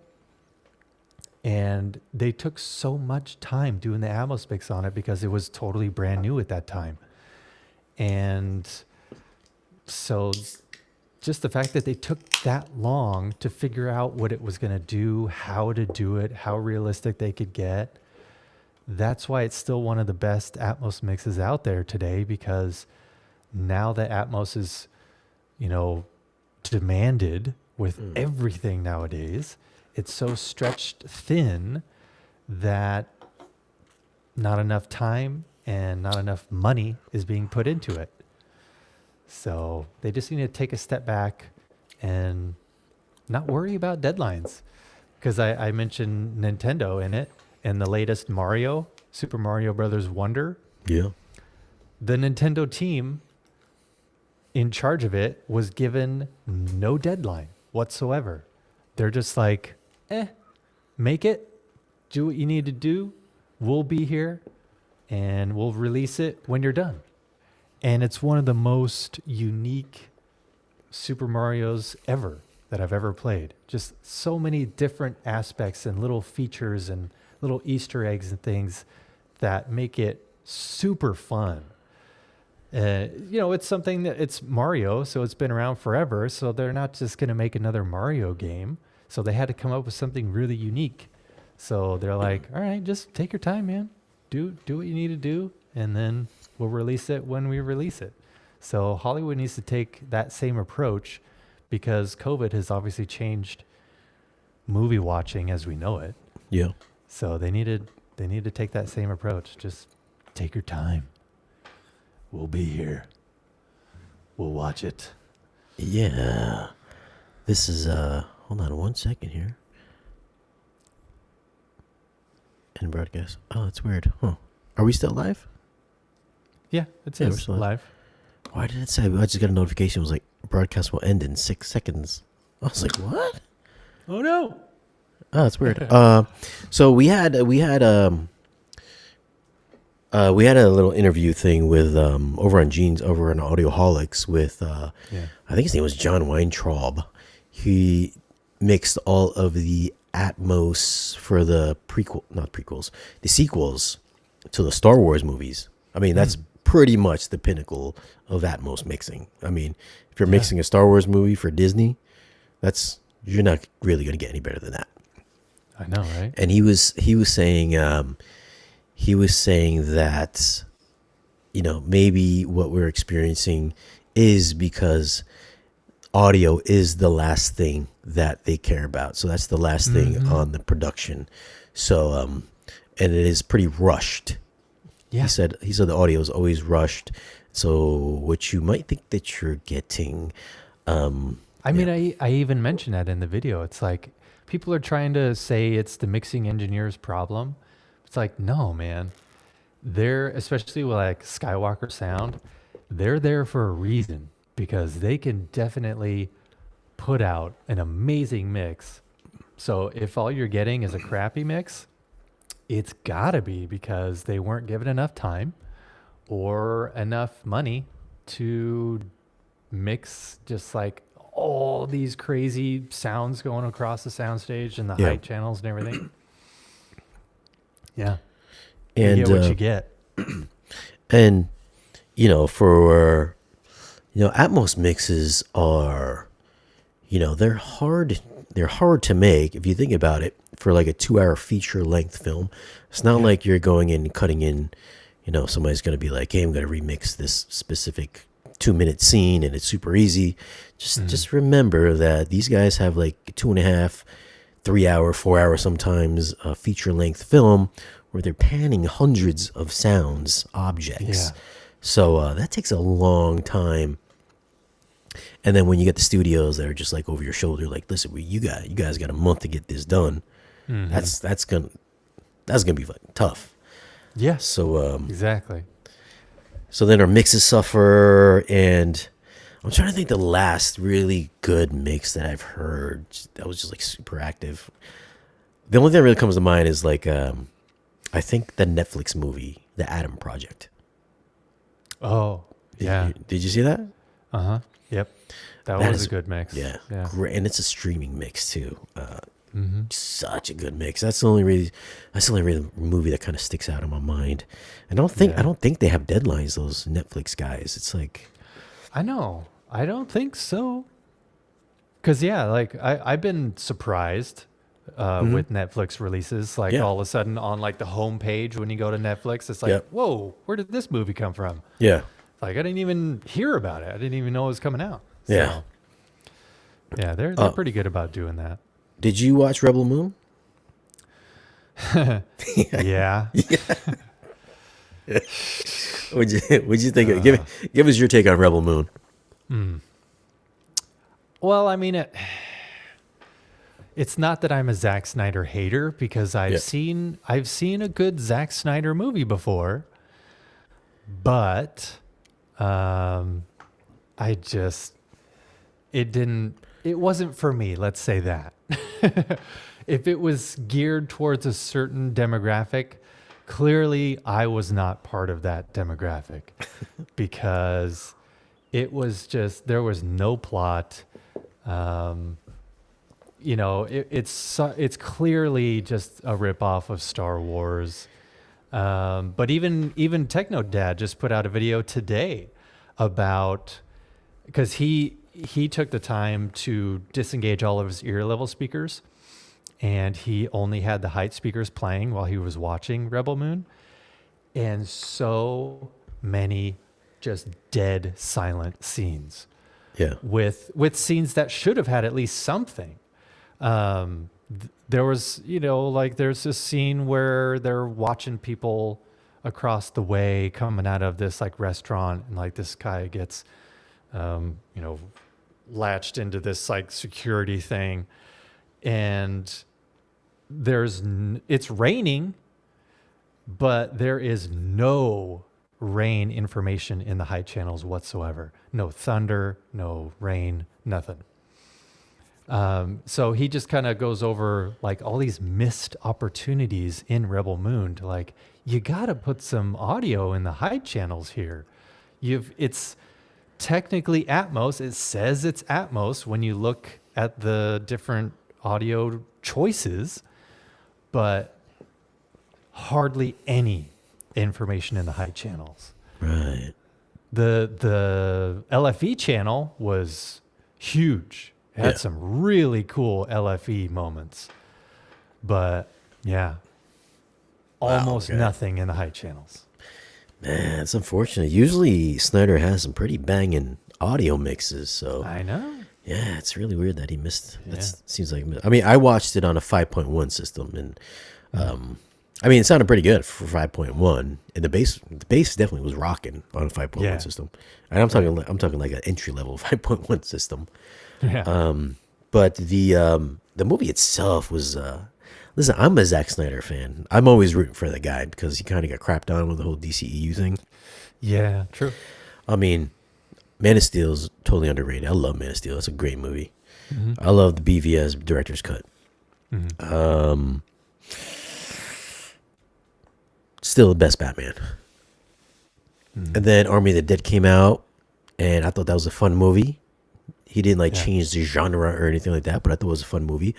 And they took so much time doing the Atmos mix on it because it was totally brand new at that time. And so just the fact that they took that long to figure out what it was going to do, how to do it, how realistic they could get, that's why it's still one of the best Atmos mixes out there today, because now that Atmos is, demanded with everything nowadays, it's so stretched thin that not enough time and not enough money is being put into it. So they just need to take a step back and not worry about deadlines. Because I mentioned Nintendo in it, and the latest Mario, Super Mario Brothers Wonder. Yeah. The Nintendo team in charge of it was given no deadline whatsoever. They're just like, make it, do what you need to do. We'll be here and we'll release it when you're done. And it's one of the most unique Super Marios ever that I've ever played. Just so many different aspects and little features and little Easter eggs and things that make it super fun. It's something that it's Mario, so it's been around forever. So they're not just going to make another Mario game. So they had to come up with something really unique. So they're like, all right, just take your time, man. Do what you need to do, and then we'll release it when we release it. So Hollywood needs to take that same approach, because COVID has obviously changed movie watching as we know it. Yeah. So they need to take that same approach. Just take your time. We'll be here. We'll watch it. Yeah. This is hold on 1 second here. And broadcast. Oh, that's weird. Huh. Are we still live? Yeah, it Yeah, we're says still live. Why did it say? I just got a notification. It was like, broadcast will end in 6 seconds. I was like, what? Oh no. Oh, that's weird. So we had a little interview thing with over on Audioholics with I think his name was John Weintraub. He mixed all of the Atmos for the the sequels to the Star Wars movies. I mean, that's pretty much the pinnacle of Atmos mixing. I mean, if you're mixing a Star Wars movie for Disney, you're not really going to get any better than that. I know, right? And he was saying that, maybe what we're experiencing is because audio is the last thing that they care about. So that's the last thing on the production. So, and it is pretty rushed. Yeah. He said the audio is always rushed. So what you might think that you're getting, I yeah, mean, I even mentioned that in the video. It's like people are trying to say it's the mixing engineer's problem. It's like, no, man. They're, especially with like Skywalker sound, they're there for a reason because they can definitely put out an amazing mix. So if all you're getting is a crappy mix, it's gotta be because they weren't given enough time or enough money to mix just like all these crazy sounds going across the soundstage and the yeah, height channels and everything. Yeah. You and get what you get. and for Atmos mixes are, they're hard to make if you think about it. For like a 2-hour feature length film, it's not like you're going in and cutting in, somebody's going to be like, hey, I'm going to remix this specific 2-minute scene and it's super easy. Just remember that these guys have like 2.5, 3-hour, 4-hour sometimes feature length film where they're panning hundreds of sounds, objects. Yeah. So that takes a long time. And then when you get the studios that are just like over your shoulder, like, listen, you guys got a month to get this done. That's gonna be fucking tough. Yeah. So Exactly. so then our mixes suffer, and I'm trying to think the last really good mix that I've heard that was just like super active. The only thing that really comes to mind is like I think the Netflix movie, The Adam Project. Oh, yeah. Did you see that? Uh-huh. Yep. That That was is- a good mix. Yeah, Yeah. great, and it's a streaming mix too. Such a good mix. That's the only really movie that kind of sticks out in my mind. I don't think they have deadlines. Those Netflix guys. It's like, I know. I don't think so. Cause yeah, like I've been surprised with Netflix releases. Like Yeah. all of a sudden on like the homepage when you go to Netflix, it's like, Yep. whoa, where did this movie come from? yeah, Like I didn't even hear about it. I didn't even know it was coming out. Yeah. Yeah, they're pretty good about doing that. Did you watch Rebel Moon? Yeah. What'd you think? Give us your take on Rebel Moon. Well, I mean, it's not that I'm a Zack Snyder hater because I've seen a good Zack Snyder movie before, but it wasn't for me. Let's say that. If it was geared towards a certain demographic, clearly I was not part of that demographic because it was just, there was no plot. It's clearly just a ripoff of Star Wars. But even Techno Dad just put out a video today about, because he took the time to disengage all of his ear level speakers, and he only had the height speakers playing while he was watching Rebel Moon, and so many just dead silent scenes. Yeah. With scenes that should have had at least something. There was, there's this scene where they're watching people across the way coming out of this like restaurant, and like this guy gets, latched into this like security thing, and it's raining, but there is no rain information in the high channels whatsoever. No thunder, no rain, nothing. So he just kind of goes over like all these missed opportunities in Rebel Moon to like, you got to put some audio in the high channels here. It's technically Atmos. It says it's Atmos when you look at the different audio choices, but hardly any information in the high channels. Right. The LFE channel was huge. It had some really cool LFE moments, but almost nothing in the high channels. Man, it's unfortunate. Usually Snyder has some pretty banging audio mixes, so I know. yeah, it's really weird that he missed. That seems like, I mean, I watched it on a 5.1 system, and I mean, it sounded pretty good for 5.1, and the bass definitely was rocking on a 5.1 Yeah. system. And Right. I'm talking like an entry level 5.1 system. Yeah. But the movie itself was listen, I'm a Zack Snyder fan. I'm always rooting for the guy because he kind of got crapped on with the whole DCEU thing. Yeah. True. I mean, Man of Steel is totally underrated. I love Man of Steel. It's a great movie. Hmm. I love the BVS director's cut. Hmm. Still the best Batman. Hmm. And then Army of the Dead came out, and I thought that was a fun movie. He didn't like Yeah. change the genre or anything like that, but I thought it was a fun movie.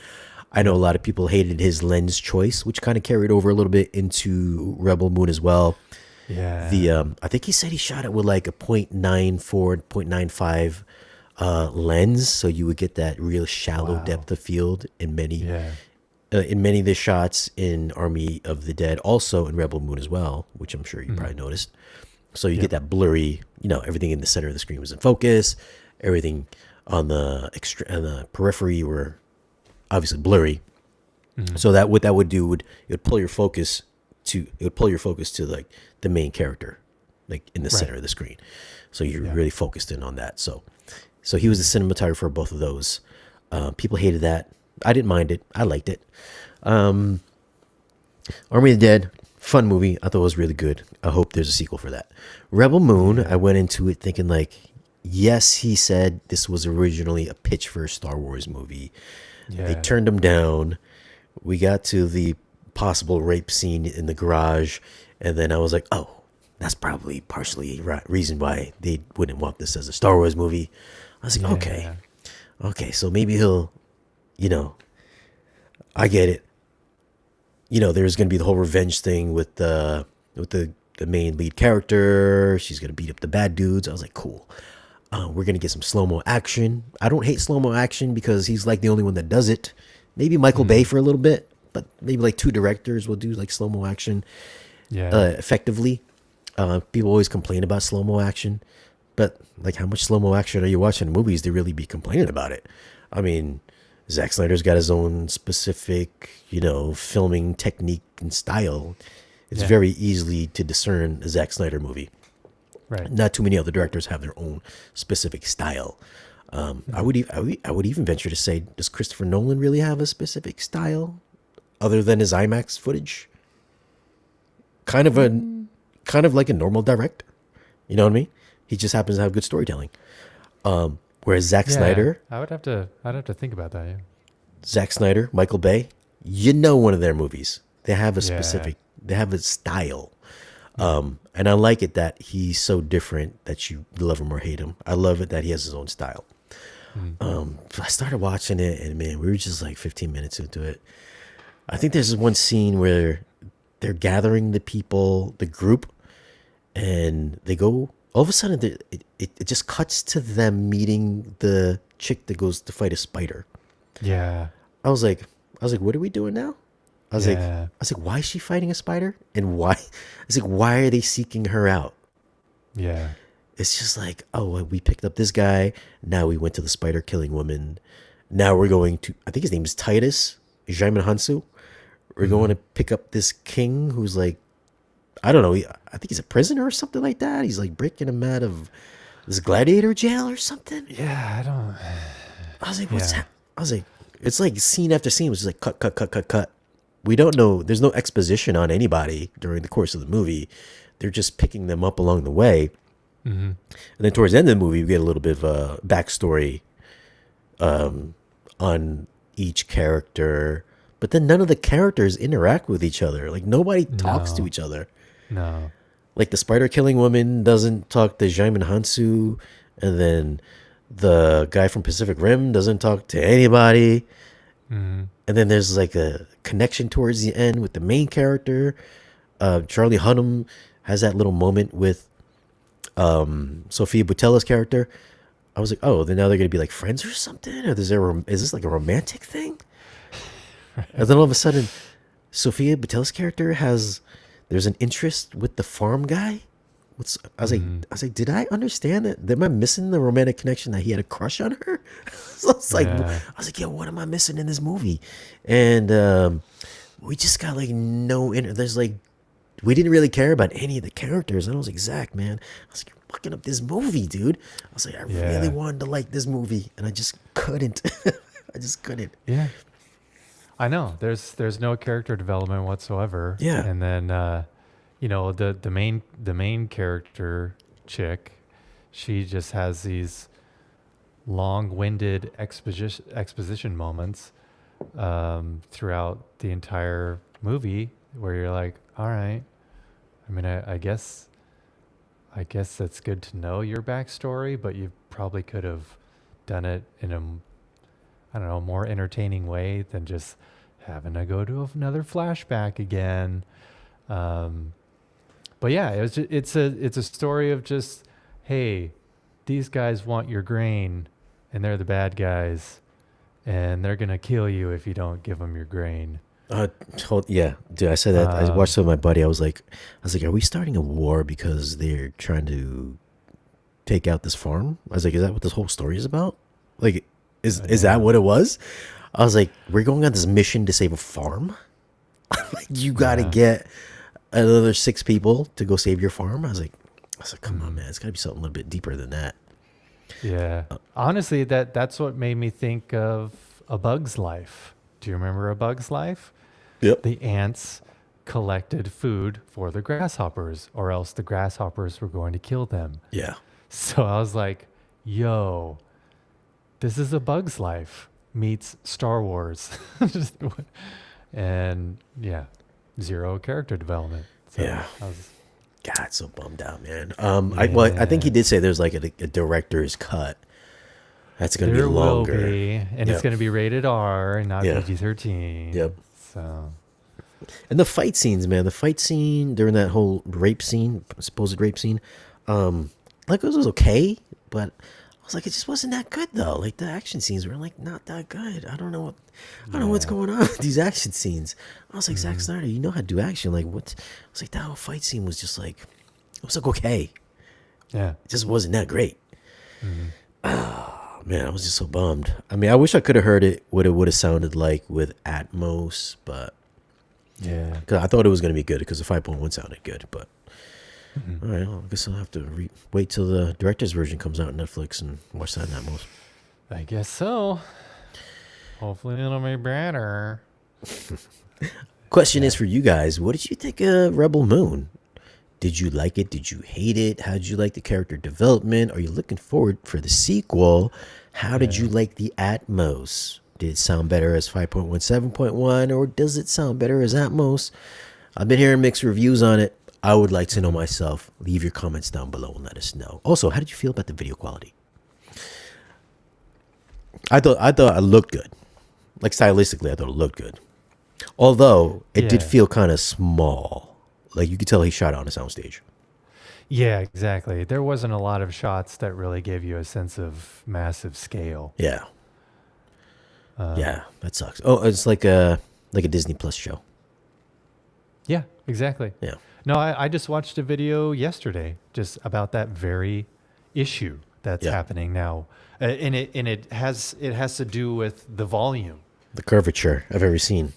I know Yeah. a lot of people hated his lens choice, which kind of carried over a little bit into Rebel Moon as well. The Yeah. I think he said he shot it with like a .94, .95 lens, so you would get that real shallow Wow. depth of field Yeah. in many of the shots in Army of the Dead, also in Rebel Moon as well, which I'm sure you Hmm. probably noticed. So you get Yep. that blurry, everything in the center of the screen was in focus, everything on the periphery were obviously blurry. Hmm. So that what that would do would it would pull your focus to like the main character, like in the Right. center of the screen. So you're Yeah. really focused in on that. So he was the cinematographer of both of those. People hated that. I didn't mind it. I liked it. Army of the Dead, fun movie. I thought it was really good. I hope there's a sequel for that. Rebel Moon, I Yeah. went into it thinking like, yes, he said this was originally a pitch for a Star Wars movie. They Yeah. turned him down. We got to the possible rape scene in the garage, and then I was like, oh, that's probably partially a reason why they wouldn't want this as a Star Wars movie. I was like, Yeah. okay, so maybe he'll, you know, I get it. There's gonna be the whole revenge thing with the main lead character. She's gonna beat up the bad dudes. I was like, cool. We're gonna get some slow mo action. I don't hate slow mo action because he's like the only one that does it. Maybe Michael Bay Hmm. for a little bit, but maybe like two directors will do like slow mo action Yeah. effectively. People always complain about slow mo action, but like, how much slow mo action are you watching in movies to really be complaining about it? I mean, Zack Snyder's got his own specific, filming technique and style. It's Yeah. very easily to discern a Zack Snyder movie. Right. Not too many other directors have their own specific style. Hmm. I would even venture to say, does Christopher Nolan really have a specific style other than his IMAX footage? Kind of a kind of like a normal director. You know what I mean? He just happens to have good storytelling. Whereas Yeah. I'd have to think about that. Yeah. Zack Snyder, Michael Bay, one of their movies, they have Yeah. they have a style. Hmm. And I like it that he's so different that you love him or hate him. I love it that he has his own style. Hmm. I started watching it, and man, we were just like 15 minutes into it. I think there's this one scene where they're gathering the people, the group, and they go. All of a sudden, it just cuts to them meeting the chick that goes to fight a spider. Yeah. I was like, what are we doing now? Yeah. I was like, why is she fighting a spider? And why? I was like, why are they seeking her out? Yeah. It's just like, oh, well, we picked up this guy. Now we went to the spider killing woman. Now we're going to, I think his name is Titus, Jaimin Hansu. We're going Hmm. to pick up this king who's like, I don't know. I think he's a prisoner or something like that. He's like breaking him out of this gladiator jail or something. Yeah. I don't. I was like, Yeah. I was like, it's like scene after scene was just like cut, cut, cut, cut, cut. We don't know. There's no exposition on anybody during the course of the movie. They're just picking them up along the way. Hmm. And then towards the end of the movie, we get a little bit of a backstory on each character. But then none of the characters interact with each other. Like, nobody talks to No. each other. No. Like, the spider killing woman doesn't talk to Jaimin Hansu. And then the guy from Pacific Rim doesn't talk to anybody. Hmm. And then there's like a connection towards the end with the main character. Charlie Hunnam has that little moment with Sophia Boutell's character. I was like, oh, then now they're gonna be like friends or something, or is this like a romantic thing? And then all of a sudden, Sophia Boutell's character there's an interest with the farm guy. Hmm. I was like, did I understand that? Am I missing the romantic connection that he had a crush on her? So I was like, Yeah. yo, what am I missing in this movie? And we just got like no there's like we didn't really care about any of the characters. And I was like, Zach, man, I was like, you're fucking up this movie, dude. I was like, I really Yeah. wanted to like this movie, and I just couldn't. I just couldn't. Yeah. I know. There's no character development whatsoever. Yeah. And then the main character chick, she just has these long-winded exposition moments throughout the entire movie where you're like, all right. I mean, I guess that's good to know your backstory, but you probably could have done it in a, I don't know, more entertaining way than just having to go to another flashback again. But yeah, it's a story of just, hey, these guys want your grain, and they're the bad guys, and they're gonna kill you if you don't give them your grain. Yeah, dude. I said that. I Um, watched it with my buddy. I was like, are we starting a war because they're trying to take out this farm? I was like, is that what this whole story is about? Like, is that yeah. what it was? I was like, we're going on this mission to save a farm. Like, you got to Yeah. get another 6 people to go save your farm. I was like, come on, Mhm. man. It's got to be something a little bit deeper than that. Yeah. Honestly, that's what made me think of A Bug's Life. Do you remember A Bug's Life? Yep. The ants collected food for the grasshoppers, or else the grasshoppers were going to kill them. Yeah. So I was like, yo, this is A Bug's Life meets Star Wars. Just- and yeah, zero character development. So Yeah. I was, God, so bummed out, man. I think he yeah. did say there's like a director's cut. That's gonna be There will longer. be, and it's Yep. going to be rated R and not Yeah. PG-13. Yep. So And the fight scenes, man. The fight scene during that whole rape scene, supposed rape scene, like it was okay, but I was like, it just wasn't that good though. Like the action scenes were like not that good. I don't know what's yeah. going on with these action scenes. I was like, Zack Mhm. Snyder, you know how to do action. Like what? I was like, that whole fight scene was just like, it was like okay. Yeah. It just wasn't that great. Mhm. Oh, man, I was just so bummed. I mean, I wish I could have heard it what it would have sounded like with Atmos, but Yeah. cause I thought it was going to be good because the 5.1 sounded good. But Mhm. all right, well, I guess I'll have to wait till the director's version comes out on Netflix and watch that in Atmos. I guess so. Hopefully it'll be better. Question Yeah. is for you guys: what did you think of Rebel Moon? Did you like it? Did you hate it? How did you like the character development? Are you looking forward for the sequel? How did Yeah. you like the Atmos? Did it sound better as 5.1, 7.1, or does it sound better as Atmos? I've been hearing mixed reviews on it. I would like to know myself. Leave your comments down below and let us know. Also, how did you feel about the video quality? I thought it looked good. Like stylistically, I thought it looked good. Although it did Yeah. feel kind of small. Like you could tell he shot it on a soundstage. Yeah, exactly. There wasn't a lot of shots that really gave you a sense of massive scale. Yeah. Um, Yeah, that sucks. Oh, it's like a Disney Plus show. Yeah, exactly. Yeah. No, I just watched a video yesterday just about that very issue that's Yeah. happening now, and it has to do with the volume. The curvature I've ever seen.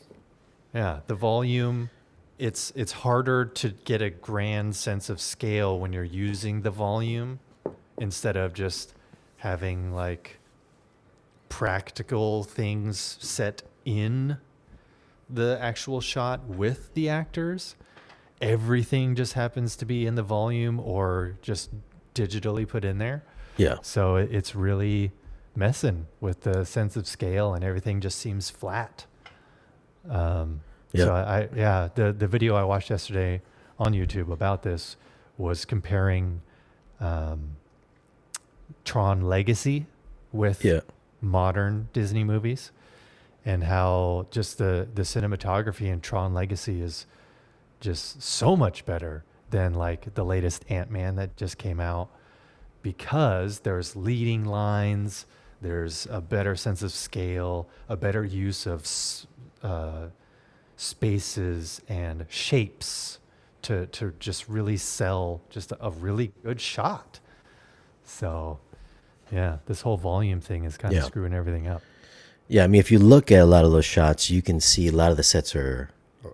Yeah, the volume. It's harder to get a grand sense of scale when you're using the volume instead of just having like practical things set in the actual shot with the actors. Everything just happens to be in the volume or just digitally put in there. Yeah. So it's really messing with the sense of scale, and everything just seems flat. Yeah. So the video I watched yesterday on YouTube about this was comparing Tron Legacy with Yeah. modern Disney movies, and how just the cinematography in Tron Legacy is just so much better than like the latest Ant-Man that just came out, because there's leading lines, there's a better sense of scale, a better use of spaces and shapes to just really sell just a really good shot. So yeah, this whole volume thing is kind of Yeah. screwing everything up. Yeah, I mean, if you look at a lot of those shots, you can see a lot of the sets are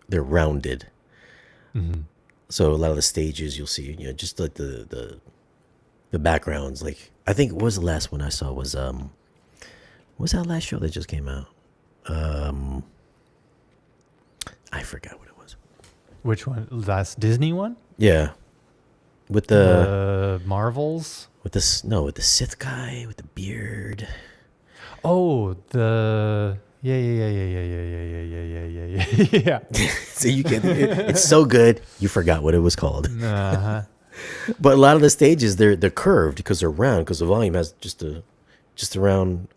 they're rounded. Mm-hmm. So a lot of the stages you'll see, just like the backgrounds. Like I think what was the last one I saw was what was that last show that just came out? I forgot what it was. Which one? Last Disney one? Yeah, with the Marvels. with the Sith guy with the beard. Oh, yeah. So you can. It's so good. You forgot what it was called. Uh-huh. But a lot of the stages they're curved because they're round because the volume has just a round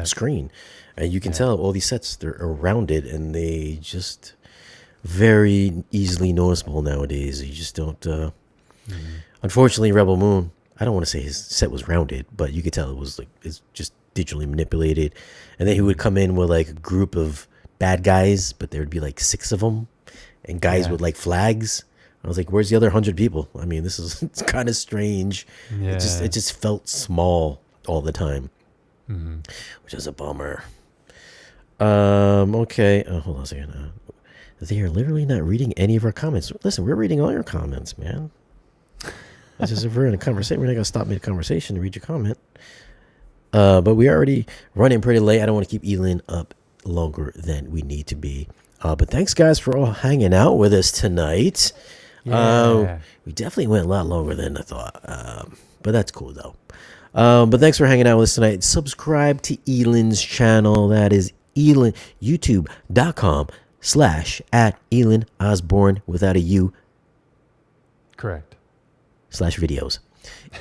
screen, and you can tell all these sets they're rounded and they just very easily noticeable nowadays. You just don't. Unfortunately, Rebel Moon. I don't want to say his set was rounded, but you could tell it was like it's just digitally manipulated. And then he would come in with like a group of bad guys, but there would be like 6 of them, and guys with like flags. I was like, "Where's the other 100 people?" I mean, it's kind of strange. Yeah. It just felt small all the time, which is a bummer. Okay. Oh, hold on a second. They are literally not reading any of our comments. Listen, we're reading all your comments, man. It's just if we're in a conversation, we're not gonna stop mid-conversation to read your comment. But we're already running pretty late. I don't want to keep Elan up longer than we need to be. But thanks, guys, for all hanging out with us tonight. Yeah. We definitely went a lot longer than I thought. But that's cool, though. But thanks for hanging out with us tonight. Subscribe to Elan's channel. That is Elan, youtube.com/@Elan Osborne without a U Correct. /videos.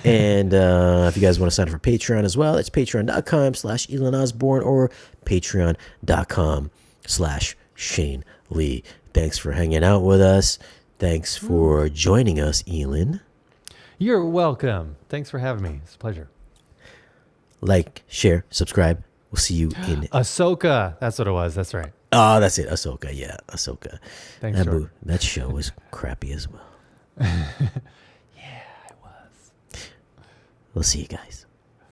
And if you guys want to sign up for Patreon as well, it's patreon.com/Elan Osborne or patreon.com/Shane Lee. Thanks for hanging out with us. Thanks for joining us, Elan. You're welcome. Thanks for having me. It's a pleasure. Like, share, subscribe. We'll see you in Ahsoka. That's what it was. That's right. Oh, that's it. Ahsoka. Yeah, Ahsoka. Thanks, Jordan. That show was crappy as well. Yeah, it was. We'll see you guys.